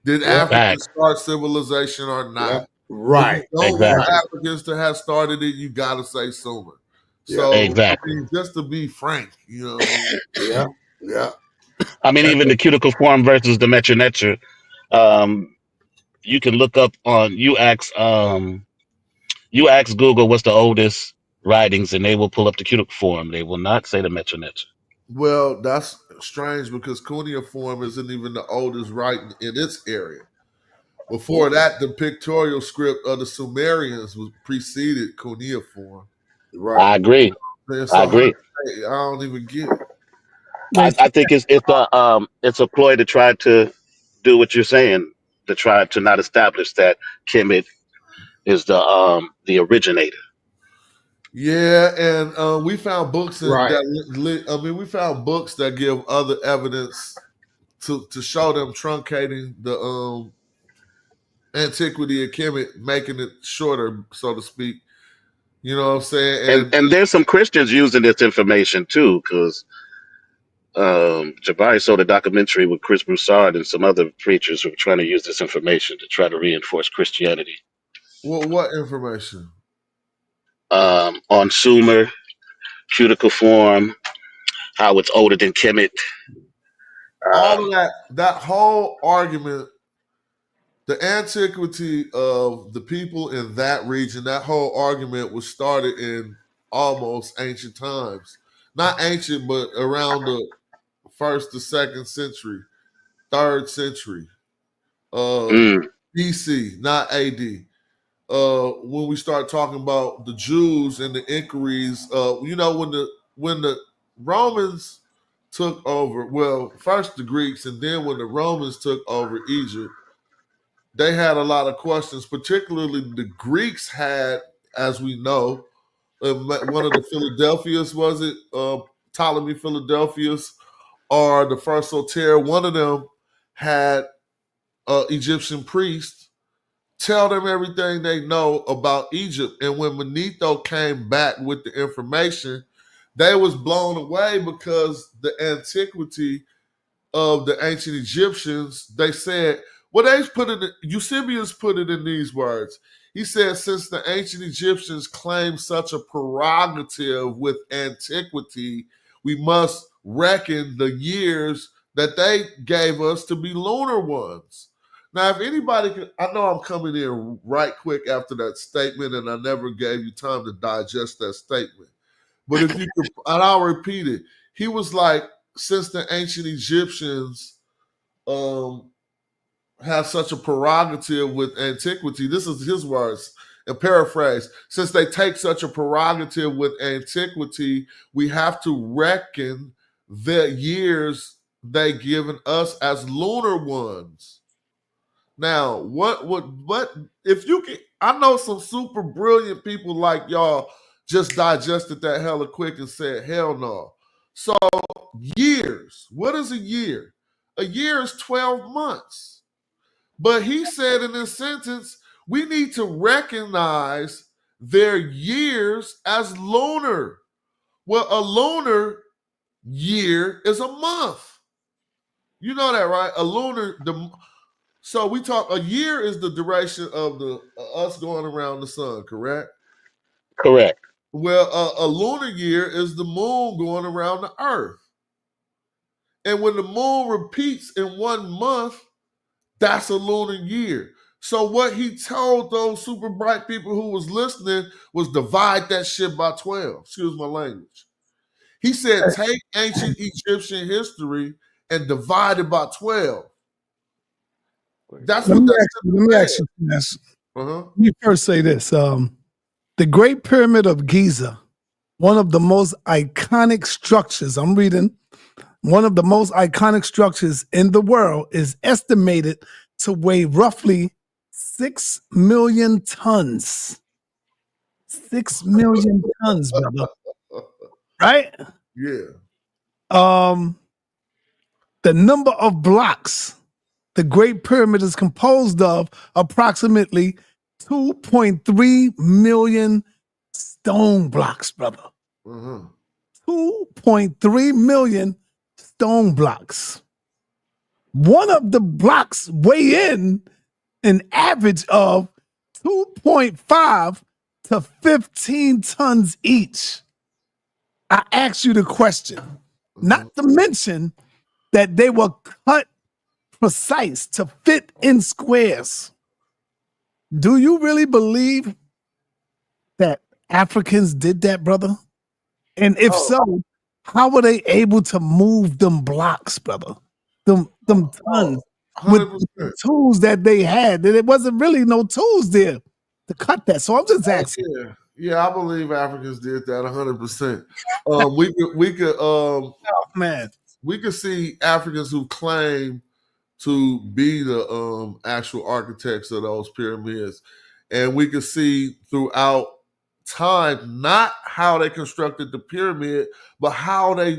S3: Did
S7: Yeah.
S3: Africans
S12: Fact.
S3: start civilization or
S7: Yeah.
S3: not? If you
S7: Right.
S3: don't want
S12: Exactly.
S7: Right.
S3: Africans to have started it, you got to say Sumer.
S7: Yeah.
S3: So, I
S12: Exactly.
S3: mean, just to be frank, you know what I mean?
S7: Yeah. Yeah.
S12: I mean, even the cuticle form versus the metronetra. You can look up on you ask Google what's the oldest writings, and they will pull up the cuticle form. They will not say the metronetra.
S3: Well, that's strange because cuneiform isn't even the oldest writing in its area. Before that, the pictorial script of the Sumerians was preceded cuneiform.
S7: Right.
S12: I agree.
S3: And
S12: I
S3: so,
S12: agree.
S3: I don't even get it.
S12: I think it's a ploy to try to do what you're saying, to try to not establish that Kemet is the originator.
S3: Yeah, and we found books
S7: Right.
S3: we found books that give other evidence to show them truncating the antiquity of Kemet, making it shorter, so to speak. You know what I'm saying?
S12: And there's some Christians using this information too, because Jabari saw the documentary with Chris Broussard and some other preachers who were trying to use this information to try to reinforce Christianity.
S3: What information?
S12: On Sumer, cuticle form, how it's older than Kemet.
S3: All of that whole argument, the antiquity of the people in that region, that whole argument was started in almost ancient times. Not ancient, but around the 1st to 2nd century, 3rd century, BC, not AD. When we start talking about the Jews and the inquiries, when the Romans took over, well, first the Greeks, and then when the Romans took over Egypt, they had a lot of questions. Particularly the Greeks had, as we know, one of the Philadelphians, was it Ptolemy Philadelphus, or the first sa.neter? One of them had Egyptian priests tell them everything they know about Egypt. And when Manetho came back with the information, they was blown away because the antiquity of the ancient Egyptians, they said, well, Eusebius put it in these words. He said, since the ancient Egyptians claimed such a prerogative with antiquity, we must reckon the years that they gave us to be lunar ones. Now, if anybody can, I know I'm coming in right quick after that statement, and I never gave you time to digest that statement. But if you could, and I'll repeat it. He was like, since the ancient Egyptians have such a prerogative with antiquity, this is his words, and paraphrase, since they take such a prerogative with antiquity, we have to reckon the years they given us as lunar ones. Now, what if you can? I know some super brilliant people like y'all just digested that hella quick and said, hell no. So years, what is a year? A year is 12 months. But he said in this sentence, we need to recognize their years as lunar. Well, a lunar year is a month. You know that, right? So we talk, a year is the duration of the us going around the sun, correct?
S12: Correct.
S3: Well, a lunar year is the moon going around the earth. And when the moon repeats in 1 month, that's a lunar year. So what he told those super bright people who was listening was divide that shit by 12. Excuse my language. He said, take ancient Egyptian history and divide it by 12. That's
S2: let
S3: what
S2: me
S3: that
S2: let me ask you this. Let me first say this. The Great Pyramid of Giza, one of the most iconic structures, I'm reading, one of the most iconic structures in the world, is estimated to weigh roughly 6 million tons. 6 million tons, brother. Right?
S3: Yeah.
S2: The number of blocks the Great Pyramid is composed of approximately 2.3 million stone blocks, brother. 2.3 million stone blocks. One of the blocks weigh in an average of 2.5 to 15 tons each. I asked you the question, not to mention that they were cut precise to fit in squares. Do you really believe that Africans did that, brother? And if so, how were they able to move them blocks, brother? Them tons with the tools that they had. There wasn't really no tools there to cut that. So I'm just asking.
S3: Yeah, I believe Africans did that 100%. We could see Africans who claim to be the actual architects of those pyramids, and we could see throughout time not how they constructed the pyramid, but how they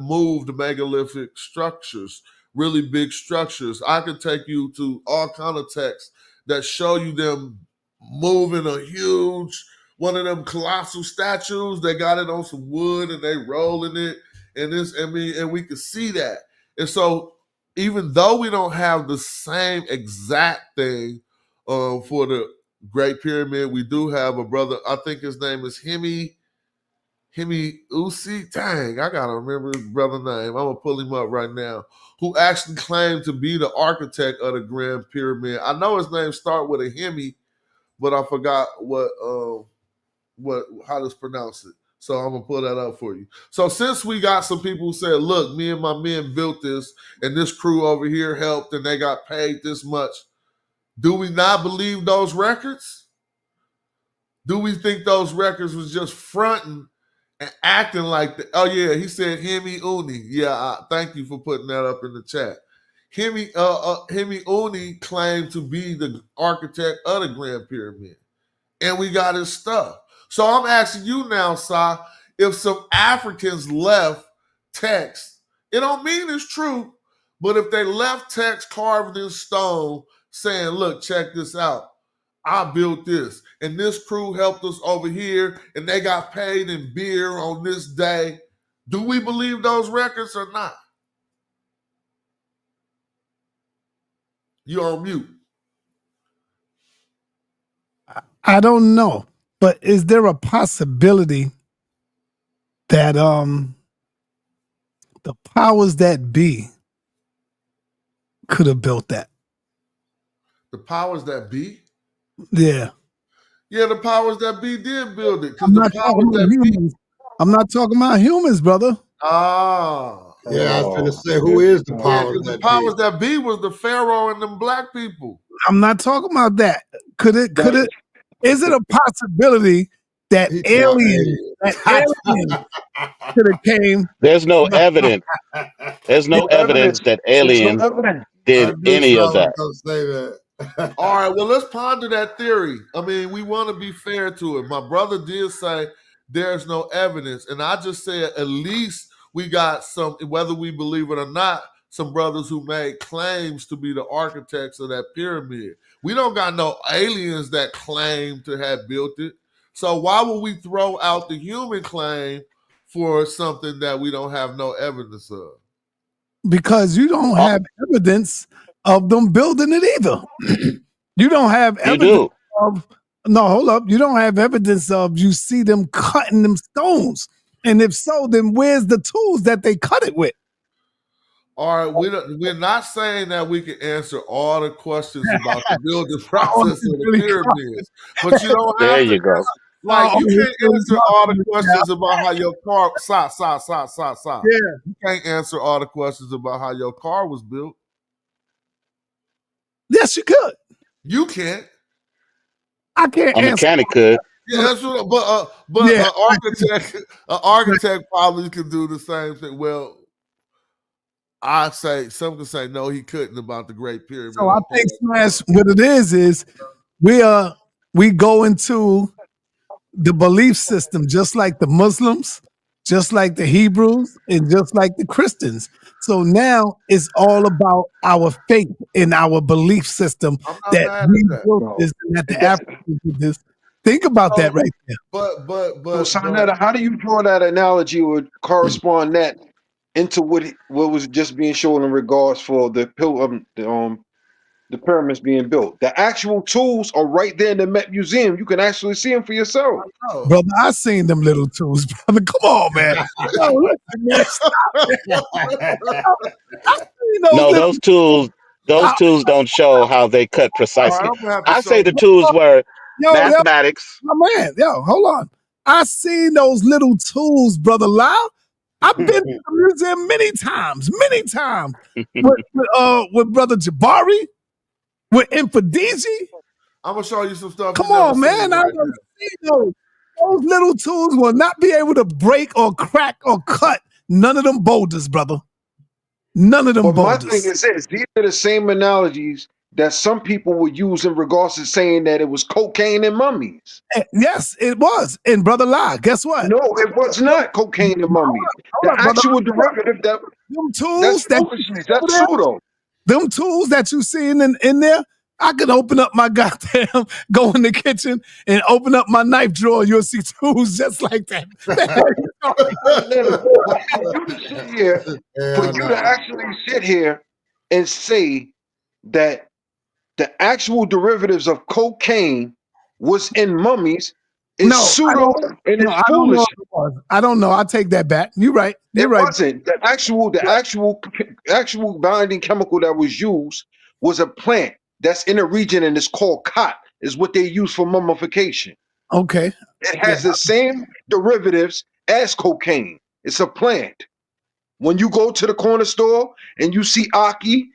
S3: moved megalithic structures, really big structures. I could take you to all kind of texts that show you them moving a huge, one of them colossal statues. They got it on some wood and they rolling it. And and we could see that. And so even though we don't have the same exact thing for the Great Pyramid, we do have a brother, I think his name is Hemi Usi. Dang, I gotta remember his brother's name. I'm gonna pull him up right now. Who actually claimed to be the architect of the Grand Pyramid. I know his name start with a Hemi, but I forgot how to pronounce it. So I'm gonna pull that up for you. So since we got some people who said, look, me and my men built this, and this crew over here helped, and they got paid this much, do we not believe those records? Do we think those records was just fronting and acting like the, oh yeah, he said Hemi Uni. Yeah, thank you for putting that up in the chat. Hemi Uni claimed to be the architect of the Grand Pyramid, and we got his stuff. So I'm asking you now, Sa, if some Africans left text, it don't mean it's true, but if they left text carved in stone saying, look, check this out. I built this, and this crew helped us over here, and they got paid in beer on this day. Do we believe those records or not? You're on mute.
S2: I don't know, but is there a possibility that the powers that be could have built that?
S3: The powers that be?
S2: Yeah.
S3: Yeah, the powers that be did build it.
S2: I'm not talking about humans, brother.
S3: Ah.
S7: Yeah, I was going to say, who is the powers that be?
S3: The powers that be was the Pharaoh and them black people.
S2: I'm not talking about that. Is it a possibility that aliens could have came?
S12: There's no evidence. There's no evidence that aliens did any of that.
S7: Say that.
S3: All right, well, let's ponder that theory. I mean, we want to be fair to it. My brother did say there's no evidence, and I just said at least we got some, whether we believe it or not, some brothers who made claims to be the architects of that pyramid. We don't got no aliens that claim to have built it. So why would we throw out the human claim for something that we don't have no evidence of?
S2: Because you don't have evidence of them building it either. You don't have evidence of, no, hold up. You don't have evidence of you see them cutting them stones. And if so, then where's the tools that they cut it with?
S3: All right, we're not saying that we can answer all the questions about the building process of the pyramids, but you don't have
S12: there you go.
S3: Like, you can't answer all the questions about how your car,
S2: Yeah.
S3: You can't answer all the questions about how your car was built.
S2: Yes, you could.
S3: You can't.
S2: I can't
S12: A mechanic could.
S3: Yeah, that's what, but
S2: Yeah.
S3: an architect probably could do the same thing. Well, I say some can say no, he couldn't about the Great Pyramid.
S2: So I think Smash, what it is we go into the belief system just like the Muslims, just like the Hebrews, and just like the Christians. So now it's all about our faith in our belief system that we built this and that the Africans did this. Think about that right there.
S3: But
S5: sa.neter, how do you draw that analogy or correspond that into what was just being shown in regards for the pyramids being built? The actual tools are right there in the Met Museum. You can actually see them for yourself.
S2: Brother, I seen them little tools, brother. Come on, man. Yo, listen, man.
S12: No, those tools don't show how they cut precisely. I say the tools were mathematics.
S2: My man, hold on. I seen those little tools, brother Lau. I've been to the museum many times with brother Jabari, with Infadiji.
S3: I'm gonna show you some stuff.
S2: Come on, man. I don't see those. Those little tools will not be able to break or crack or cut none of them boulders, brother. None of them boulders.
S5: My thing is this: these are the same analogies that some people would use in regards to saying that it was cocaine and mummies.
S2: Yes, it was. And brother Lie, guess what?
S5: No, it was not cocaine and mummies. The actual derivative
S2: Them
S18: That's
S2: tools that you see
S18: foolishness. That's
S2: over
S18: pseudo.
S2: there, them tools that you see in there, I could open up my goddamn, go in the kitchen and open up my knife drawer. You'll see tools just like that.
S18: For you to sit here, for you to actually sit here and say that the actual derivatives of cocaine was in mummies is pseudo and it's
S2: I don't know
S18: foolish.
S2: if it was. I don't know. I take that back. You're right. You're
S18: It
S2: right.
S18: wasn't. The actual binding chemical that was used was a plant that's in a region and it's called cot, is what they use for mummification.
S2: Okay.
S18: It has the same derivatives as cocaine. It's a plant. When you go to the corner store and you see Aki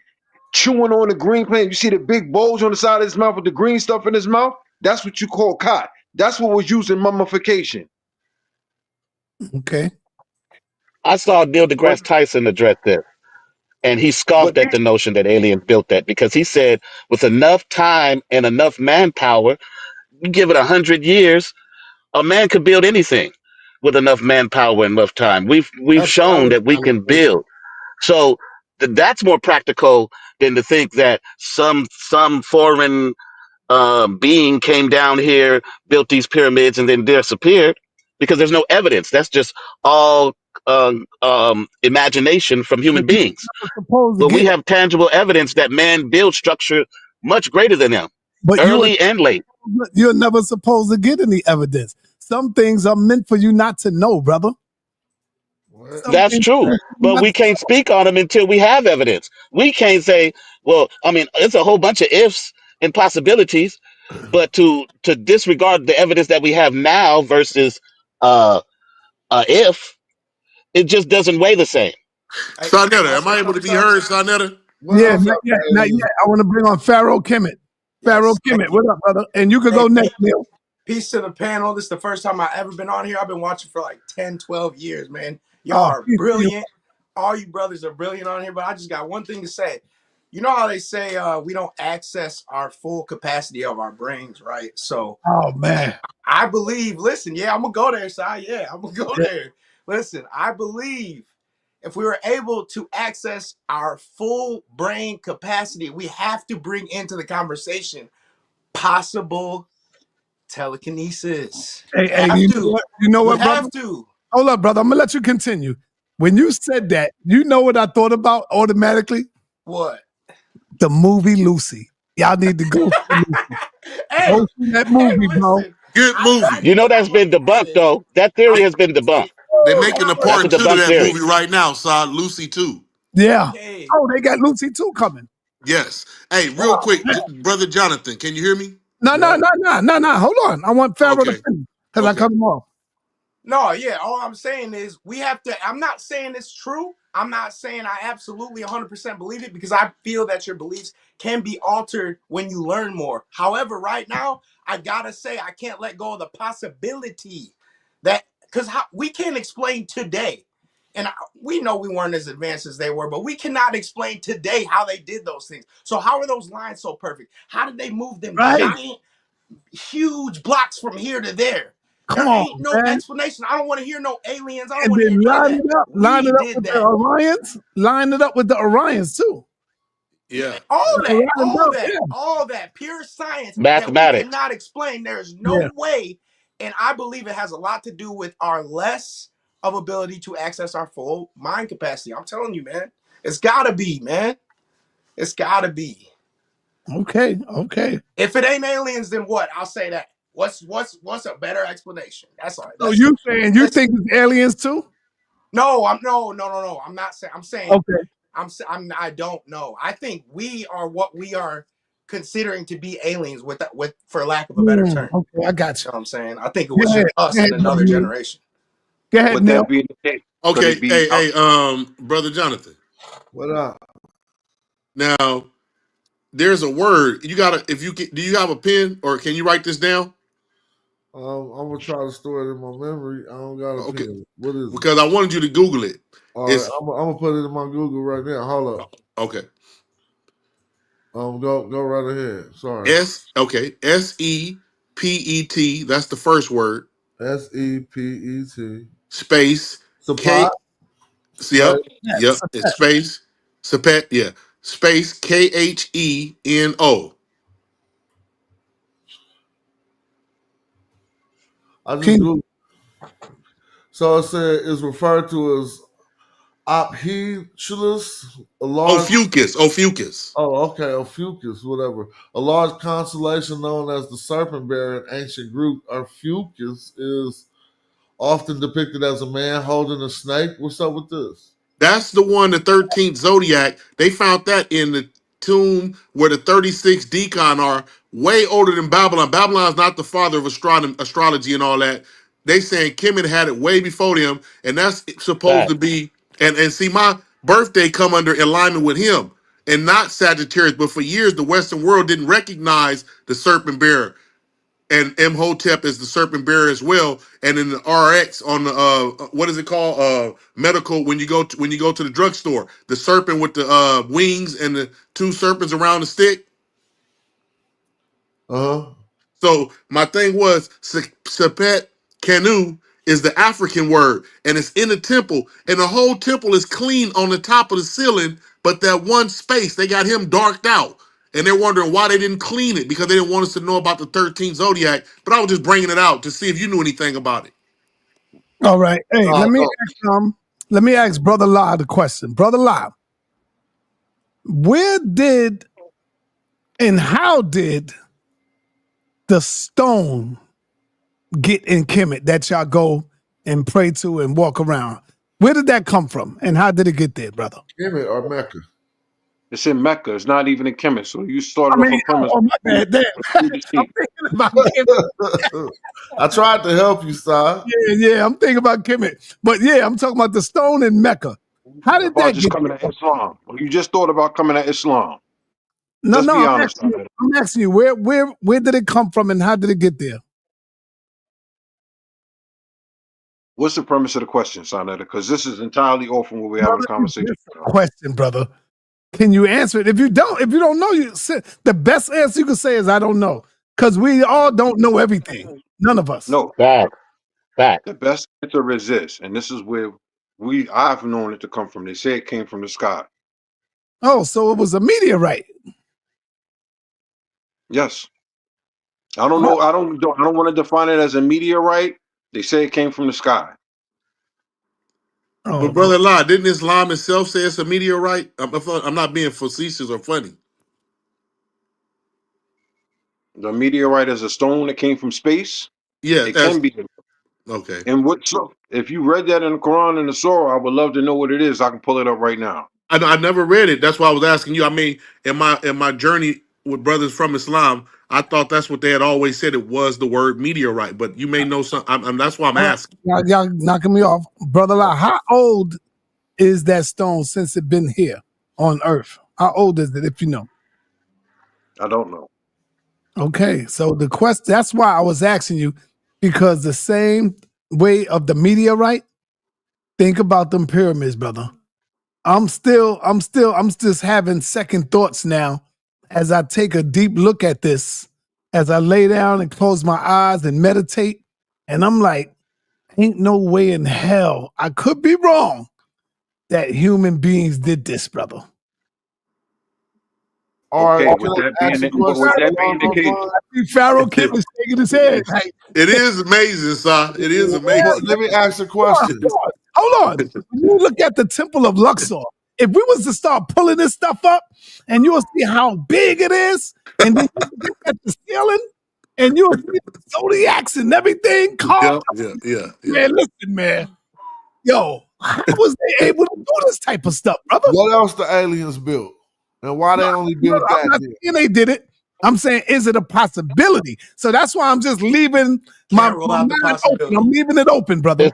S18: chewing on the green plant, you see the big bulge on the side of his mouth with the green stuff in his mouth, that's what you call cot. That's what was used in mummification.
S2: Okay.
S12: I saw Neil deGrasse Tyson address this, and he scoffed at the notion that aliens built that because he said with enough time and enough manpower, you give it 100 years, a man could build anything with enough manpower and enough time. We've
S17: That's what I
S12: shown
S17: was
S12: that we
S17: trying to
S12: can
S17: say.
S12: build. So that's more practical than to think that some foreign being came down here, built these pyramids, and then disappeared, because there's no evidence. That's just all imagination from human
S2: But
S12: beings.
S2: you're supposed to
S12: But we
S2: get.
S12: have tangible evidence that man built structure much greater than them,
S2: But
S12: early and late.
S2: you're never supposed to get any evidence. Some things are meant for you not to know, brother.
S12: That's true. But we can't speak on them until we have evidence. We can't say, well, I mean, it's a whole bunch of ifs and possibilities, but to disregard the evidence that we have now versus if, it just doesn't weigh the same.
S17: sa.neter, am I able to be heard, sa.neter?
S2: Yeah, not yet, not yet. I want to bring on Pharaoh Kemet. Pharaoh Kemet, what up, brother? And you could go next, Neil.
S19: Peace to the panel. This is the first time I've ever been on here. I've been watching for like 10, 12 years, man. Y'all are brilliant. All you brothers are brilliant on here, but I just got one thing to say. You know how they say we don't access our full capacity of our brains, right? So
S2: oh man,
S19: I believe, listen, yeah, I'm gonna go there, Si. Yeah, I'm gonna go there. Listen, I believe if we were able to access our full brain capacity, we have to bring into the conversation possible telekinesis.
S2: Hey, you know what, brother?
S19: Have to.
S2: Hold up, brother. I'm gonna let you continue. When you said that, you know what I thought about automatically?
S19: What?
S2: The movie Lucy. Y'all need to go. Go see that movie, bro.
S17: Good movie.
S12: You know that's been debunked, though. That theory has been debunked.
S17: They're making a
S12: That's
S17: part
S12: a
S17: 2 to
S12: debunked
S17: that
S12: theory.
S17: movie right now, Sa. Lucy 2.
S2: Yeah. Oh, they got Lucy 2 coming.
S17: Yes. Hey, real quick, Brother Jonathan, can you hear me?
S2: No. Hold on. I want Pharaoh to finish because I cut him off.
S19: No, yeah. All I'm saying is we have to. I'm not saying it's true. I'm not saying I absolutely 100% believe it, because I feel that your beliefs can be altered when you learn more. However, right now, I gotta say I can't let go of the possibility that, because we can't explain today. And we know we weren't as advanced as they were, but we cannot explain today how they did those things. So how are those lines so perfect? How did they move them giant, huge blocks from here to there?
S2: Come
S19: There
S2: on,
S19: ain't no
S2: man.
S19: explanation. I don't want to hear no aliens. I don't
S2: And
S19: want to hear
S2: then
S19: none of that.
S2: line it up
S19: We
S2: with
S19: did
S2: the
S19: that.
S2: Orions. Line it up with the Orions too.
S17: Yeah.
S19: All that pure science that we
S12: Mathematics.
S19: cannot explain. There's no way. And I believe it has a lot to do with our less of ability to access our full mind capacity. I'm telling you, man. It's gotta be, man. It's gotta be.
S2: Okay.
S19: If it ain't aliens, then what? I'll say that. What's a better explanation? That's all.
S2: So you saying you think it's aliens too?
S19: No, no. I'm not saying. I'm saying.
S2: Okay.
S19: I don't know. I think we are what we are considering to be aliens, with for lack of a better term.
S2: Okay, I got
S19: You
S2: you.
S19: know what I'm saying? I think it was just us in another generation.
S2: Go ahead,
S18: Would
S2: Neil.
S18: that be the case?
S17: Okay, hey, Brother Jonathan.
S3: What up?
S17: Now, there's a word you gotta. If you do, you have a pen or can you write this down?
S3: I'm gonna try to store it in my memory. I don't got a pen. What is it?
S17: Because I wanted you to Google it.
S3: All right, I'm gonna put it in my Google right now. Hold up.
S17: Okay.
S3: Go right ahead. Sorry.
S17: SEPET. That's the first word.
S3: SEPET.
S17: Space.
S3: Supply.
S17: Yep,
S3: Space.
S17: yep. It's space. Sepet, yeah. Space Kheno.
S3: I just Googled. So it said it's referred to as Ophiuchus, a large.
S17: Ophiuchus.
S3: Oh, okay, Ophiuchus, whatever. A large constellation known as the Serpent Bearer in ancient Greek. Ophiuchus is often depicted as a man holding a snake. What's up with this?
S17: That's the one, the 13th zodiac. They found that in the tomb where the 36 decon are, way older than Babylon. Babylon's not the father of astrology and all that. They saying Kemet had it way before them, and that's supposed
S12: Fact.
S17: to be. And see, my birthday come under alignment with him, and not Sagittarius. But for years, the Western world didn't recognize the serpent bearer, and Imhotep is the serpent bearer as well. And in the RX on the what is it called? Medical, when you go to the drugstore, the serpent with the wings and the two serpents around the stick.
S3: Uh-huh.
S17: So my thing was Sepet Kanu is the African word, and it's in the temple, and the whole temple is clean on the top of the ceiling, but that one space they got him darked out. And they're wondering why they didn't clean it, because they didn't want us to know about the 13th zodiac. But I was just bringing it out to see if you knew anything about it.
S2: All right. Hey, let me ask Brother La the question. Brother La, where did and how did the stone get in Kemet that y'all go and pray to and walk around? Where did that come from, and how did it get there, brother?
S3: Kemet or Mecca?
S5: It's in Mecca. It's not even in Kemet. So you started off a premise.
S2: Oh, my bad. Damn. I'm thinking about Kemet.
S3: I tried to help you, sir.
S2: Yeah, I'm thinking about Kemet. But yeah, I'm talking about the stone in Mecca. How did that
S5: just
S2: get
S5: coming to Islam? You just thought about coming to Islam.
S2: No,
S5: Let's be
S2: I'm
S5: honest.
S2: asking you, where did it come from and how did it get there?
S5: What's the premise of the question, sa.neter? Because this is entirely off from what we're having a conversation.
S2: Question, brother. Can you answer it? If you don't know, the best answer you can say is I don't know. Because we all don't know everything. None of us.
S5: No.
S12: Fact.
S5: The best answer is this, and this is where I've known it to come from. They say it came from the sky.
S2: Oh, so it was a meteorite.
S5: Yes. I don't know. I don't want to define it as a meteorite. They say it came from the sky.
S17: But Brother La, didn't Islam itself say it's a meteorite? I'm not being facetious or funny.
S5: The meteorite is a stone that came from space.
S17: Yeah,
S5: it can be.
S17: Okay.
S5: And if you read that in the Quran and the Surah, I would love to know what it is. I can pull it up right now.
S17: I never read it. That's why I was asking you. I mean, in my journey with brothers from Islam, I thought that's what they had always said. It was the word meteorite, but you may know something. That's why I'm asking.
S2: Y'all knocking me off, brother. How old is that stone since it been here on Earth? How old is it, if you know?
S5: I don't know.
S2: Okay, so the question, that's why I was asking you, because the same way of the meteorite, think about them pyramids, brother. I'm just having second thoughts now as I take a deep look at this, as I lay down and close my eyes and meditate, and I'm like, ain't no way in hell, I could be wrong, that human beings did this, brother.
S5: Okay, with that being the case,
S2: Pharaoh Kid is shaking his head. Like,
S17: it is amazing, sir. It is amazing.
S3: Well, let me ask a question.
S2: Hold on. When you look at the Temple of Luxor, if we was to start pulling this stuff up, and you'll see how big it is, and then you look at the ceiling, and you'll see the zodiacs and everything carved.
S17: Yeah.
S2: Man, listen, man. Yo, how was they able to do this type of stuff, brother?
S3: What else the aliens built? And why they only built that?
S2: I'm not saying they did it. I'm saying, is it a possibility? So that's why I'm just leaving my mind open. I'm leaving it open, brother.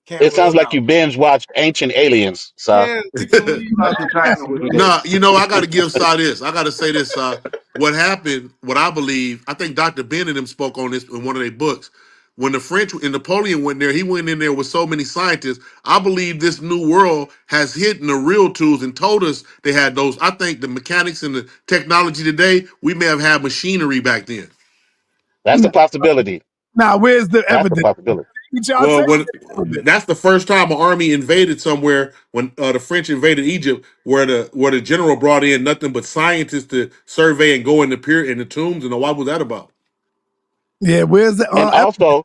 S12: It sounds like you binge watched Ancient Aliens, sir.
S17: Nah, I got to give Si this. I got to say this, Si. What happened, what I believe, I think Dr. Ben and them spoke on this in one of their books. When the French and Napoleon went there, he went in there with so many scientists. I believe this new world has hidden the real tools and told us they had those. I think the mechanics and the technology today, we may have had machinery back then.
S12: That's a possibility.
S2: Now, where's the evidence?
S12: Possibility.
S2: y'all
S17: Well,
S2: say
S17: when
S2: they built it.
S17: that's the first time an army invaded somewhere when the French invaded Egypt, where the general brought in nothing but scientists to survey and go in the tombs, and what was that about?
S2: Yeah, where's the
S12: And also,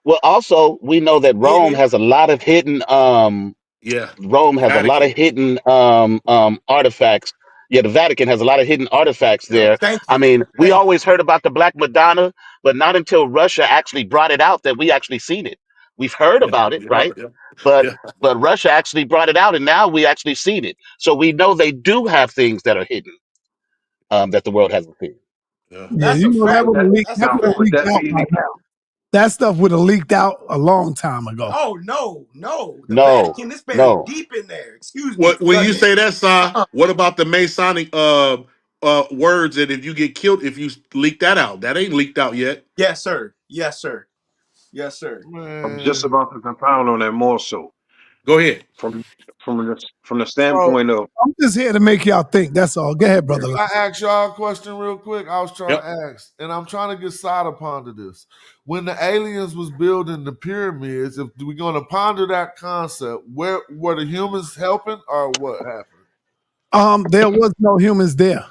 S12: well, also we know that Rome
S19: Alien.
S12: has a lot of hidden
S17: Yeah,
S12: Rome
S17: the
S12: has a lot of
S17: Vatican.
S12: hidden artifacts. Yeah, the Vatican has a lot of hidden artifacts
S19: Yo,
S12: there.
S19: thank
S12: I
S19: you.
S12: mean, we
S19: Thank you.
S12: always heard about the Black Madonna, but not until Russia actually brought it out that we actually seen it. We've heard
S17: Yeah,
S12: about it,
S17: yeah,
S12: right?
S17: yeah,
S12: But
S17: yeah.
S12: but Russia actually brought it out, and now we actually seen it. So we know they do have things that are hidden that the world hasn't seen.
S17: Yeah.
S2: Yeah,
S19: That's
S2: you
S19: a
S2: know that
S19: fact.
S2: would have leaked.
S19: That's
S2: That
S19: a
S2: would have
S19: fact.
S2: leaked out by now. That stuff would have leaked out a long time ago.
S19: Oh no. The
S12: No,
S19: Vatican, this man is
S12: no.
S19: deep in there. Excuse me.
S17: What when you
S19: Study it.
S17: say that, what about the Masonic words that if you get killed if you leak that out? That ain't leaked out yet.
S19: Yes, sir. Yes, sir. Yes, sir.
S5: I'm just
S3: Man.
S5: about to compound on that more so.
S17: Go ahead.
S5: From the
S3: So
S5: standpoint of
S2: I'm just here to make y'all think. That's all. Go ahead, brother.
S3: can I ask y'all a question real quick? I was trying
S17: Yep.
S3: to ask, and I'm trying to get side to ponder this. When the aliens was building the pyramids, if we're gonna ponder that concept, where were the humans helping or what happened?
S2: There was no humans there.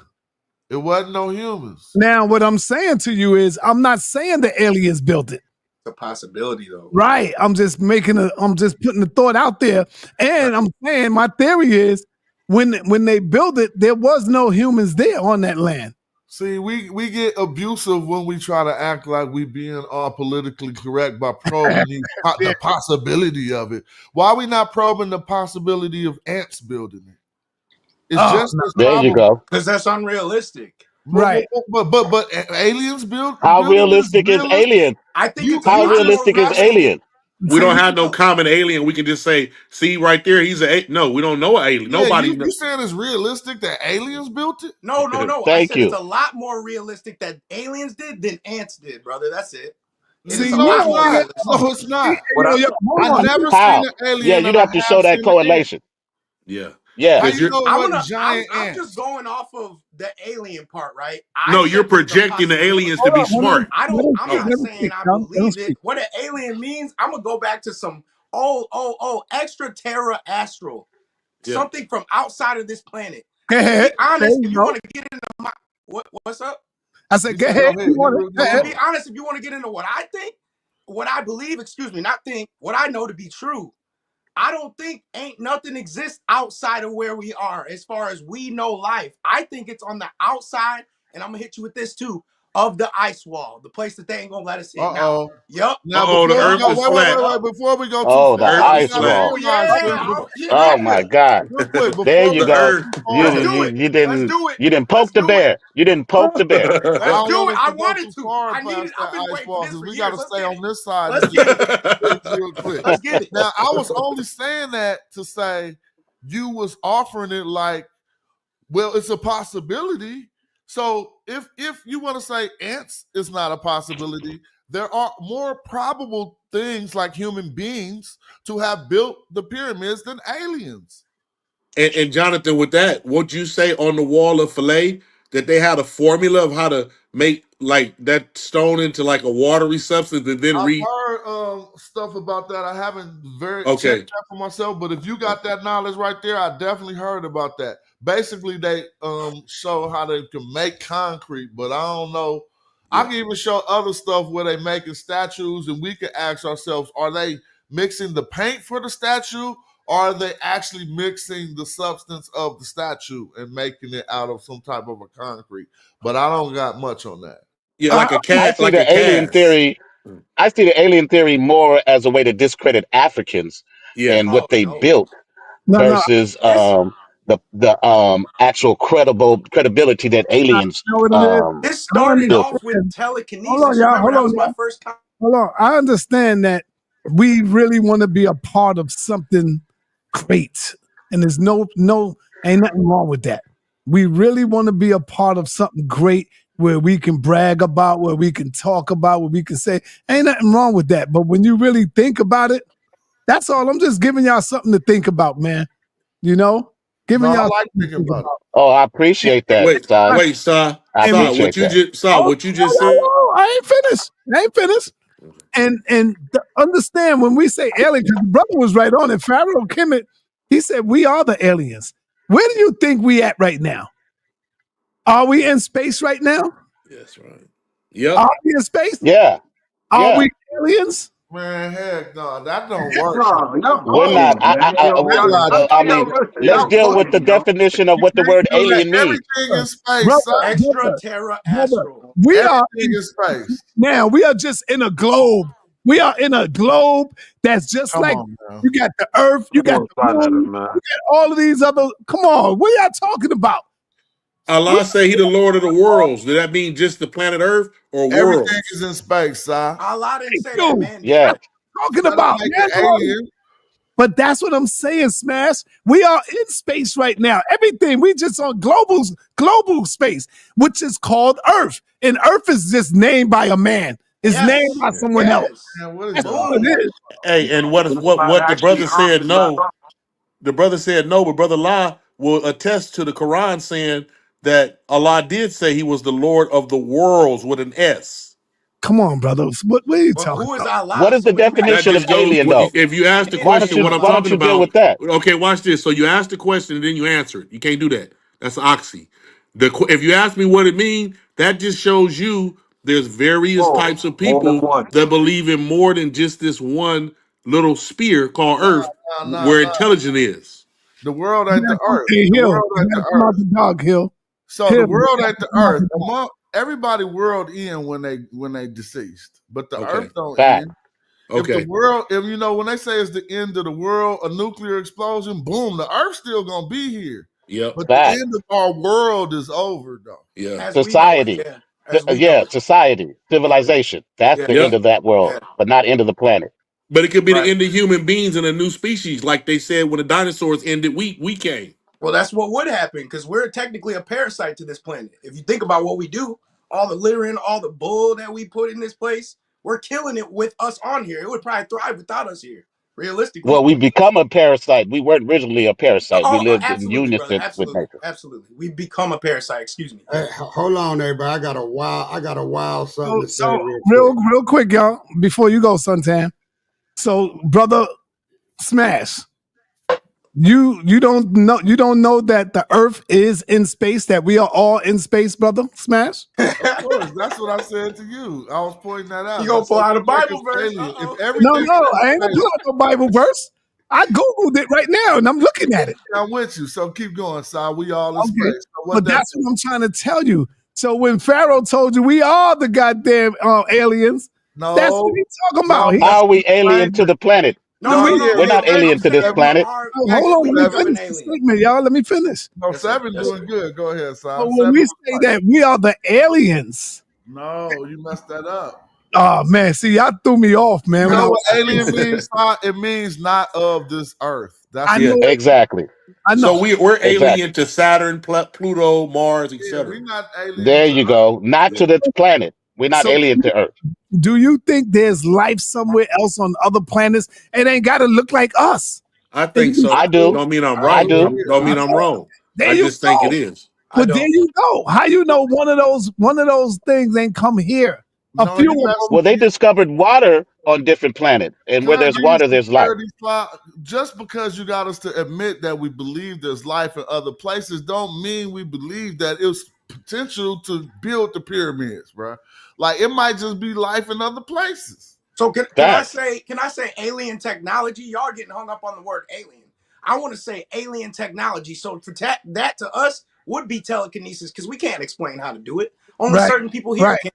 S3: It wasn't no humans.
S2: Now, what I'm saying to you is, I'm not saying the aliens built it.
S19: It's a possibility though.
S2: Right. I'm just putting the thought out there. And I'm saying my theory is when they built it, there was no humans there on that land.
S3: See, we get abusive when we try to act like we being all politically correct by probing the possibility of it. Why are we not probing the possibility of ants building it? It's just as
S12: There you
S3: probable.
S12: go.
S19: Because that's unrealistic.
S2: Right.
S3: But aliens building
S12: How
S3: it is
S12: realistic is
S3: realistic.
S12: Alien?
S19: I think
S3: You
S19: it's a
S12: How
S3: you
S19: lot
S3: just
S19: more
S12: realistic is
S19: realistic.
S12: Alien?
S17: We
S2: See,
S17: don't have no common alien. We can just say, see right there, no, we don't know an alien.
S3: yeah,
S17: Nobody
S3: you saying it's realistic that aliens built it?
S19: No. I
S12: Thank
S19: said it's
S12: you.
S19: a lot more realistic that aliens did than ants did, brother. That's it. It
S2: see,
S19: is a
S3: No,
S2: you
S3: it's
S19: lot
S2: don't
S19: more
S3: not.
S2: get
S19: realistic.
S3: No, it's not.
S19: What
S2: yo,
S19: I,
S2: yo, hold
S3: I
S2: on.
S3: never seen
S12: How?
S3: an
S12: Yeah,
S3: alien
S12: you'd
S3: and
S12: have
S3: I
S12: to
S3: have
S12: show that
S3: seen an ant.
S12: correlation.
S17: Yeah.
S12: Yeah.
S3: How
S17: Because
S3: you
S17: you're
S3: know it wasn't giant
S19: I'm just
S3: ants?
S19: going off of the alien part, right? I
S17: no, you're
S19: said there's a
S17: projecting the aliens
S19: possibility.
S17: to
S2: Hold
S17: be
S2: on, hold on.
S17: smart.
S19: I'm
S17: Oh,
S19: not
S2: Let him
S19: saying
S2: speak,
S19: I
S2: John. Let him
S19: believe it.
S2: speak.
S19: What an alien means, I'm gonna go back to some extra terra astral.
S17: yeah.
S19: Something from outside of this planet.
S2: Go
S19: To
S2: ahead.
S19: be
S2: There
S19: honest,
S2: you
S19: if you
S2: go.
S19: want to get into what's up?
S2: I said,
S3: He
S2: go
S3: said,
S2: ahead.
S3: "Go ahead."
S2: You
S3: He
S2: want
S3: really
S2: it? Go
S19: To
S2: ahead.
S19: be honest, if you want to get into what I think, what I believe, excuse me, not think, what I know to be true, I don't think ain't nothing exists outside of where we are as far as we know life. I think it's on the outside, and I'm gonna hit you with this too, of the ice wall, the place that they ain't gonna let us in. Now,
S3: Uh-oh.
S19: yup,
S3: Now
S17: The
S3: before we
S17: earth
S3: go,
S17: is flat.
S3: wait. Before we go too
S12: Oh,
S17: The
S12: the
S3: far,
S17: earth
S3: we
S17: is
S12: ice
S3: gotta
S17: flat.
S12: wall.
S19: oh
S3: organize
S19: yeah,
S3: this.
S12: Oh
S19: yeah.
S12: my God.
S3: Real quick,
S12: There
S3: before
S12: you
S3: we
S17: The
S3: go
S12: go.
S17: earth.
S3: too
S12: You
S19: Let's
S3: far.
S19: do it.
S12: you
S19: Let's
S12: didn't
S19: do it.
S12: you didn't
S19: Let's
S12: poke the
S19: do it.
S12: bear. You didn't poke the bear.
S3: I
S19: Let's
S3: don't
S19: do
S3: want
S19: it.
S3: us
S19: I
S3: to go
S19: wanted
S3: too
S19: to.
S3: far
S19: I needed.
S3: past
S19: I've
S3: that
S19: been
S3: ice
S19: waiting for
S3: wall
S19: this
S3: because
S19: for
S3: we got
S19: years.
S3: to
S19: Let's
S3: stay
S19: get it.
S3: on this side and
S19: Let's
S3: just
S19: get it.
S3: things real quick.
S19: Let's get it.
S3: Now, I was only saying that to say you was offering it like, well, it's a possibility. So if you want to say ants is not a possibility, there are more probable things like human beings to have built the pyramids than aliens.
S17: And Jonathan, with that, what'd you say on the wall of Philae that they had a formula of how to make like that stone into like a watery substance and then
S3: I've heard stuff about that. I haven't checked
S17: okay.
S3: that for myself, but if you got that knowledge right there, I definitely heard about that. Basically, they show how they can make concrete, but I don't know. I can even show other stuff where they making statues, and we can ask ourselves: are they mixing the paint for the statue, or are they actually mixing the substance of the statue and making it out of some type of a concrete? But I don't got much on that.
S17: Yeah,
S12: I see
S17: like a
S12: the alien
S17: cast.
S12: theory. I see the alien theory more as a way to discredit Africans
S17: Yeah.
S12: and what
S19: Oh
S12: they
S19: no.
S12: built
S2: No.
S12: versus
S19: This
S12: the actual credibility that aliens
S2: You know what it is?
S19: this
S2: I
S19: started
S12: built it.
S19: off with
S2: understand. Hold on,
S19: telekinesis.
S2: y'all.
S19: Remember
S2: Hold
S19: that
S2: on,
S19: was my
S2: y'all.
S19: first
S2: Hold on. I understand that we really want to be a part of something great. And there's ain't nothing wrong with that. We really want to be a part of something great where we can brag about, where we can talk about, where we can say, ain't nothing wrong with that. But when you really think about it, that's all. I'm just giving y'all something to think about, man. You know?
S3: No,
S2: Giving
S3: I
S2: y'all
S3: like
S2: something to
S3: thinking
S2: think
S3: about it.
S2: about.
S12: Oh, I appreciate that,
S17: Wait,
S12: son.
S17: Sa,
S12: I
S2: And
S17: what
S12: appreciate
S17: you
S12: that.
S17: just
S2: oh,
S17: what you just said.
S2: I ain't finished. And understand when we say alien, because the brother was right on it. Pharaoh Kemet, he said we are the aliens. Where do you think we at right now? Are we in space right now?
S17: That's right. Yep.
S2: Are we in space?
S12: Yeah.
S2: Are
S12: Yeah.
S2: we aliens?
S3: Man, heck no, that don't work.
S12: We're not. I mean, let's deal with the definition of what the word alien means.
S3: Everything in space,
S2: Brother,
S3: son.
S19: Extra terra astral.
S2: we are
S3: Everything in space.
S2: now. We are just in a globe. We are in a globe that's just
S3: Come
S2: like
S3: on, man.
S2: you got the Earth, you got the moon, you got all of these other. Come on, what y'all talking about?
S17: Allah say he the Lord of the worlds. Does that mean just the planet Earth or
S3: Everything
S17: worlds?
S3: is in space, son.
S19: Allah didn't say
S2: Dude,
S19: that, man.
S12: Yeah.
S2: Talking
S3: That don't
S2: about
S3: make
S2: man,
S3: it alien.
S2: but that's what I'm saying, Smash. We are in space right now. Everything we just on global space, which is called Earth, and Earth is just named by a man. It's named by someone else.
S3: Man, what is
S2: That's all
S3: y'all?
S2: it is.
S17: Hey, and what the brother said no. The brother said no, but Brother La will attest to the Quran saying that Allah did say he was the Lord of the worlds with an S.
S2: Come on, brothers. What are you
S19: But
S2: talking
S19: who is
S2: about?
S19: Allah?
S12: What is the
S19: So if we have
S17: That
S12: definition of
S17: just
S19: to,
S17: goes,
S12: alien, though?
S17: if you ask the
S12: Why don't
S17: question,
S12: you
S17: what I'm
S12: Why don't
S17: talking
S12: you deal
S17: about,
S12: with that?
S17: okay, watch this. So you ask the question and then you answer it. You can't do that. That's oxy. If you ask me what it means, that just shows you there's various types of people that believe in more than just this one little spear called Earth where
S3: No.
S17: intelligence is.
S3: The world ain't the Earth.
S2: Hey,
S3: The
S2: Hill,
S3: world
S2: you
S3: ain't
S2: gotta
S3: the
S2: come out
S3: Earth.
S2: the dog, Hill.
S3: So the
S2: Hill,
S3: world
S2: you
S3: ain't the
S2: gotta come out
S3: Earth.
S2: the dog.
S3: Among everybody, world end when they deceased, but the
S17: Okay.
S3: Earth don't
S12: Fact.
S3: end. If the
S17: Okay.
S3: world, if you know, when they say it's the end of the world, a nuclear explosion, boom, the Earth's still gonna be here.
S17: Yep.
S3: But the
S12: Fact.
S3: end of our world is over, though.
S17: Yeah.
S19: as we know it,
S12: Society.
S19: yeah, as we know
S12: Yeah,
S19: it,
S12: society, civilization. That's
S19: yeah,
S12: the end
S17: Yep.
S12: of that world,
S19: yeah,
S12: but not end of the planet.
S17: But it could be the
S19: right.
S17: end of human beings and a new species, like they said when the dinosaurs ended, we came.
S19: Well, that's what would happen because we're technically a parasite to this planet. If you think about what we do, all the littering, all the bull that we put in this place, we're killing it with us on here. It would probably thrive without us here,
S12: Well,
S19: realistically.
S12: we become a parasite. We weren't originally a parasite. We lived in
S19: Absolutely, brother.
S12: unison with
S19: Absolutely,
S12: nature.
S19: absolutely. We become a parasite. Excuse me.
S7: Hey,
S19: Yes.
S7: hold on, everybody. I got a wild something to say
S2: So
S7: real
S2: real,
S7: quick.
S2: real quick, y'all, before you go, Suntan. So, brother Smash, you don't know that the Earth is in space, that we are all in space, brother Smash.
S3: Of course, that's what I said to you. I was pointing that
S19: You
S3: out.
S19: gonna
S3: That's
S19: pull
S3: what
S19: out a
S3: you think
S19: Bible
S3: is
S19: verse?
S3: alien. If
S2: No,
S3: everything
S2: no,
S3: is
S2: I
S3: in
S2: ain't gonna
S3: space,
S2: pull out no Bible verse. I googled it right now and I'm looking at it.
S3: I'm with you. So keep going, Si. We all in
S2: Okay,
S3: space. So what
S2: but
S3: that
S2: that's what I'm trying to tell you. So when Pharaoh told you we are the goddamn aliens, that's what
S3: no,
S2: he's talking about.
S3: y'all
S2: He,
S12: How are
S3: messing
S12: we
S3: up the
S12: alien to
S3: language.
S12: the planet?
S19: No,
S2: when
S19: no,
S3: No,
S19: no,
S2: we,
S19: no.
S3: yeah,
S12: We're
S3: yeah.
S12: not alien
S19: I'm
S12: to this
S19: saying we
S3: Seven,
S12: planet.
S19: are
S2: oh, hold on, let me
S19: technically
S3: seven,
S19: human
S2: finish the
S19: aliens.
S2: statement, y'all. Let me finish.
S3: no,
S19: Yes, sir.
S3: seven
S19: Yes,
S3: doing
S19: sir.
S3: good. Go ahead, Si.
S2: So when
S3: Seven
S2: we
S3: was
S2: say
S3: right.
S2: that we are the aliens,
S3: No, you messed that up.
S2: oh man, see, y'all threw me off, man.
S3: You
S2: When I
S3: know what
S2: was
S3: alien means, Si? It means not of this earth. That's
S2: I
S3: what
S17: Yeah.
S2: know,
S12: Exactly.
S2: I
S17: So
S2: know.
S17: we're
S12: Exactly.
S17: alien to Saturn, Pluto, Mars,
S3: yeah,
S17: etc.
S3: we're not alien
S12: There
S3: to
S12: you
S3: earth.
S12: go. Not
S17: Yeah.
S12: to the planet. We're not
S2: So
S12: alien to Earth.
S2: do you think there's life somewhere else on other planets? It ain't got to look like us.
S17: I
S2: It
S17: think
S2: can be,
S12: I
S17: so.
S12: do.
S17: Don't mean I'm
S3: I
S12: I
S17: right.
S3: do
S12: do.
S17: Don't
S3: here.
S17: mean I'm wrong.
S2: there
S17: I
S2: you
S17: just think it
S2: go.
S17: is.
S19: I
S2: Well, there
S19: don't.
S2: you go. How you know one of those things ain't come here? A
S3: No,
S2: few
S3: you
S2: of
S3: messed
S2: them.
S12: Well, they discovered water on different planets, and
S3: Can
S12: where
S3: I
S12: there's
S3: give you
S12: water,
S3: some
S12: there's life.
S3: clarity, Sly? Just because you got us to admit that we believe there's life in other places, don't mean we believe that it's potential to build the pyramids, bro. Like it might just be life in other places.
S19: So can I
S12: Facts.
S19: say alien technology? Y'all getting hung up on the word alien. I want to say alien technology. So for that to us would be telekinesis because we can't explain how to do it. Only
S2: Right,
S19: certain people here
S2: right.
S19: can.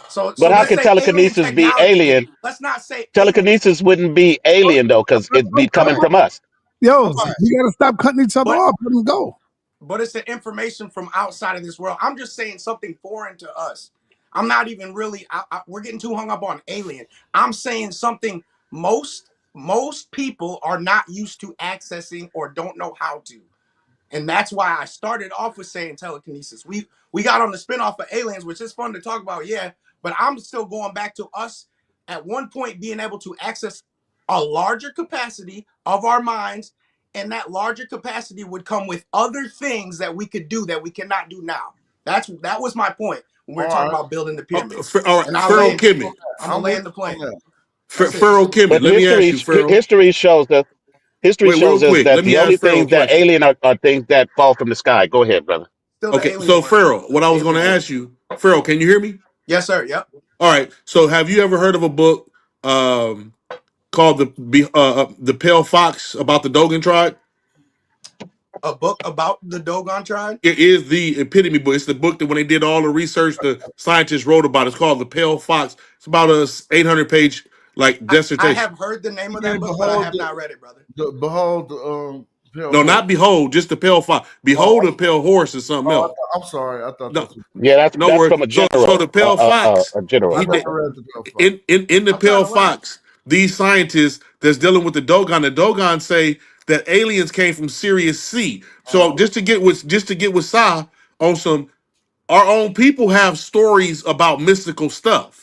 S19: So
S12: But how
S19: let's
S12: can
S19: say alien
S12: telekinesis be
S19: technology. Then
S12: alien?
S19: let's not say alien.
S12: Telekinesis wouldn't be alien, though, because it'd be coming from us.
S2: Yo,
S3: All right.
S2: we gotta stop cutting each other
S19: But
S2: off. Let them go.
S19: but it's the information from outside of this world. I'm just saying something foreign to us. I'm not even really. We're getting too hung up on alien. I'm saying something most people are not used to accessing or don't know how to. And that's why I started off with saying telekinesis. We got on the spinoff of aliens, which is fun to talk about, yeah. But I'm still going back to us at one point being able to access a larger capacity of our minds, and that larger capacity would come with other things that we could do that we cannot do now. That was my point. when we're talking about building the pyramids.
S17: All right,
S19: And
S17: Pharaoh Kemet.
S19: I'm gonna land the plane.
S17: Pharaoh Kemet.
S12: But
S17: Let me ask you, Pharaoh.
S12: history shows us. History
S17: Wait, real
S12: shows us
S17: quick.
S12: that
S17: Let me
S12: the only
S17: ask Pharaoh a
S12: things that
S17: question.
S12: alien are things that fall from the sky. Go ahead, brother.
S19: Still the
S17: Okay,
S19: alien
S17: so
S19: word.
S17: Pharaoh, what I was going to
S19: Alien.
S17: ask you, Pharaoh, can you hear me?
S19: Yes, sir. Yep.
S17: All right. So, have you ever heard of a book called the Pale Fox about the Dogon tribe?
S19: A book about the Dogon tribe?
S17: It is the epitome book. It's the book that when they did all the research, the scientists wrote about. It's called the Pale Fox. It's about a 800-page
S19: I
S17: dissertation.
S19: have heard the name of that book, but I have not read it, brother.
S3: Behold Pale
S17: No,
S3: Horse.
S17: not Behold, just the Pale Fox. Behold, the Pale Horse is something else.
S3: I'm sorry. I thought that's what
S12: Yeah, that's
S17: worries.
S12: from a general.
S17: So the Pale Fox,
S12: A general.
S3: I never read the Pale Fox.
S17: in the Pale Fox, these scientists that's dealing with the Dogon say that aliens came from Sirius C. So just to get with Sa on some, our own people have stories about mystical stuff.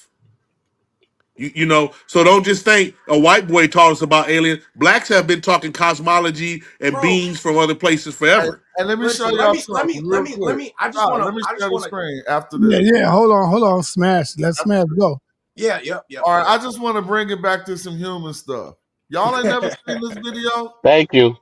S17: You know, so don't just think a white boy taught us about aliens. Blacks have been talking cosmology and beings from other places forever.
S3: And let me show y'all something real quick.
S19: I just want to.
S3: Let me share the screen after
S2: Yeah,
S3: this.
S2: yeah. Hold on. Smash. Let Smash go.
S19: Yeah, yep.
S3: All right, I just want to bring it back to some human stuff. Y'all ain't never seen this video?
S12: Thank you.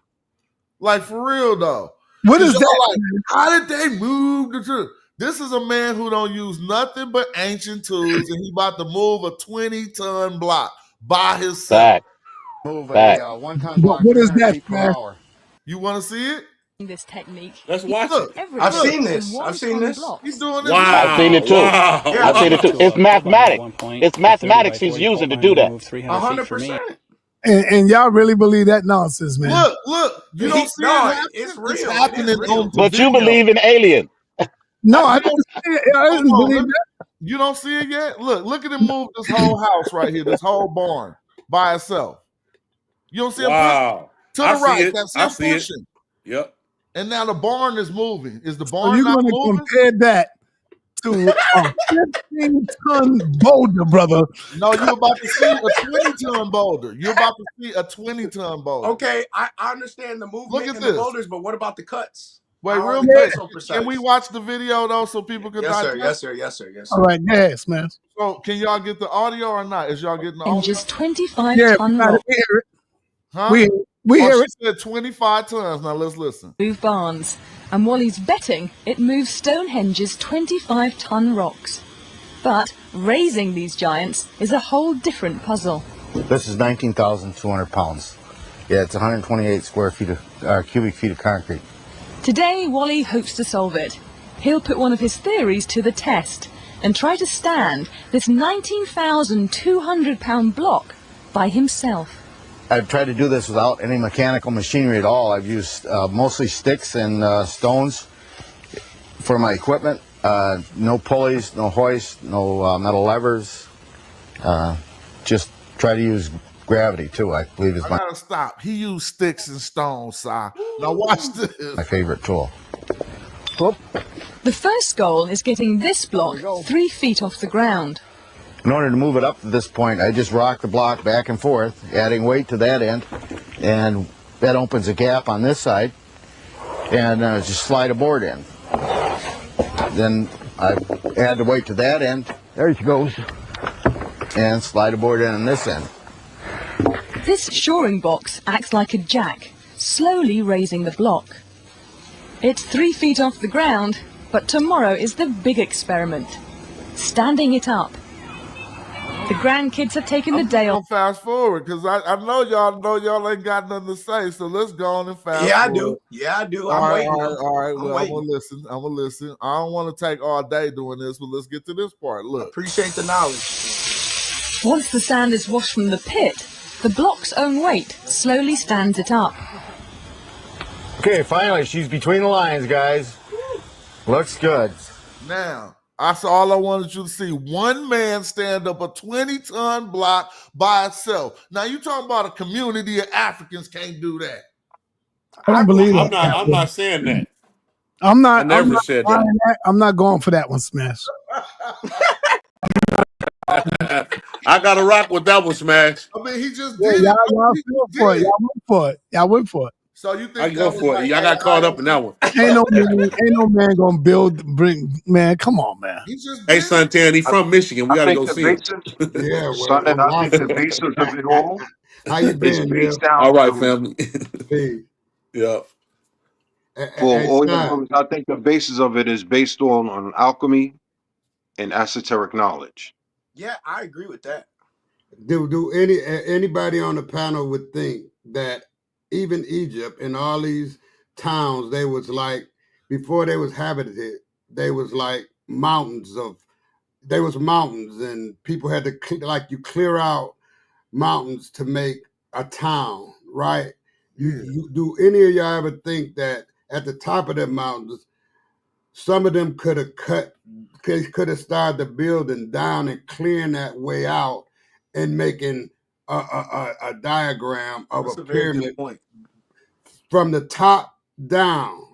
S3: Like, for real, though.
S2: What is that?
S3: Like, how did they move the truth? This is a man who don't use nothing but ancient tools, and he about to move a 20-ton block by himself.
S12: Fact.
S20: Move
S12: Fact.
S20: a 1-ton block
S2: What is
S20: 300
S2: that,
S20: feet per
S2: Smash?
S20: hour.
S3: You want to see it?
S21: This technique.
S17: Let's watch
S3: Look,
S17: it.
S19: I've seen this. I've seen this.
S3: He's doing this.
S17: Wow.
S12: I've seen it too.
S17: Wow.
S12: I've seen it too. It's mathematics. It's mathematics he's using to do that.
S19: 100%.
S2: And y'all really believe that nonsense, man?
S3: Look. You don't see it happening?
S19: It's real.
S3: It's happening on the
S12: But you
S3: video.
S12: believe in aliens.
S2: No, I didn't believe that.
S3: You don't see it yet? Look at him move this whole house right here, this whole barn by itself. You don't see him push to the right. That's him pushing.
S17: Yep.
S3: And now the barn is moving. Is the
S2: So
S3: barn
S2: you're
S3: not
S2: going to
S3: moving?
S2: compare that to a 15-ton boulder, brother?
S3: No, you're about to see a 20-ton boulder. You're about to see a 20-ton boulder.
S19: Okay, I understand the movement
S3: Look at
S19: and
S3: this.
S19: the boulders, but what about the cuts?
S3: Wait,
S19: How are
S3: real
S19: the
S3: quick.
S19: cuts so precise?
S3: Can we watch the video though, so people can?
S19: Yes, sir.
S3: digest?
S19: Yes, sir. Yes, sir. Yes, sir.
S2: All right, yes, man.
S3: So, can y'all get the audio or not? Is y'all getting the
S21: And
S3: audio?
S21: just 25
S2: Yeah,
S21: ton
S2: we
S21: rock.
S2: hear it.
S3: Huh?
S2: We hear
S3: she
S2: it.
S3: said 25 tons. Now let's listen.
S21: Move barns. And Wally's betting it moves Stonehenge's 25-ton rocks. But raising these giants is a whole different puzzle.
S20: This is 19,200 pounds. Yeah, it's 128 cubic feet of concrete.
S21: Today, Wally hopes to solve it. He'll put one of his theories to the test and try to stand this 19,200-pound block by himself.
S20: I've tried to do this without any mechanical machinery at all. I've used mostly sticks and stones for my equipment. No pulleys, no hoist, no metal levers. Just try to use gravity too, I believe is
S3: I gotta stop. He used sticks and stones, Si. Now watch this.
S20: my favorite tool.
S21: The first goal is getting this block 3 feet off the ground.
S20: In order to move it up to this point, I just rock the block back and forth, adding weight to that end, and that opens a gap on this side, and just slide a board in. Then I add the weight to that end, there she goes, and slide a board in on this end.
S21: This shoring box acts like a jack, slowly raising the block. It's 3 feet off the ground, but tomorrow is the big experiment, standing it up. The grandkids have taken the day off.
S3: Fast forward, because I know y'all ain't got nothing to say, so let's go on and fast
S19: Yeah,
S3: forward.
S19: I do.
S3: All
S19: I'm
S3: right,
S19: waiting.
S3: all right.
S19: I'm
S3: Well,
S19: waiting.
S3: I'm gonna listen. I don't want to take all day doing this, but let's get to this part. Look.
S19: Appreciate the knowledge.
S21: Once the sand is washed from the pit, the block's own weight slowly stands it up.
S20: Okay, finally, she's between the lines, guys. Looks good.
S3: Now, that's all I wanted you to see. One man stand up a 20-ton block by itself. Now, you talking about a community of Africans can't do that.
S2: I don't believe that.
S17: I'm not saying that.
S2: I'm not.
S17: I never said that.
S2: I'm not going for that one, Smash.
S17: I got to rock with that one, Smash.
S3: I mean, he just
S2: Yeah,
S3: did it.
S2: y'all fell for it. Y'all went for it. Y'all went for it.
S3: So you
S17: I
S3: think
S17: go
S3: that was
S17: for it.
S3: like
S17: Y'all got caught up in that one.
S2: Ain't no man gonna man. Come on, man.
S3: He just
S17: Hey,
S3: did it.
S17: Santan, he from Michigan. We
S18: I
S17: got to
S18: think
S17: go
S18: the
S17: see him.
S18: basis,
S7: Yeah, well,
S18: son, and
S7: I'm
S18: I think the
S7: watching
S18: basis of it
S7: it.
S18: all
S7: How you
S18: is
S7: been,
S18: based
S7: Neil?
S18: down
S17: All right,
S18: to,
S17: family.
S7: Peace.
S17: Yeah.
S18: for
S7: Hey,
S18: all your
S7: son,
S18: brothers, I think the basis of it is based on alchemy and esoteric knowledge.
S19: Yeah, I agree with that.
S7: do anybody on the panel would think that even Egypt and all these towns, they was like, before they was habited, they was like mountains and people had to like you clear out mountains to make a town, right? You do any of y'all ever think that at the top of them mountains, some of them could have started the building down and clearing that way out and making a diagram of a
S19: That's a very good
S7: pyramid
S19: point.
S7: from the top down,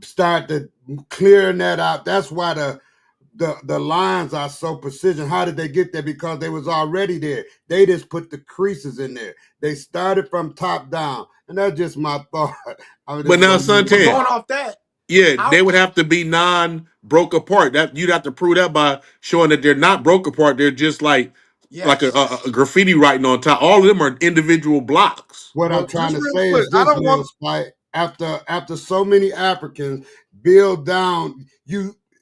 S7: start to clearing that out. That's why the lines are so precision. How did they get there? Because they was already there. They just put the creases in there. They started from top down. And that's just my thought. I was
S17: But
S7: just
S17: now,
S7: gonna leave
S19: But
S7: it
S17: Santan,
S19: going
S7: alone.
S19: off that,
S17: yeah,
S19: how
S17: they would have to be non-broke apart. That you'd have to prove that by showing that they're not broke apart. They're just like
S19: yes.
S17: a graffiti writing on top. All of them are individual blocks.
S7: What I'm
S3: Well,
S7: trying
S3: just
S7: to
S3: real
S7: say
S3: quick,
S7: is
S3: I
S7: this,
S3: don't
S7: Lil
S3: want.
S7: Spike. After so many Africans build down,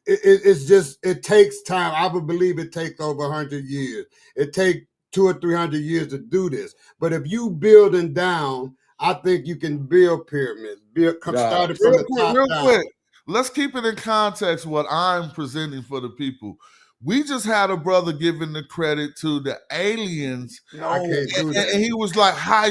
S7: it's just it takes time. I would believe it takes over 100 years. It takes 200 or 300 years to do this. But if you building down, I think you can build pyramids. Started from the top
S3: Real
S7: down.
S3: quick. Let's keep it in context. What I'm presenting for the people. We just had a brother giving the credit to the aliens.
S7: I
S19: No.
S7: can't do that.
S3: And he was like, how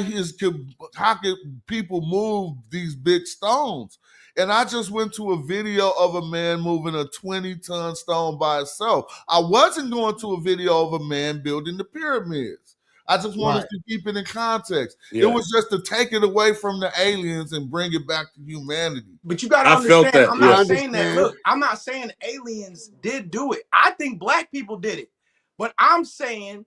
S3: could people move these big stones? And I just went to a video of a man moving a 20-ton stone by itself. I wasn't going to a video of a man building the pyramids. I just wanted
S7: Right.
S3: to keep it in context.
S17: Yeah.
S3: It was just to take it away from the aliens and bring it back to humanity.
S19: But you got to
S17: I felt
S19: understand,
S17: that.
S19: I'm
S7: I
S19: not
S17: Yeah.
S19: saying that.
S7: understand.
S19: Look, I'm not saying aliens did do it. I think black people did it. But I'm saying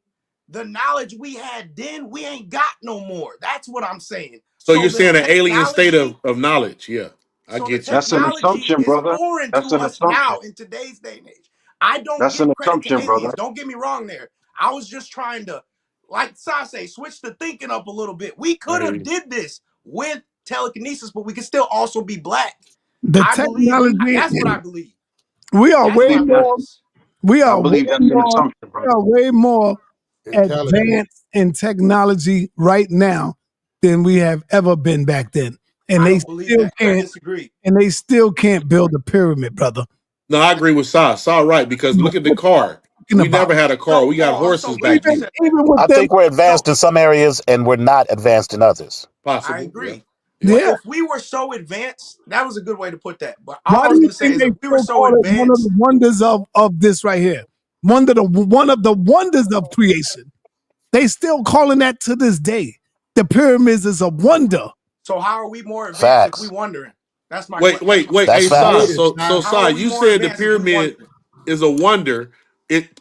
S19: the knowledge we had then, we ain't got no more. That's what I'm saying.
S17: So
S19: So
S17: you're
S19: the
S17: saying an alien state
S19: technology,
S17: of knowledge. Yeah. I
S19: so the
S17: get you.
S18: That's an
S19: technology
S18: assumption,
S19: is
S18: brother.
S19: foreign
S18: That's
S19: to
S18: an
S19: us
S18: assumption.
S19: now in today's day and age. I don't
S18: That's an
S19: give credit to
S18: assumption, brother.
S19: aliens. Don't get me wrong there. I was just trying to, like Sase, switch the thinking up a little bit. We could have did this with telekinesis, but we could still also be black.
S2: The
S19: I believe
S2: technology,
S19: that's what I believe.
S2: we are
S19: That's
S2: way
S19: my
S2: more,
S19: premise.
S2: we
S18: I
S2: are way
S18: believe that's an
S2: more,
S18: assumption,
S2: we
S18: brother.
S2: are way more
S7: Intelligent.
S2: advanced in technology right now than we have ever been back then. And
S19: I
S2: they
S19: don't believe
S2: still
S19: that. I
S2: can't,
S19: disagree.
S2: and they still can't build a pyramid, brother.
S17: No, I agree with Sa. Sa right, because look at the
S2: What
S17: car.
S2: you talking
S17: We
S2: about?
S17: never had a car.
S19: So,
S17: We got
S19: so
S17: horses
S19: glad
S17: back
S19: you
S2: Even,
S17: then.
S19: said that.
S2: even with
S20: I
S2: them,
S20: think we're
S19: So
S20: advanced in some areas and we're not advanced in others.
S19: I
S17: Possible. Yeah.
S19: agree.
S17: Yeah.
S19: But
S2: yeah.
S19: if we were so advanced, that was a good way to put that. But
S2: Why
S19: all I
S2: do
S19: was
S2: you
S19: going to say
S2: think
S19: is
S2: they
S19: if we were
S2: still
S19: so
S2: call it one of the
S19: advanced,
S2: wonders of this right here? One of the wonders of creation. They still calling that to this day. The pyramids is a wonder.
S19: so how are we more advanced if we
S20: Facts.
S19: wondering? That's my
S17: Wait,
S19: question. That's
S17: wait,
S19: my
S17: wait.
S20: That's
S17: Hey,
S19: question.
S7: You
S17: Sa.
S7: made
S20: facts.
S7: it,
S17: So
S7: son.
S19: How
S17: Sa,
S19: are we
S17: you
S19: more
S17: said the
S19: advanced if we
S17: pyramid
S19: wondering?
S17: is a wonder.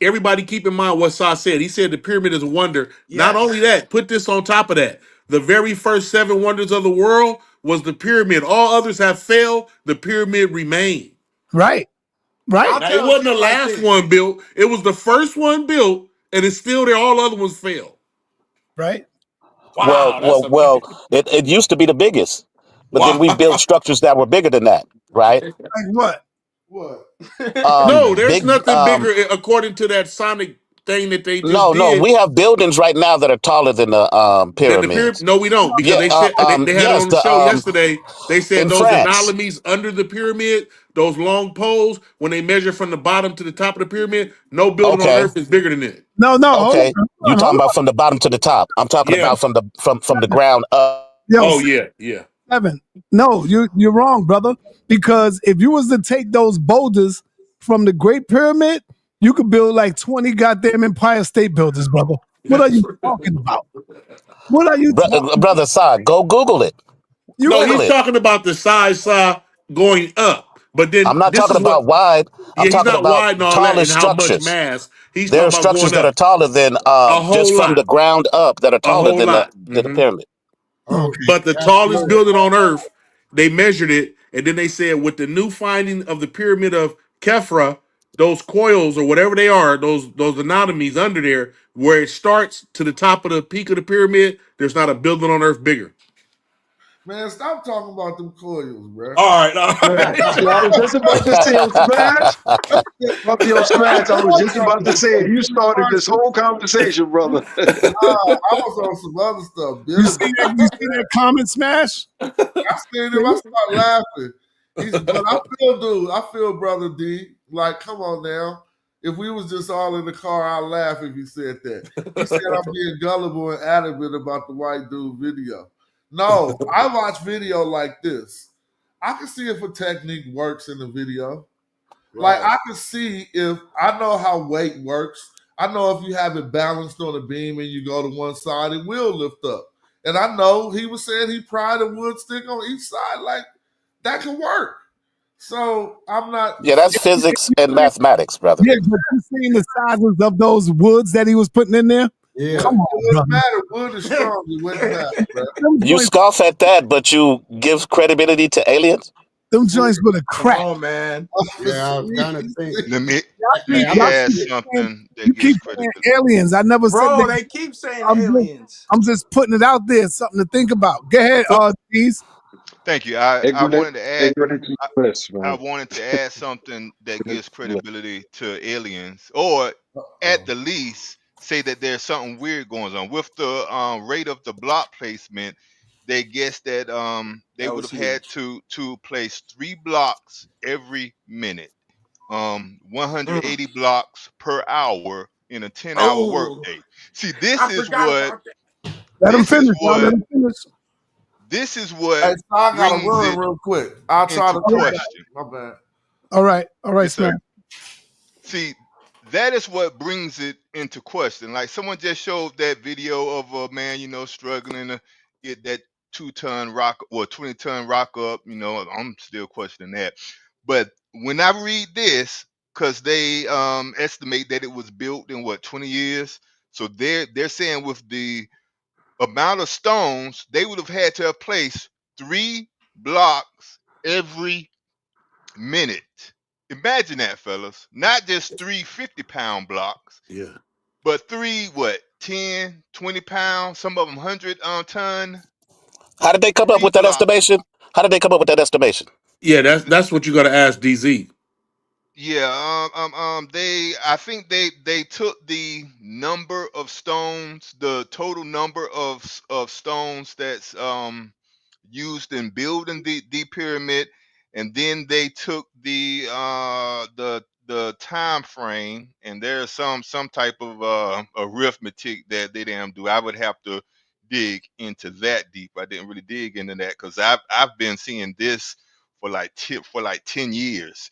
S17: Everybody keep in mind what Sa said. He said the pyramid is a wonder. Not only
S19: Yes.
S17: that, put this on top of that. The very first 7 wonders of the world was the pyramid. All others have failed. The pyramid remained.
S2: Right. Right.
S19: I'll
S17: Now, it
S19: tell it
S17: wasn't
S19: to
S17: the
S19: you like
S17: last
S19: this.
S17: one built. It was the first one built, and it's still there. All other ones failed.
S2: Right.
S20: Well,
S17: Wow, that's
S20: well, well.
S17: amazing.
S20: It used to be the biggest, but then we built
S17: Wow.
S20: structures that were bigger than that, right?
S2: Like what?
S3: What?
S17: No, there's
S20: Big.
S17: nothing bigger according to that Sonic thing that they just
S20: No.
S17: did
S20: We have buildings right now that are taller than the
S17: than the pyramid.
S20: pyramids.
S17: No, we don't, because
S20: Yeah.
S17: they said they had it
S20: Yes.
S17: on the show yesterday. They said
S20: In
S17: those
S20: France.
S17: anomalies under the pyramid, those long poles, when they measure from the bottom to the top of the pyramid, no building on
S20: Okay.
S17: Earth is bigger than it.
S2: No, hold
S20: Okay. You
S2: on, hold
S20: talking about
S2: on.
S20: from the bottom to the top? I'm talking
S17: Yeah.
S20: about from the ground up.
S2: Yo,
S17: Oh yeah, yeah.
S2: Seven. No, you're wrong, brother. Because if you was to take those boulders from the Great Pyramid, you could build like 20 goddamn Empire State Buildings, brother. What are you talking about? What are you talking
S20: Brother Side, go Google it.
S2: You
S17: No,
S20: Google
S17: he's
S20: it.
S17: talking about the size going up. But then
S20: I'm not
S17: this
S20: talking
S17: is what
S20: about wide. I'm
S17: yeah, he's
S20: talking
S17: not
S20: about
S17: wide and all that and
S20: tallest
S17: how much
S20: structures.
S17: mass. He's
S20: There
S17: talking
S20: are
S17: about
S20: structures
S17: going
S20: that are
S17: up
S20: taller than
S17: a
S20: just
S17: whole
S20: from the
S17: lot.
S20: ground up that are
S17: A
S20: taller
S17: whole
S20: than
S17: lot.
S20: the pyramid.
S7: Okay.
S17: But the
S7: That's
S17: tallest
S7: good.
S17: building on earth, they measured it, and then they said with the new finding of the pyramid of Khafra, those coils or whatever they are, those anomalies under there, where it starts to the top of the peak of the pyramid, there's not a building on earth bigger.
S3: Man, stop talking about them coils, bro.
S17: All right, all
S18: Man,
S17: right.
S18: see, I was just about to say on Smash. Yo, Smash, I was just about to say it. You started this whole conversation, brother.
S3: Nah, I was on some other stuff.
S2: You see that? You see that comment, Smash?
S3: I seen him. I start laughing. But I feel brother D. Like, come on now. If we was just all in the car, I'd laugh if he said that. He said I'm being gullible and adamant about the white dude video. No, I watch video like this. I can see if a technique works in the video. Like, I can see if I know how weight works. I know if you have it balanced on a beam and you go to one side, it will lift up. And I know he was saying he pried a wood stick on each side. Like, that can work. So I'm not.
S12: Yeah, that's physics and mathematics, brother.
S2: Yeah, but you seen the sizes of those woods that he was putting in there?
S7: Yeah.
S2: Come on,
S3: It wouldn't
S2: brother.
S3: matter. Wood is strong. It wouldn't matter, bro.
S12: You scoff at that, but you give credibility to aliens?
S2: Them joints with a
S19: Come
S2: crack.
S19: on, man.
S7: Yeah, I was kind of thinking.
S4: Let me
S7: Hey,
S4: add something that
S2: You
S4: gives
S2: keep saying
S4: credibility.
S2: aliens. I never said
S19: Bro,
S2: that.
S19: they keep saying
S2: I'm
S19: aliens.
S2: just putting it out there, something to think about. Go ahead, Keys.
S4: Thank you. I wanted to add.
S18: Bliss,
S4: I
S18: man.
S4: wanted to add something that gives credibility to aliens, or at the least say that there's something weird going on with the rate of the block placement. They guess that they
S19: That
S4: would
S19: was
S4: have had
S19: huge.
S4: to place 3 blocks every minute, 180 blocks per hour in a 10-hour
S19: Oh,
S4: workday. See, this
S19: I
S4: is
S19: forgot
S4: what
S19: about that.
S2: Let him
S4: this is
S2: finish, y'all. Let
S4: what
S2: him finish.
S4: this is
S3: Hey,
S4: what
S3: so I got to
S4: brings
S3: run
S4: it
S3: real quick. I'll try
S4: into
S3: to come back.
S4: question.
S3: My bad.
S2: All right,
S4: Yes, sir.
S2: Smash.
S4: See, that is what brings it into question. Like someone just showed that video of a man, struggling to get that 2-ton rock or 20-ton rock up. I'm still questioning that. But when I read this, because they estimate that it was built in 20 years. So they're saying with the amount of stones, they would have had to have placed 3 blocks every minute. Imagine that, fellas. Not just 3 50-pound blocks,
S17: Yeah.
S4: but 3, 10, 20 pounds, some of them 100 ton,
S12: How did they come up
S4: 3
S12: with that
S4: blocks.
S12: estimation? How did they come up with that estimation?
S17: Yeah, that's what you got to ask DZ.
S4: Yeah, I think they took the number of stones, the total number of stones that's used in building the pyramid, and then they took the time frame, and there's some type of arithmetic that they didn't do. I would have to dig into that deep. I didn't really dig into that because I've been seeing this for like 10 years,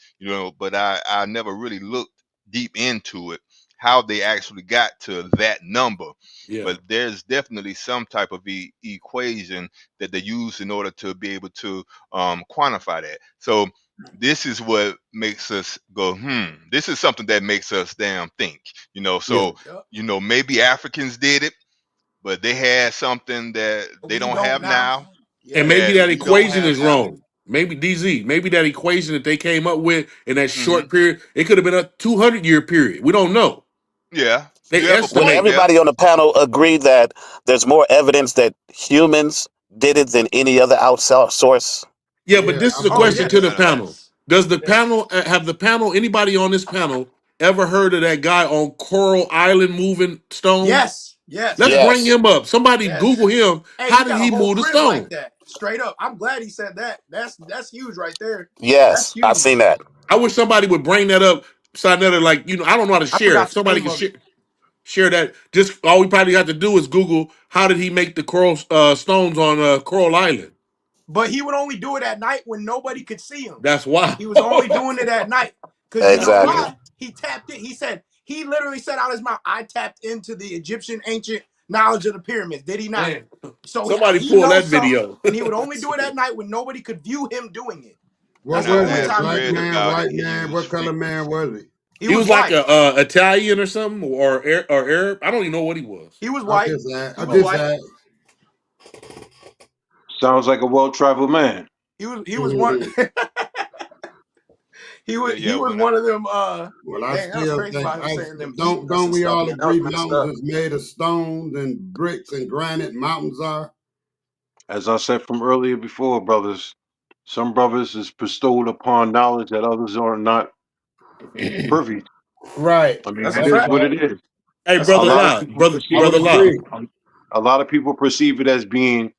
S4: but I never really looked deep into it, how they actually got to that number.
S17: Yeah.
S4: But there's definitely some type of equation that they use in order to be able to quantify that. So this is what makes us go, this is something that makes us damn think, so maybe Africans did it, but they had something that they
S19: We
S4: don't
S19: don't
S4: have
S19: now.
S4: now,
S17: And
S19: Yeah.
S17: maybe
S4: that
S17: that
S4: we don't
S17: equation
S4: have
S17: is
S4: now.
S17: wrong. Maybe DZ, maybe that equation that they came up with in that
S4: hmm
S17: short period, it could have been a 200-year period. We don't know.
S4: Yeah,
S17: They
S4: you have a
S12: Would
S4: point
S17: estimate.
S4: there.
S12: everybody on the panel agree that there's more evidence that humans did it than any other outside source?
S17: Yeah, but
S7: Yeah,
S17: this
S7: I
S17: is a
S19: Oh
S7: believe
S17: question to
S7: that.
S17: the
S19: yes,
S17: panel.
S19: yes,
S17: Does the
S19: yes.
S17: panel have the panel, anybody on this panel ever heard of that guy on Coral Island moving stones?
S19: Yes, yes,
S17: Let's bring
S12: Yes.
S17: him up. Somebody
S19: yes.
S17: Google him.
S19: Hey,
S17: How
S19: he
S17: did
S19: got a
S17: he
S19: whole
S17: move the
S19: crib like
S17: stone?
S19: that. Straight up. I'm glad he said that. That's huge right there. That's
S12: Yes, I've seen
S19: huge.
S12: that.
S17: I wish somebody would bring that up. sa.neter, like, I don't know how to
S19: I
S17: share.
S19: forgot
S17: If
S19: the
S17: somebody
S19: name
S17: could
S19: of it.
S17: share that. Just all we probably have to do is Google how did he make the coral stones on Coral Island.
S19: But he would only do it at night when nobody could see him.
S17: That's why.
S19: He was only doing it at night. Because you know
S12: Exactly.
S19: why? He tapped in. He literally said out his mouth, I tapped into the Egyptian ancient knowledge of the pyramids. Did he not?
S17: Man,
S19: So
S17: somebody
S19: he
S17: pull that
S19: knows something,
S17: video.
S19: and he would only do it at night when nobody could view him doing it.
S7: What
S19: That's
S4: When
S19: the
S4: I
S7: was
S19: only
S7: he? A
S4: last
S19: time he
S7: black
S19: would
S4: read
S19: do it.
S7: man,
S4: about it,
S7: white
S4: he
S7: man?
S4: used
S7: What color man was he?
S19: He
S17: He
S19: was
S17: was like
S19: white.
S17: a Italian or something, or Arab. I don't even know what he was.
S19: He was
S7: I
S19: white.
S7: just asked.
S19: He
S7: I
S19: was
S7: just
S19: white.
S7: asked.
S5: Sounds like a well-traveled man.
S19: He was one. He was one of them.
S7: Well, I
S19: Dang, that was
S7: still
S19: crazy
S7: think
S19: about him saying them
S7: don't
S19: eating us and
S7: we
S19: stuff,
S7: all
S19: man. That was
S7: agree
S19: messed
S7: mountains
S19: up.
S7: is made of stones and bricks and granite? Mountains are.
S5: As I said from earlier before, brothers, some brothers is bestowed upon knowledge that others are not privy.
S7: Right.
S5: I mean,
S19: That's a
S5: it is
S19: fact.
S5: what it is.
S17: Hey,
S19: That's a
S5: A
S17: brother
S5: lot
S19: fact.
S5: of
S17: La,
S5: people
S17: brother,
S5: perceive
S7: I
S17: brother
S7: would
S5: it.
S17: La.
S7: agree.
S5: A lot of people perceive it as being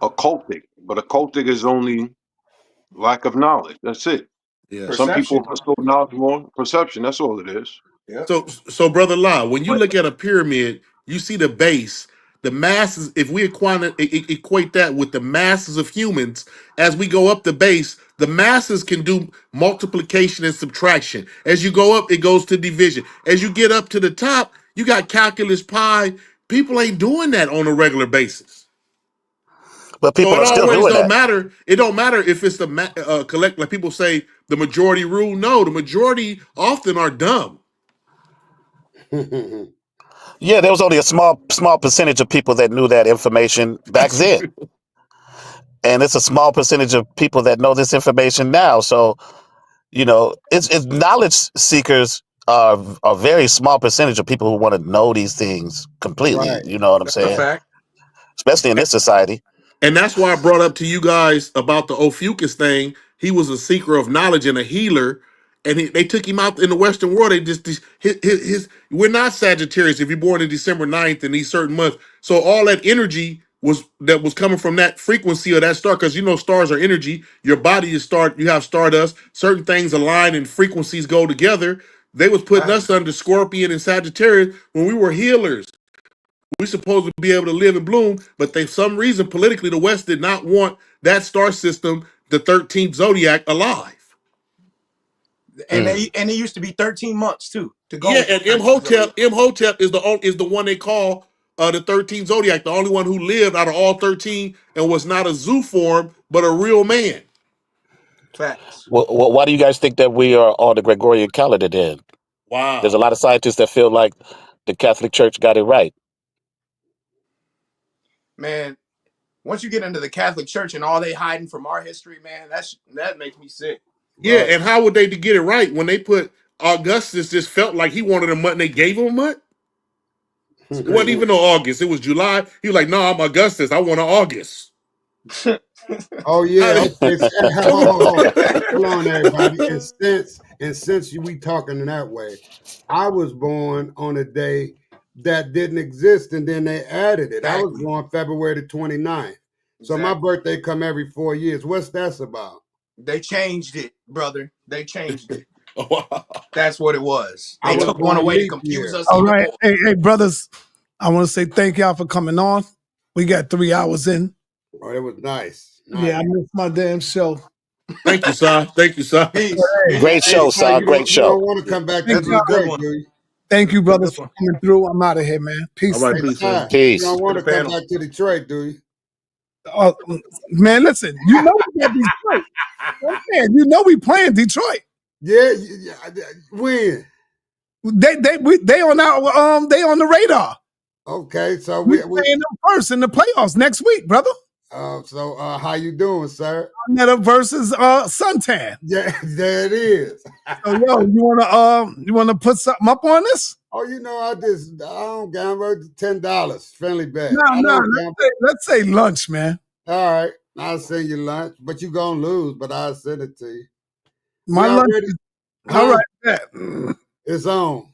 S5: occultic, but occultic is only lack of knowledge. That's it.
S17: Yeah.
S5: Some people
S19: Perception.
S5: bestow knowledge more perception. That's all it is.
S19: Yep.
S17: So brother La, when you
S5: But
S17: look at a pyramid, you see the base, the masses. If we equate that with the masses of humans, as we go up the base, the masses can do multiplication and subtraction. As you go up, it goes to division. As you get up to the top, you got calculus, pi. People ain't doing that on a regular basis.
S12: But
S17: So
S12: people
S17: it
S12: are still
S17: always
S12: doing
S17: don't
S12: that.
S17: matter. It don't matter if it's the collect. Like people say, the majority rule. No, the majority often are dumb.
S12: Yeah, there was only a small percentage of people that knew that information back
S17: That's
S12: then,
S17: true.
S12: and it's a small percentage of people that know this information now. So it's knowledge seekers are a very small percentage of people who want to know these things completely.
S7: Right.
S12: You know what I'm
S19: That's a
S12: saying?
S19: fact.
S12: Especially in this society.
S17: And that's why I brought up to you guys about the Ophiuchus thing. He was a seeker of knowledge and a healer, and they took him out in the Western world. They just his we're not Sagittarius. If you're born in December 9th in these certain months, so all that energy was coming from that frequency of that star, because stars are energy. Your body is star. You have stardust. Certain things align and frequencies go together. They was putting us
S19: Facts.
S17: under Scorpion and Sagittarius when we were healers. We're supposed to be able to live and bloom, but some reason politically the West did not want that star system, the 13th zodiac, alive.
S19: And it used to be 13 months too to go
S17: Yeah,
S19: with the
S17: and
S19: 13 zodiac.
S17: Imhotep is the one they call the 13th zodiac, the only one who lived out of all 13 and was not a zoo form but a real man.
S19: Facts.
S12: Well, why do you guys think that we are on the Gregorian calendar then? There's a
S17: Wow.
S12: lot of scientists that feel like the Catholic Church got it right.
S19: Man, once you get into the Catholic Church and all they hiding from our history, man, that makes me sick.
S17: Yeah,
S7: Right.
S17: and how would they get it right when they put Augustus just felt like he wanted a month and they gave him a month?
S19: It's
S17: It wasn't
S19: crazy.
S17: even no August. It was July. He was like, no, I'm Augustus. I want an August.
S7: Oh yeah. Okay.
S17: Come on.
S7: Hold on, everybody. And since we talking in that way, I was born on a day that didn't exist, and then they added it. I was
S19: Exactly.
S7: born February the 29th. So my
S19: Exactly.
S7: birthday come every 4 years. What's that about?
S19: They changed it, brother. They changed it.
S17: Wow.
S19: That's what it was.
S7: I
S19: They
S7: was
S19: took one
S7: born
S19: away to
S7: leap
S19: confuse
S7: year.
S19: us
S2: All
S19: even
S2: right.
S19: more.
S2: Hey, brothers, I want to say thank y'all for coming on. We got 3 hours in.
S7: Oh, it was nice.
S2: Yeah, I missed my damn show.
S17: Thank you, sir. Thank you, sir.
S19: Peace.
S2: Hey,
S12: Great
S7: Hey,
S12: show,
S7: so
S12: son. Great
S7: you don't
S12: show.
S7: want to come back to
S2: thank
S19: This was a good
S7: Detroit,
S19: one.
S7: do you?
S2: Thank you,
S19: This was a
S2: brothers,
S19: good
S2: for
S19: one.
S2: coming through. I'm out of here, man. Peace.
S17: All right,
S2: Thank
S17: peace,
S2: you.
S17: man.
S7: You
S12: Peace.
S7: don't want
S19: Good
S7: to come
S19: panel.
S7: back to Detroit, do you?
S2: Man, listen, you know we got Detroit. Man, you know we playing Detroit.
S7: Yeah. When?
S2: They on the radar.
S7: Okay, so
S2: We
S7: we
S2: playing them first in the playoffs next week, brother.
S7: so how you doing, sir?
S2: Meta versus Suntan.
S7: Yeah, there it is.
S2: So yo, you wanna put something up on this?
S7: Oh, I don't gamble. $10, friendly bet.
S2: No,
S7: I don't gamble.
S2: let's say lunch, man.
S7: All right, I'll send you lunch, but you gonna lose. But I'll send it to you.
S2: My
S7: We
S2: lunch
S7: already,
S2: is
S7: huh?
S2: all right. Yeah,
S7: It's on.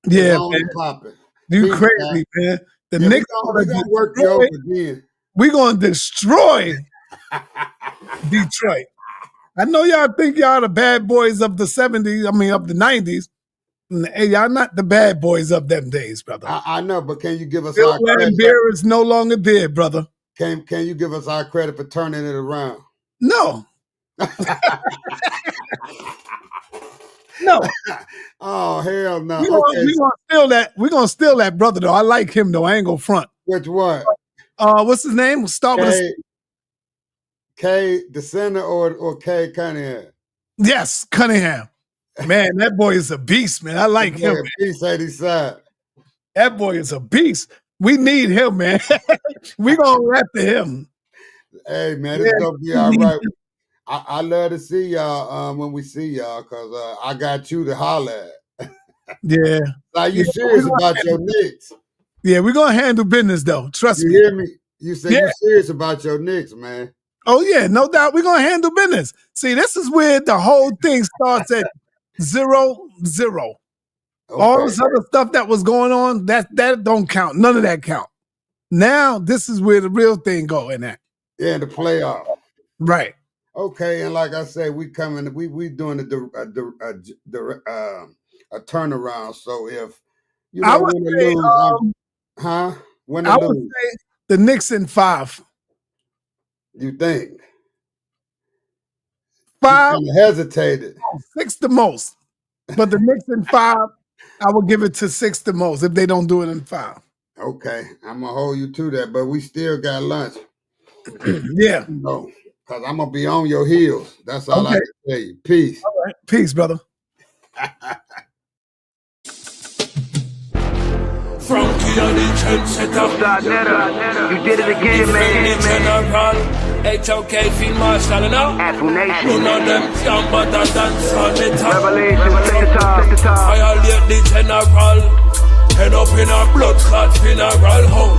S2: yeah,
S7: It's on
S2: man.
S7: and popping.
S2: You
S7: Peace,
S2: crazy,
S7: guys.
S2: man. The
S7: Yeah,
S2: Knicks
S7: we gonna work you over again.
S2: we gonna destroy Detroit. I know y'all think y'all the bad boys of the 70s, of the 90s. Hey, y'all not the bad boys of them days, brother.
S7: I know, but can you give us
S2: Bill
S7: our credit?
S2: Laimbeer is no longer there, brother.
S7: Can you give us our credit for turning it around?
S2: No. No.
S7: Oh, hell no.
S2: We're gonna steal that brother though. I like him though. I ain't gonna front.
S7: Which one?
S2: What's his name? Start with a
S7: K, the center or K Cunningham?
S2: Yes, Cunningham. Man, that boy is a beast, man. I like him. Man.
S7: Beast 87.
S2: That boy is a beast. We need him, man. We gonna rap to him.
S7: Hey, man, it's gonna be all right. I love to see y'all when we see y'all, because I got you to holler at.
S2: Yeah.
S7: Like, you serious about your Knicks?
S2: Yeah, we're gonna handle business though. Trust me.
S7: You hear me? You say you're serious about your Knicks, man.
S2: Oh yeah, no doubt. We're gonna handle business. See, this is where the whole thing starts at 0-0. Okay. All this other stuff that was going on, that don't count. None of that count. Now this is where the real thing going at.
S7: Yeah, the playoff.
S2: Right.
S7: Okay, and like I said, we coming. We doing a turnaround. So if you know, win or lose, win or
S2: I
S7: lose,
S2: would say the Knicks in 5.
S7: You think
S2: 5?
S7: You hesitated.
S2: 6 the most, but the Knicks in 5. I will give it to 6 the most if they don't do it in 5.
S7: Okay, I'm gonna hold you to that, but we still got lunch.
S2: Yeah.
S7: No, because I'm gonna be on your heels. That's all I can tell you. Peace.
S2: All right. Peace, brother.
S1: Frankie on the trendsetter.
S9: sa.neter. You did it again, man.
S1: General. HOK Field Marshal, you know? None of them can bother dance on the top.
S9: Revelation,
S1: Violate the general. Head up in a blood clot funeral home.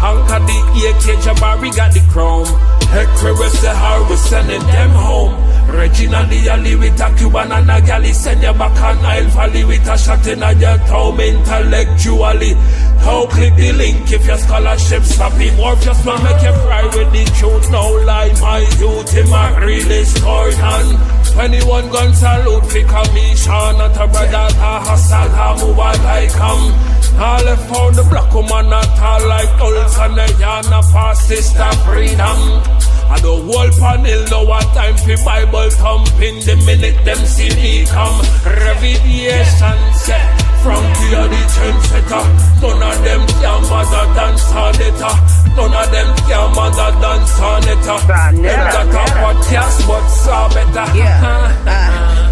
S1: Anchor the AK, Jabari got the chrome. Hector with the heart, we sending them home. Regina the alley with a Cuban and a galley. Send you back on Nile Valley with a shot in your toe intellectually. How click the link if your scholarship sloppy. More just want make you cry with the truth. No lie, my youth in my really scored on. 21 gun salute for commission. Not a brother, a hustle, a move like all left for the black woman, not all like Tulsa and a yana for sister freedom. I the whole panel know what time for Bible thumping. The minute them see me come, revelation set. Frankie are the trendsetter. None of them can bother than sa.neter. None of them can bother than sa.neter. Them got a podcast but saw better.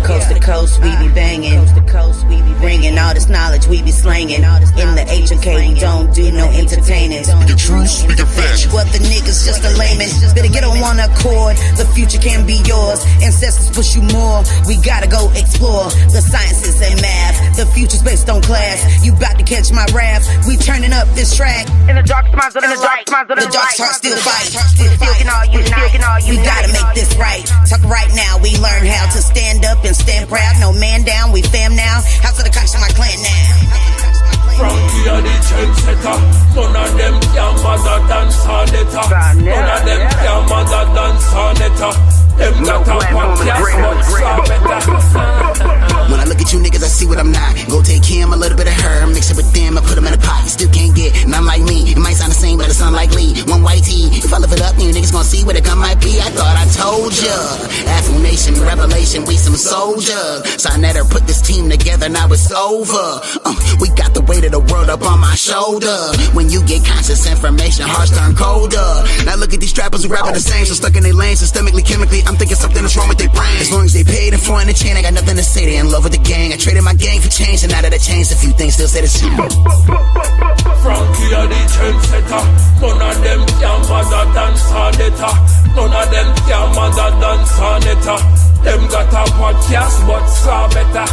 S6: Coast to coast we be banging. Coast to coast we be bringing all this knowledge we be slanging. In the HOK we don't do no entertaining.
S17: Speaking true, speaking facts.
S6: What the niggas just a layman. Better get on one accord. The future can be yours. Ancestors push you more. We gotta go explore the sciences and math. The future's based on class. You bout to catch my wrath. We turning up this track.
S9: In the dark minds of the light.
S6: The dark heart still fight. We gotta make this right. Talk right now. We learn how to stand up and stand proud. No man down. We fam now. House of the conscience, my clan now.
S1: Frankie are the trendsetter. None of them can bother than sa.neter. None of them can bother than sa.neter. Them got a podcast but saw better.
S6: When I look at you niggas, I see what I'm not. Go take him, a little bit of her, mix it with them, I put them in a pot. You still can't get none like me. It might sound the same, but it's unlikely. One white tee. If I lift it up, you niggas gonna see what it gun might be. I thought I told ya. Affirmation, revelation, we some soldiers. sa.neter put this team together, now it's over. We got the weight of the world up on my shoulder. When you get conscious information, hearts turn colder. Now look at these trappers who rapping the same, so stuck in their lane, systemically, chemically. I'm thinking something is wrong with their brain. As long as they paid in for in the chain, I got nothing to say. They in love with the gang. I traded my gang for change, and now that I changed, a few things still say the same.
S1: Frankie are the trendsetter. None of them can bother than sa.neter. None of them can bother than sa.neter. Them got a podcast but saw better.